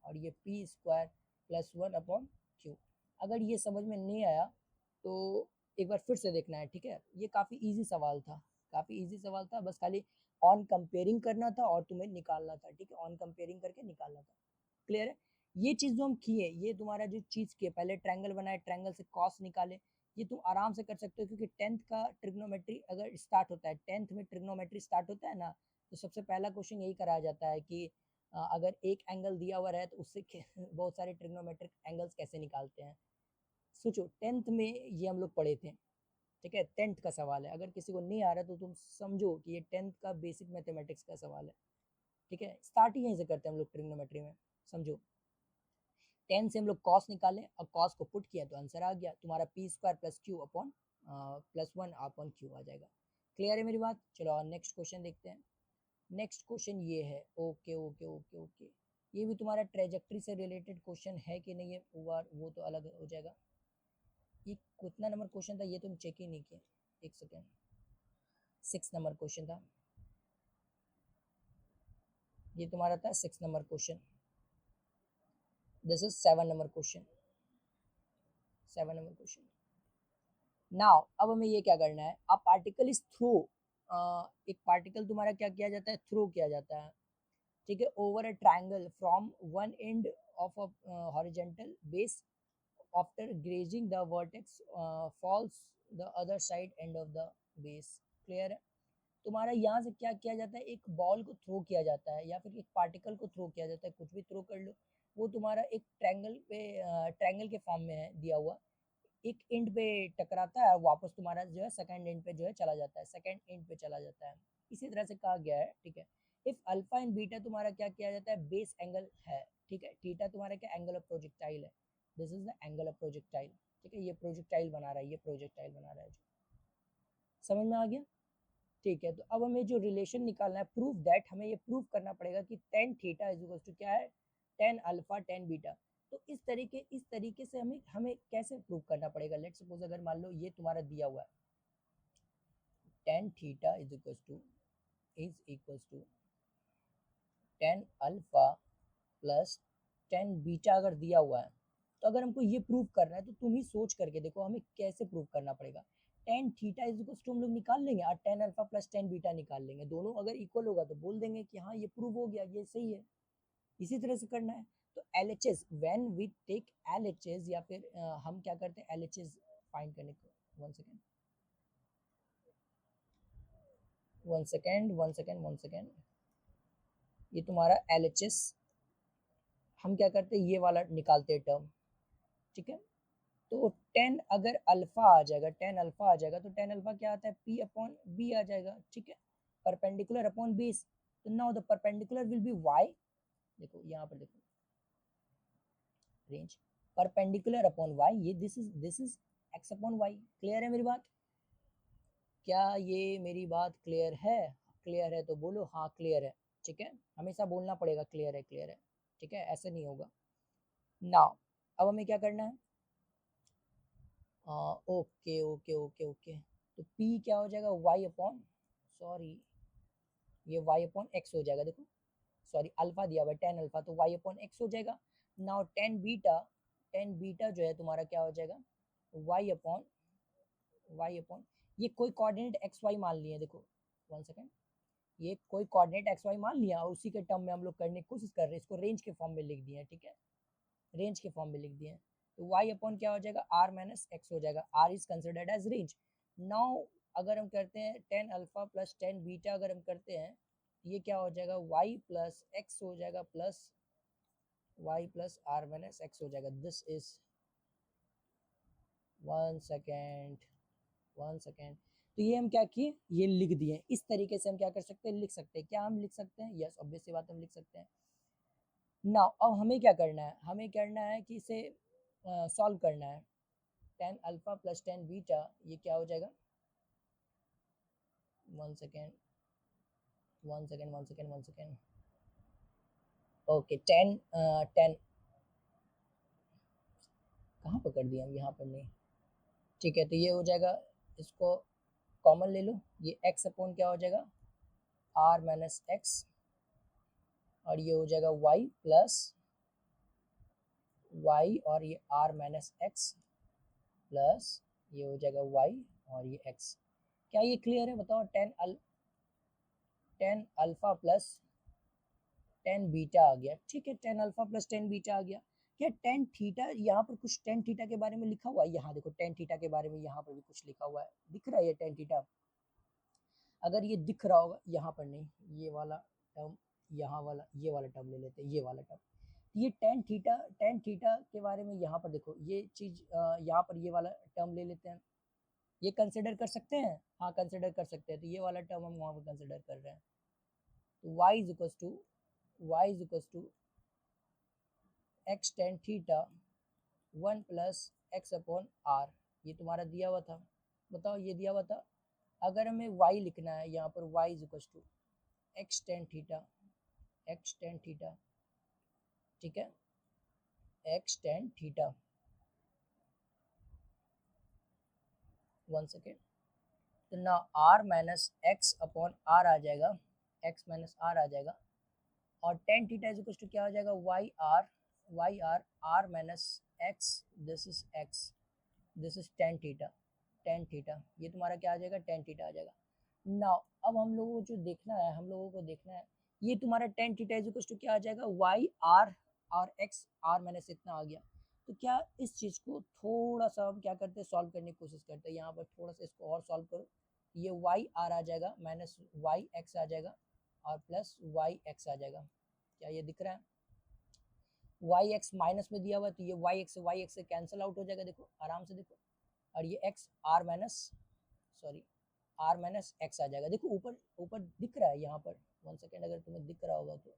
और ये p square plus one upon q. अगर ये समझ में नहीं आया तो एक बार फिर से देखना है, ठीक है। ये काफ़ी इजी सवाल था, काफ़ी इजी सवाल था, बस खाली ऑन कंपेयरिंग करना था और तुम्हें निकालना था, ठीक है। ऑन कंपेयरिंग करके निकालना था। क्लियर है? ये चीज़ जो हम किए, ये तुम्हारा जो चीज़ किए, पहले ट्रायंगल बनाए, ट्रायंगल से कॉस निकाले, ये तुम आराम से कर सकते हो, क्योंकि टेंथ का ट्रिग्नोमेट्री अगर स्टार्ट होता है, टेंथ में ट्रिग्नोमेट्री स्टार्ट होता है ना, तो सबसे पहला क्वेश्चन यही कराया जाता है कि अगर एक एंगल दिया हुआ रहे तो उससे बहुत सारे ट्रिग्नोमेट्रिक एंगल्स कैसे निकालते हैं। सोचो टेंथ में ये हम लोग पढ़े थे, ठीक है। टेंथ का सवाल है, अगर किसी को नहीं आ रहा तो तुम समझो कि ये टेंथ का बेसिक मैथमेटिक्स का सवाल है, ठीक है। स्टार्ट ही यहीं से करते हैं हम लोग ट्रिग्नोमेट्री में, समझो। टेन से हम लोग कॉस निकाले और कॉस को पुट किया तो आंसर आ गया तुम्हारा p square plus q upon plus one upon q आ जाएगा। क्लियर है मेरी बात? चलो और नेक्स्ट क्वेश्चन देखते हैं। नेक्स्ट क्वेश्चन ये है, ओके ओके ओके ओके, ये भी तुम्हारा ट्रेजेक्ट्री से रिलेटेड क्वेश्चन है कि नहीं है, वो तो अलग हो जाएगा। ये कितना नंबर क्वेश्चन था ये तुम चेक ही नहीं किया, एक सेकेंड। 6 नंबर क्वेश्चन था, ये तुम्हारा था 6 number question. This is 7 number question, 7 number question. Now अब हमें ये क्या करना है? अ पार्टिकल इज थ्रू, एक पार्टिकल तुम्हारा क्या किया जाता है? थ्रो किया जाता है, ठीक है, over a triangle from one end of a horizontal base after grazing the vertex falls the other side end of the base. Clear है? तुम्हारा यहाँ से क्या किया जाता है, एक बॉल को थ्रो किया जाता है या फिर एक पार्टिकल को थ्रो किया जाता है, कुछ भी थ्रो कर लो, वो तुम्हारा एक ट्रायंगल के फॉर्म में है दिया हुआ, एक एंड पे टकराता है और वापस तुम्हारा जो है सेकंड एंड पे जो है चला जाता है, सेकंड एंड पे चला जाता है। इसी तरह से कहा गया है, ठीक है। इफ अल्फा एंड बीटा तुम्हारा क्या किया जाता है, बेस एंगल है, ठीक है। थीटा तुम्हारा क्या एंगल ऑफ प्रोजेक्टाइल है, this is the angle of projectile, ठीक है। ये प्रोजेक्टाइल बना रहा है, ये प्रोजेक्टाइल बना रहा है, समझ में आ गया? ठीक है, तो अब हमें जो रिलेशन निकालना है, प्रूफ दैट, हमें ये प्रूफ करना पड़ेगा कि tan theta is equal to क्या है, टेन अल्फा टेन बीटा। तो इस तरीके से हमें हमें कैसे प्रूफ करना पड़ेगा। लेट्स सपोज अगर मान लो ये तुम्हारा दिया हुआ है, tan theta is equal to tan alpha plus tan beta अगर दिया हुआ है, तो अगर हमको ये प्रूव करना है तो तुम ही सोच करके देखो हमें कैसे प्रूव करना पड़ेगा। Tan theta is equal to हम लोग निकाल लेंगे और tan alpha plus tan beta निकाल लेंगे, दोनों अगर इक्वल होगा तो बोल देंगे कि हाँ ये प्रूव हो गया, ये सही है। इसी तरह से करना है। तो L H S, when we take L H S, या फिर हम क्या करते हैं एल एच एस फाइंड करने को, one second one second one second one second, ये तुम्हारा एल एच एस हम क्या करते हैं ये वाला निकालते हैं टर्म, ठीक है। तो टेन अगर अल्फा आ जाएगा, टेन अल्फा आ जाएगा तो टेन अल्फा क्या आता है, पी अपॉन बी आ जाएगा, ठीक है। परपेंडिकुलर अपॉन बेस, तो now the perpendicular will be y, देखो यहाँ पर देखो रेंज, परपेंडिकुलर अपॉन वाई, ये this is x upon y. Clear है मेरी बात? क्या ये मेरी बात क्लियर है? क्लियर है तो बोलो हाँ क्लियर है, ठीक है। हमेशा बोलना पड़ेगा क्लियर है, क्लियर है, ठीक है, ऐसे नहीं होगा। नाउ अब हमें क्या करना है, ओके ओके ओके ओके, तो p क्या हो जाएगा, y अपॉन, सॉरी ये y अपॉन एक्स हो जाएगा, देखो सॉरी अल्फा दिया हुआ है टेन अल्फा, तो y अपॉन एक्स हो जाएगा। नाउ टेन बीटा जो है तुम्हारा क्या हो जाएगा, y अपॉन ये कोई कोऑर्डिनेट एक्स वाई मान लिए, देखो वन सेकेंड, ये कोई कोऑर्डिनेट एक्स वाई मान लिया और उसी के टर्म में हम लोग करने की कोशिश कर रहे हैं, इसको रेंज के फॉर्म में लिख दिए हैं, ठीक है, रेंज के फॉर्म में लिख दिए हैं। तो y अपॉन क्या हो जाएगा, r माइनस एक्स हो जाएगा, r is considered as range. Now अगर हम करते हैं tan alpha plus tan beta, अगर हम करते हैं ये क्या हो जाएगा, y प्लस एक्स हो जाएगा, plus y plus r minus x हो जाएगा। This is, one second one second, तो ये हम क्या किए, ये लिख दिए। इस तरीके से हम क्या कर सकते हैं, लिख सकते हैं, क्या हम लिख सकते हैं, यस ऑब्वियस सी बात हम लिख सकते हैं। नाउ अब हमें क्या करना है, हमें करना है कि इसे सॉल्व करना है। Tan alpha plus tan beta, ये क्या हो जाएगा, one second one second one second one second, okay ten कहाँ पर कर दिया हम, यहाँ पर नहीं, ठीक है। तो ये हो जाएगा, इसको कॉमन ले लो, ये x अपॉन क्या हो जाएगा, r माइनस एक्स, और ये हो जाएगा y प्लस y, और ये r माइनस एक्स प्लस ये हो जाएगा y और ये x। क्या ये क्लियर है बताओ, tan alpha plus tan beta आ गया, ठीक है, tan alpha plus tan beta आ गया। क्या टेन थीटा, यहाँ पर कुछ टेन थीटा के बारे में लिखा हुआ है, यहाँ देखो टेन थीटा के बारे में यहाँ पर भी कुछ लिखा हुआ है, दिख रहा है ये टेन थीटा, अगर ये दिख रहा होगा, यहाँ पर नहीं, ये वाला टर्म, यहाँ वाला, ये वाला टर्म ले लेते हैं, ये वाला टर्म, ये टेन थीटा के बारे में यहाँ पर देखो, ये चीज यहाँ पर ये वाला टर्म ले लेते हैं, ये कंसिडर कर सकते हैं, हाँ कंसिडर कर सकते हैं, तो ये वाला टर्म हम वहाँ पर कंसिडर कर रहे हैं। तो y is equal to x tan theta one plus x upon r, ये तुम्हारा दिया हुआ था, बताओ ये दिया हुआ था। अगर हमें y लिखना है यहाँ पर, y is equal to x tan theta, ठीक है, x tan theta, one second, तो ना r minus x upon r आ जाएगा, x माइनस आर आ जाएगा, और tan theta is equal to क्या हो जाएगा, y r, r minus x, this is tan theta, ये तुम्हारा क्या आ जाएगा, टेन थीटा आ जाएगा। नाउ अब हम लोगों को जो देखना है, हम लोगों को देखना है ये तुम्हारा tan theta is equal to क्या आ जाएगा, वाई आर, और एक्स आर माइनस इतना आ गया। तो क्या इस चीज़ को थोड़ा सा हम क्या करते हैं, सॉल्व करने की कोशिश करते हैं। यहाँ पर थोड़ा सा इसको और सॉल्व करो, ये वाई आर आ जाएगा माइनस वाई एक्स आ जाएगा और प्लस वाई एक्स आ जाएगा। क्या ये दिख रहा है? वाई एक्स माइनस में दिया हुआ है तो ये वाई एक्स से कैंसिल आउट हो जाएगा, देखो आराम से देखो। और ये x r minus sorry r minus x आ जाएगा। देखो ऊपर ऊपर दिख रहा है यहाँ पर, 1 सेकेंड, अगर तुम्हें दिख रहा होगा तो,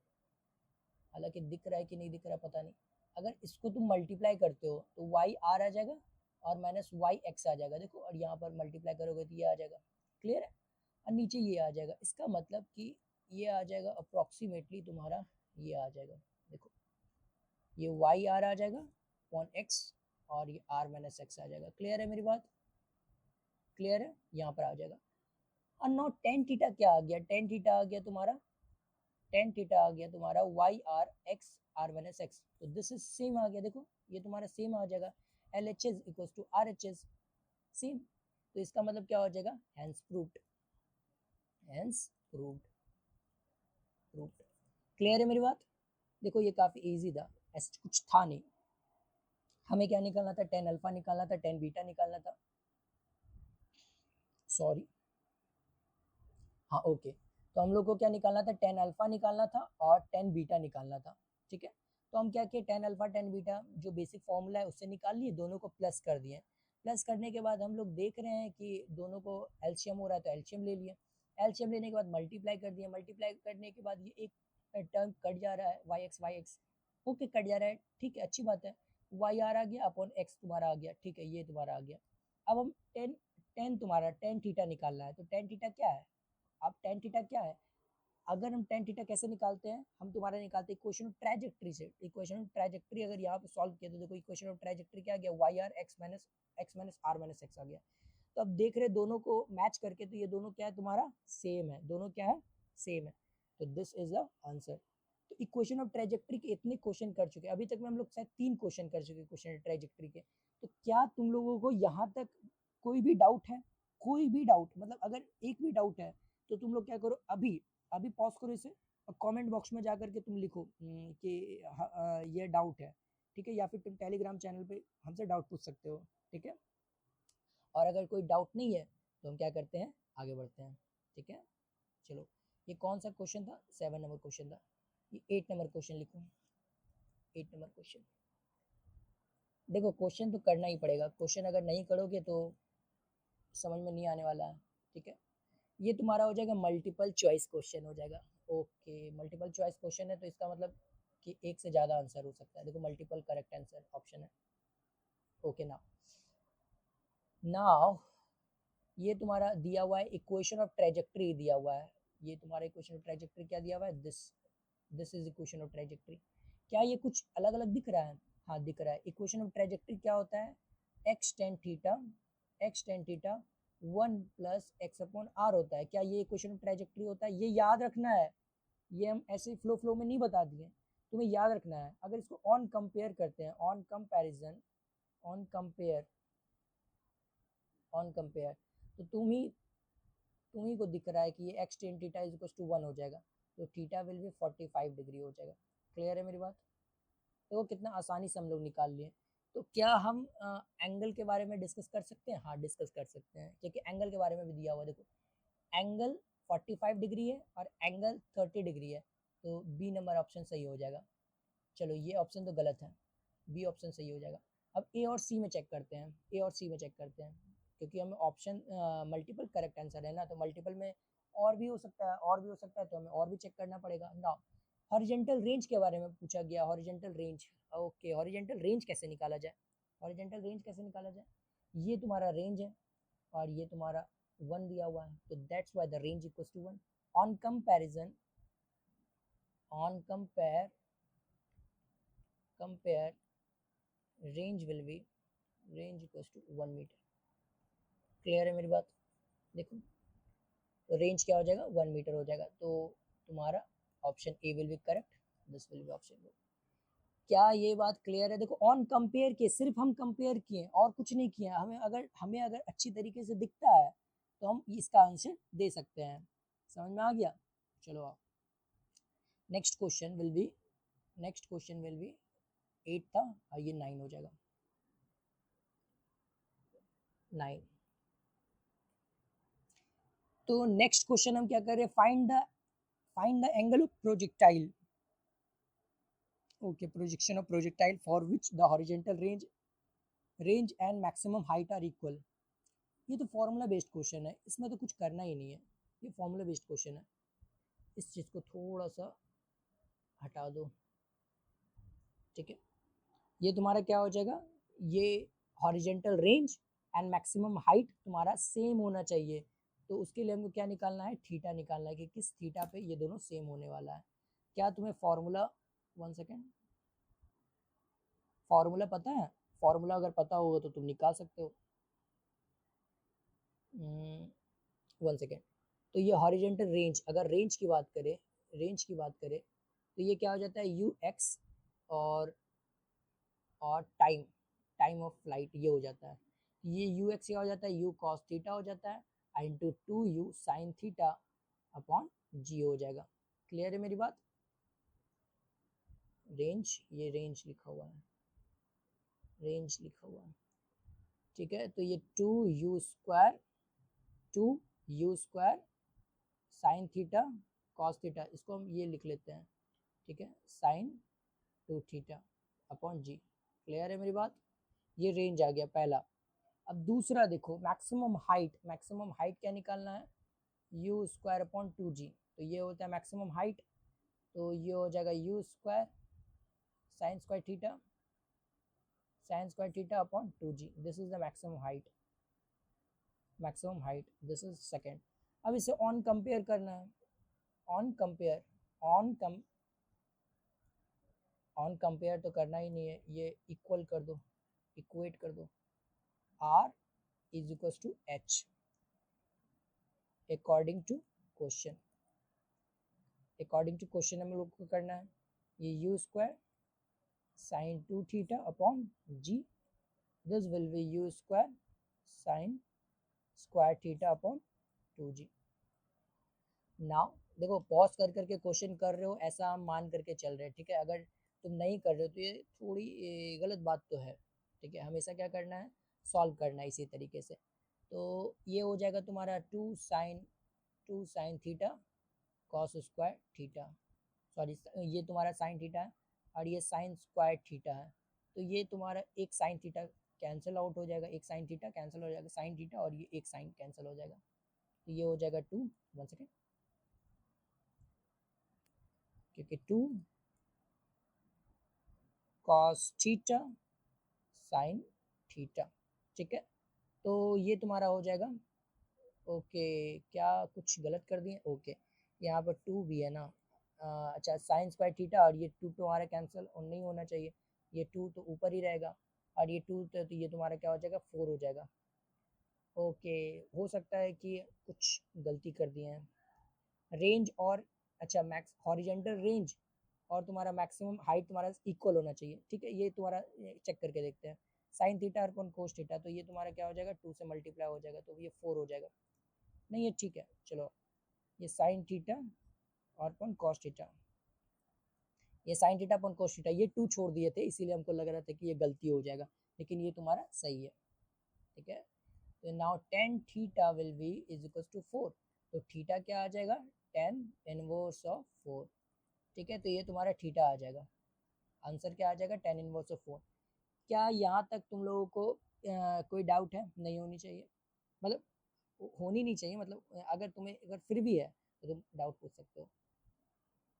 हालांकि दिख रहा है कि नहीं दिख रहा है पता नहीं। अगर इसको तुम मल्टीप्लाई करते हो तो वाई आर आ जाएगा और माइनस वाई एक्स आ जाएगा, देखो। और यहाँ पर मल्टीप्लाई करोगे तो ये आ जाएगा, क्लियर है। और नीचे ये आ जाएगा, इसका मतलब कि ये आ जाएगा अप्रॉक्सीमेटली तुम्हारा, ये आ जाएगा देखो, ये वाई आर आ जाएगा अपॉन एक्स और ये आर माइनस एक्स आ जाएगा। क्लियर है मेरी बात? क्लियर है, यहाँ पर आ जाएगा। और नॉट टेन थीटा क्या आ गया, टेन थीटा आ गया तुम्हारा, टेन थीटा आ गया तुम्हारा y r x r minus x, तो दिस इज सेम आ गया, देखो ये तुम्हारा सेम आ जाएगा, L H S equals to R H S, same. तो इसका मतलब क्या हो जाएगा, hence proved, hence proved, proved. Clear है मेरी बात? देखो ये काफी इजी था, ऐसा कुछ था नहीं। हमें क्या निकालना था, टेन अल्फा निकालना था, टेन बीटा निकालना था, सॉरी हाँ ओके। तो हम लोग को क्या निकालना था, टेन अल्फा निकालना था और टेन बीटा निकालना था, ठीक है। तो हम क्या किए, टेन अल्फा टेन बीटा जो बेसिक फॉर्मूला है उससे निकाल लिए, दोनों को प्लस कर दिए। प्लस करने के बाद हम लोग देख रहे हैं कि दोनों को एलसीएम हो रहा है तो एलसीएम ले लिए। एलसीएम लेने के बाद मल्टीप्लाई कर दिए, मल्टीप्लाई करने के बाद ये एक टर्म कट जा रहा है, वाई एक्स ओके कट जा रहा है, ठीक है अच्छी बात है। वाई आर आ गया अपॉन एक्स तुम्हारा आ गया, ठीक है ये तुम्हारा आ गया। अब हम टेन टेन तुम्हारा टेन थीटा निकालना है, तो टेन थीटा क्या है, अब टेन थीटा क्या है, अगर हम टेन थीटा कैसे निकालते हैं, हम तुम्हारा निकालते हैं इक्वेशन ऑफ ट्रैजेक्टरी से। इक्वेशन ऑफ ट्रैजेक्टरी अगर यहाँ पे सॉल्व किया तो देखो इक्वेशन ऑफ ट्रैजेक्टरी क्या आ गया, y r x minus r minus x आ गया। तो अब देख रहे दोनों को मैच करके, तो ये दोनों क्या है तुम्हारा, सेम है, दोनों क्या है, सेम है। तो दिस इज द आंसर। तो इक्वेशन ऑफ ट्रैजेक्टरी के इतने क्वेश्चन कर चुके हैं अभी तक में, हम लोग शायद 3 क्वेश्चन कर चुके हैं क्वेश्चन ऑफ ट्रैजेक्टरी के। तो क्या तुम लोगों को यहाँ तक कोई भी डाउट है, कोई भी डाउट, मतलब अगर एक भी डाउट है तो तुम लोग क्या करो, अभी अभी पॉज करो इसे और कमेंट बॉक्स में जा करके तुम लिखो कि ये डाउट है, ठीक है। या फिर तुम टेलीग्राम चैनल पे हमसे डाउट पूछ सकते हो, ठीक है। और अगर कोई डाउट नहीं है तो हम क्या करते हैं, आगे बढ़ते हैं, ठीक है। चलो ये कौन सा क्वेश्चन था, 7 नंबर क्वेश्चन था, ये 8 नंबर क्वेश्चन लिखो, 8 नंबर क्वेश्चन। देखो क्वेश्चन तो करना ही पड़ेगा, क्वेश्चन अगर नहीं करोगे तो समझ में नहीं आने वाला है, ठीक है। ये तुम्हारा हो जाएगा मल्टीपल चॉइस क्वेश्चन हो जाएगा, ओके। मल्टीपल चॉइस क्वेश्चन है तो इसका मतलब कि एक से ज़्यादा आंसर हो सकता है, देखो मल्टीपल करेक्ट आंसर ऑप्शन है, ओके। नाउ नाउ ये तुम्हारा दिया हुआ है इक्वेशन ऑफ ट्रेजेक्ट्री दिया हुआ है, ये तुम्हारा इक्वेशन ऑफ ट्रेजेक्ट्री क्या दिया हुआ है, this is equation of trajectory. क्या ये कुछ अलग अलग दिख रहा है, हाँ दिख रहा है। इक्वेशन ऑफ ट्रेजेक्ट्री क्या होता है, x tan theta 1 plus x upon r होता है। क्या ये इक्वेशन ऑफ ट्रेजेक्ट्री होता है, ये याद रखना है, ये हम ऐसे फ्लो में नहीं बता दिए, तुम्हें याद रखना है। अगर इसको ऑन कंपेयर करते हैं, on comparison, on compare, on compare, तो तुम ही को दिख रहा है कि ये x tan theta is equal to 1 हो जाएगा, तो थीटा विल बी 45 डिग्री हो जाएगा। क्लियर है मेरी बात? देखो कितना आसानी से हम लोग निकाल लिए। तो क्या हम एंगल के बारे में डिस्कस कर सकते हैं, हाँ डिस्कस कर सकते हैं, क्योंकि एंगल के बारे में भी दिया हुआ, देखो एंगल 45 डिग्री है और एंगल 30 डिग्री है, तो बी नंबर ऑप्शन सही हो जाएगा। चलो ये ऑप्शन तो गलत है, बी ऑप्शन सही हो जाएगा। अब ए और सी में चेक करते हैं, ए और सी में चेक करते हैं, क्योंकि हमें ऑप्शन मल्टीपल करेक्ट आंसर है ना, तो मल्टीपल में और भी हो सकता है, और भी हो सकता है, तो हमें और भी चेक करना पड़ेगा ना। हॉरिजेंटल रेंज के बारे में पूछा गया, horizontal range, okay. Horizontal range कैसे निकाला जाए, हॉरिजेंटल रेंज कैसे निकाला जाए, ये तुम्हारा रेंज है और ये तुम्हारा 1 दिया हुआ है, तो that's why the range equals to 1। On comparison, on compare range will be, range equals to 1 metre. Clear है मेरी बात? देखो तो रेंज क्या हो जाएगा, 1 मीटर हो जाएगा, तो तुम्हारा option A will be correct, this will be option B. क्या ये बात क्लियर है? देखो ऑन कंपेयर किए, सिर्फ हम कंपेयर किए और कुछ नहीं किया। हमें अगर अच्छी तरीके से दिखता है तो हम इसका आंसर दे सकते हैं। समझ में आ गया? चलो आओ, next question will be, next question will B 8 था और ये 9 हो जाएगा। 9। तो नेक्स्ट क्वेश्चन हम क्या कर रहे हैं, find the angle of projectile. Okay, projection of projectile for which the horizontal range and maximum height are equal. ये तो फॉर्मूला बेस्ड क्वेश्चन है, इसमें तो कुछ करना ही नहीं है, ये फॉर्मूला बेस्ड क्वेश्चन है। इस चीज़ को थोड़ा सा हटा दो, ठीक है। ये तुम्हारा क्या हो जाएगा, ये horizontal range and maximum height तुम्हारा सेम होना चाहिए। तो उसके लिए हमको क्या निकालना है, थीटा निकालना है कि किस थीटा पे ये दोनों सेम होने वाला है। क्या तुम्हें फॉर्मूला, 1 सेकेंड, फॉर्मूला पता है? फॉर्मूला अगर पता होगा तो तुम निकाल सकते हो। 1 सेकेंड। तो ये हॉरिजॉन्टल रेंज, अगर रेंज की बात करें, रेंज की बात करें तो ये क्या हो जाता है, यू एक्स और टाइम, टाइम ऑफ फ्लाइट ये हो जाता है। ये यू एक्स क्या हो जाता है, यू कॉस थीटा हो जाता है into 2u sine theta upon g हो जाएगा। क्लियर है मेरी बात? रेंज, ये रेंज लिखा हुआ है, रेंज लिखा हुआ है, ठीक है। तो ये 2u square sine theta cos theta, इसको हम ये लिख लेते हैं, ठीक है, साइन 2 थीटा अपॉन जी। क्लियर है मेरी बात? ये रेंज आ गया पहला। अब दूसरा देखो, मैक्सिमम हाइट, मैक्सिमम हाइट क्या निकालना है, यू स्क्वायर अपॉन 2g। तो ये होता है मैक्सिमम हाइट, तो ये हो जाएगा you square sine square theta upon 2g। This is the maximum height, maximum height, this is second. अब इसे ऑन कंपेयर करना है, on compare, on come on compare तो करना ही नहीं है, ये इक्वल कर दो, इक्वेट कर दो, R is equal to H according to question. According to question हम लोग को करना है, ये u square sine 2 theta upon g, this will be u square sine square theta upon 2g। Now देखो, पॉज कर करके क्वेश्चन कर रहे हो ऐसा हम मान करके चल रहे हैं, ठीक है। अगर तुम नहीं कर रहे हो तो ये थोड़ी गलत बात तो है, ठीक है। हमेशा क्या करना है, सॉल्व करना है इसी तरीके से। तो ये हो जाएगा तुम्हारा 2 sign theta cos square theta, sorry ये तुम्हारा साइन थीटा है और ये साइन स्क्वायर थीटा है। तो ये तुम्हारा एक साइन थीटा कैंसिल आउट हो जाएगा, एक साइन थीटा कैंसिल हो जाएगा, साइन थीटा और ये एक साइन कैंसिल हो जाएगा। तो ये हो जाएगा 1 सेकेंड, क्योंकि 2 कॉस थीटा साइन थीटा, ठीक है। तो ये तुम्हारा हो जाएगा। ओके, क्या कुछ गलत कर दिए? ओके, यहाँ पर 2 भी है ना, अच्छा साइन स्क्वायर थीटा और ये 2 तुम्हारा कैंसिल और नहीं होना चाहिए, ये 2 तो ऊपर ही रहेगा और ये 2 तो ये तुम्हारा क्या हो जाएगा, 4 हो जाएगा। ओके, हो सकता है कि कुछ गलती कर दिए हैं। रेंज और, अच्छा मैक्स हॉरिजॉन्टल रेंज और तुम्हारा मैक्सिमम हाइट तुम्हारा इक्वल होना चाहिए, ठीक है। ये तुम्हारा चेक करके देखते हैं, साइन थीटा और कोस थीटा, तो ये तुम्हारा क्या हो जाएगा, 2 से मल्टीप्लाई हो जाएगा तो ये 4 हो जाएगा। नहीं ये ठीक है, चलो ये साइन थीटा और कॉस थीटा, ये sine theta upon cos theta, ये 2 छोड़ दिए थे इसीलिए हमको लग रहा था कि ये गलती हो जाएगा, लेकिन ये तुम्हारा सही है, ठीक है। तो now tan theta will be is equal to 4, तो थीटा क्या आ जाएगा, 10 इनवर्स ऑफ 4, ठीक है। तो ये तुम्हारा थीटा आ जाएगा, आंसर क्या आ जाएगा, 10 इनवर्स ऑफ 4। क्या यहाँ तक तुम लोगों को कोई डाउट है? नहीं होनी चाहिए, मतलब होनी नहीं चाहिए, मतलब अगर तुम्हें अगर फिर भी है तो तुम डाउट पूछ सकते हो।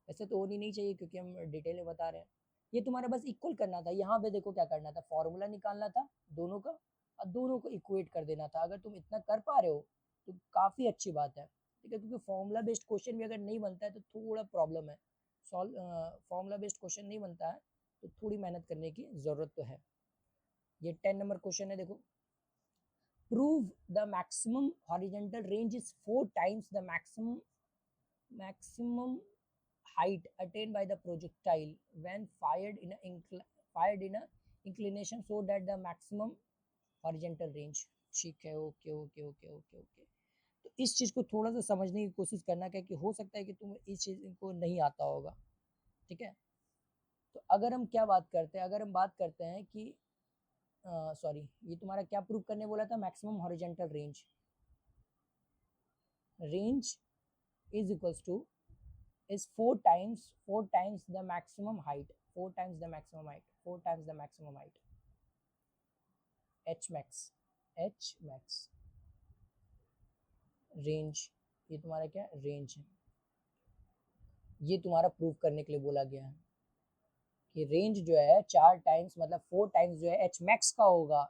वैसे तो होनी नहीं चाहिए क्योंकि हम डिटेल में बता रहे हैं। ये तुम्हारा बस इक्वल करना था, यहाँ पे देखो क्या करना था, फॉर्मूला निकालना था दोनों का और दोनों को इक्वेट कर देना था। अगर तुम इतना कर पा रहे हो तो काफ़ी अच्छी बात है, ठीक है। क्योंकि फॉर्मूला बेस्ड क्वेश्चन भी अगर नहीं बनता है तो थोड़ा प्रॉब्लम है, सॉल्व फॉर्मूला बेस्ड क्वेश्चन नहीं बनता है तो थोड़ी मेहनत करने की ज़रूरत तो है। ये 10 नंबर क्वेश्चन है, देखो, prove the maximum horizontal range is 4 times the maximum height attained by the projectile when fired in a inclination so that the maximum horizontal range। ठीक है, okay okay okay okay okay. तो इस चीज़ को थोड़ा सा समझने की कोशिश करना, क्या कि हो सकता है कि तुम्हें इस चीज़ को नहीं आता होगा, ठीक है। तो अगर हम क्या बात करते हैं, अगर हम बात करते हैं कि सॉरी, ये तुम्हारा क्या प्रूव करने बोला था, maximum horizontal range. Range is equals to is four times the maximum height, four times the maximum height, four times the maximum height, h max, h max range, ये तुम्हारा क्या रेंज है, ये तुम्हारा प्रूव करने के लिए बोला गया है कि रेंज जो है 4 टाइम्स मतलब 4 टाइम्स जो है एच मैक्स का होगा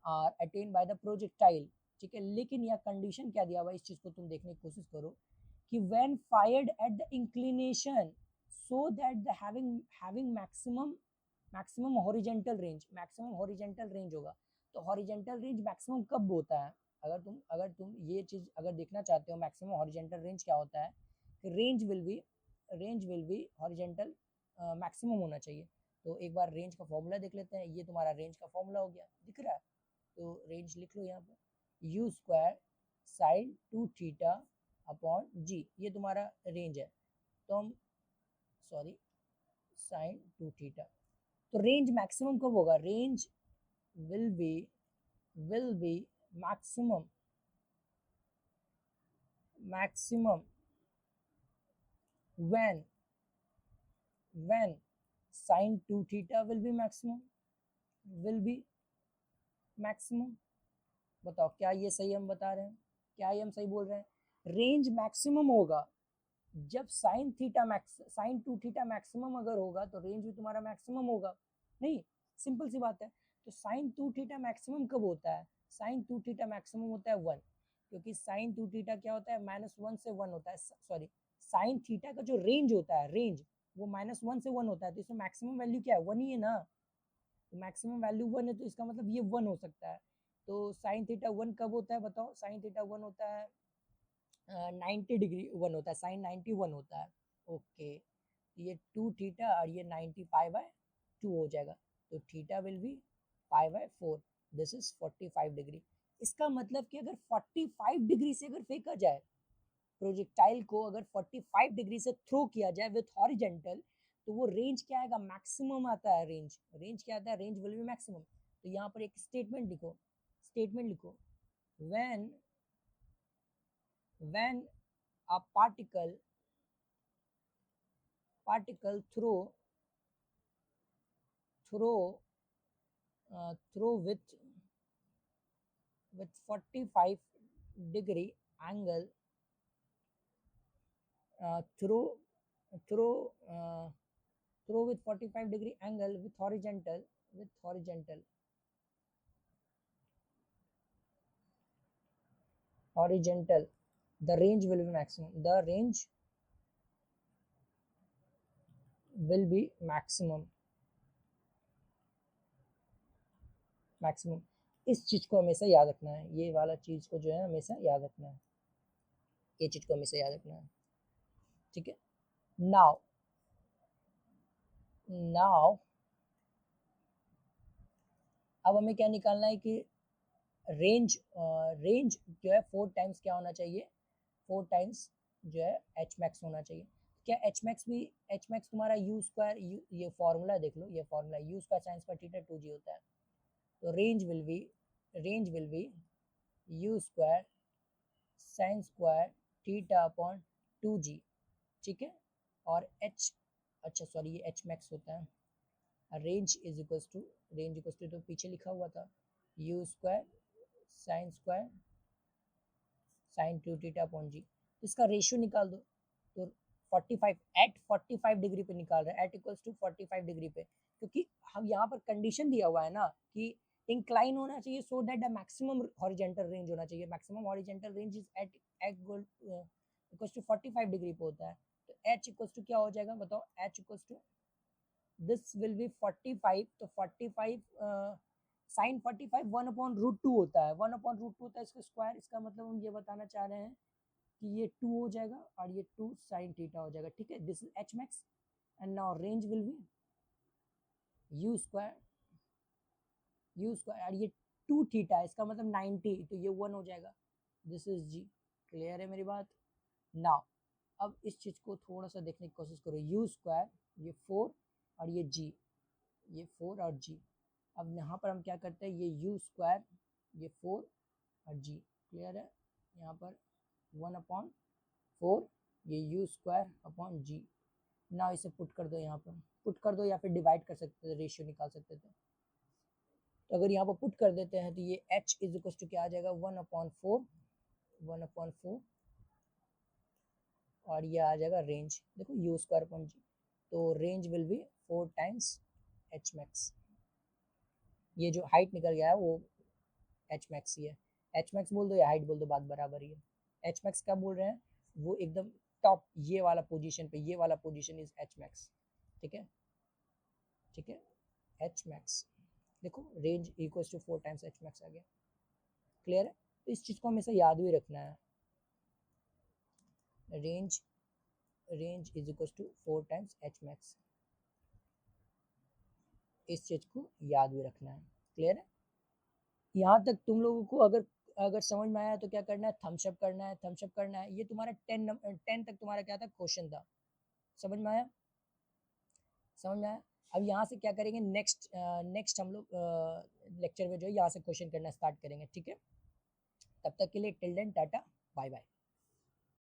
और अटेन बाय द प्रोजेक्टाइल, ठीक है। लेकिन यह कंडीशन क्या दिया हुआ है, इस चीज को तुम देखने की कोशिश करो कि when fired at the inclination so that the having maximum horizontal range, maximum horizontal range होगा। तो हॉरिजॉन्टल रेंज मैक्सिमम कब होता है, अगर तुम ये चीज अगर देखना चाहते हो मैक्सिमम हॉरिजॉन्टल रेंज क्या होता है, range will B horizontal maximum होना चाहिए। तो एक बार रेंज का फॉर्मूला देख लेते हैं, ये तुम्हारा रेंज का फॉर्मूला हो गया, दिख रहा है। तो रेंज लिख लो यहाँ पर, u square sine 2 theta upon g, ये तुम्हारा रेंज है। तो हम सॉरी साइन 2 थीटा, तो रेंज मैक्सिमम कब होगा, range will be maximum maximum when when sin 2 theta will be maximum। बताओ क्या ये सही हम बता रहे हैं, क्या ये हम सही बोल रहे हैं, रेंज मैक्सिमम होगा जब साइन 2 थीटा मैक्सिमम अगर होगा तो रेंज भी तुम्हारा मैक्सिमम होगा, नहीं, सिंपल सी बात है। तो साइन 2 थीटा मैक्सिमम कब होता है, साइन 2 थीटा मैक्सिमम होता है 1, क्योंकि साइन 2 थीटा क्या होता है, -1 से 1 होता है, सॉरी साइन थीटा का जो रेंज होता है, रेंज वो -1 से 1 होता है, तो इसमें मैक्सिमम वैल्यू क्या है, 1 ही है ना। तो मैक्सिमम वैल्यू 1 है, तो इसका मतलब ये 1 हो सकता है। तो साइन थीटा 1 कब होता है बताओ, साइन थीटा 1 होता है 90 डिग्री 1 होता है, साइन 90 1 होता है। ओके, ये 2 थीटा और ये 90 पाई बाय 2 हो जाएगा, तो theta will B pi by 4, this is 45 degree. इसका मतलब कि अगर 45 डिग्री से अगर फेंका जाए प्रोजेक्टाइल को, अगर 45 डिग्री से थ्रो किया जाए विथ हॉरिजेंटल, तो वो रेंज क्या आएगा, मैक्सिमम आता है, रेंज क्या आता है, रेंज विल बी मैक्सिमम। तो यहाँ पर एक स्टेटमेंट लिखो when when a particle throw with 45 degree angle, throw throw throw with 45 degree angle with horizontal, the range will be maximum, maximum। इस चीज को हमेशा याद रखना है, ये वाला चीज को जो है हमेशा याद रखना है, ये चीज को हमेशा याद रखना है, ठीक है। नाउ अब हमें क्या निकालना है कि रेंज जो है 4 टाइम्स क्या होना चाहिए, 4 टाइम्स जो है एच मैक्स होना चाहिए। क्या एच मैक्स तुम्हारा यू स्क्वायर, ये फॉर्मूला देख लो, ये formula you square sine square theta 2g होता है। तो range will be u square sine square theta upon 2g, ठीक है। और एच, अच्छा सॉरी ये एच मैक्स होता है, रेंज इक्वल्स टू तो पीछे लिखा हुआ था u square sine 2 theta upon g, इसका रेशियो निकाल दो। तो 45 एट 45 डिग्री पे निकाल रहे हैं, एट इक्वल्स टू 45 डिग्री पे, क्योंकि हम यहाँ पर कंडीशन दिया हुआ है ना कि इंक्लाइन होना चाहिए so that the maximum horizontal range होना चाहिए, maximum horizontal range is at equals to 45 degree पे होता है। तो एच इक्वल्स टू क्या हो जाएगा बताओ, H equals to this will be 45, तो 45 साइन 45 1/√2 होता है, 1/√2 होता है इसका स्क्वायर, इसका मतलब हम ये बताना चाह रहे हैं कि ये 2 हो जाएगा और ये 2 साइन थीटा हो जाएगा, ठीक है। This is H max and now range will be u square और ये 2 थीटा, इसका मतलब 90, तो ये 1 हो जाएगा, दिस इज जी। क्लियर है मेरी बात। नाउ अब इस चीज को थोड़ा सा देखने की कोशिश करो, यू स्क्वायर ये 4 और ये जी, ये 4 और जी। अब यहाँ पर हम क्या करते हैं, ये यू स्क्वायर, ये 4 और जी, क्लियर है। यहाँ पर 1/4 ये यू स्क्वायर अपॉन जी। ना इसे पुट कर दो, यहाँ पर पुट कर दो या फिर डिवाइड कर सकते थे, रेशियो निकाल सकते थे। तो अगर यहाँ पर पुट कर देते हैं तो ये h इज इक्वल टू क्या आ जाएगा, 1/4 और ये आ जाएगा रेंज, देखो यू स्क्वायर अपॉन जी, तो range will B 4 times H max. ये जो हाइट निकल गया है वो एच मैक्स ही है। एच मैक्स बोल दो या हाइट बोल दो, बात बराबर ही है। एच मैक्स क्या बोल रहे हैं, वो एकदम टॉप ये वाला पोजीशन पे, ये वाला पोजीशन इज एच मैक्स, ठीक है, ठीक है। एच मैक्स देखो, range equals to 4 times H max आ गया, क्लियर है। तो इस चीज़ को हमेशा याद भी रखना है, range is equals to 4 times H max, इस चीज़ को याद भी रखना है, क्लियर है। यहाँ तक तुम लोगों को अगर अगर समझ में आया तो क्या करना है, थम्सअप करना है, थम्सअप करना है। ये तुम्हारा 10 तक तुम्हारा क्या था, क्वेश्चन था, समझ में आया, समझ में आया। अब यहाँ से क्या करेंगे, नेक्स्ट हम लोग लेक्चर में जो है यहाँ से क्वेश्चन करना स्टार्ट करेंगे, ठीक है। तब तक के लिए till then tata bye bye.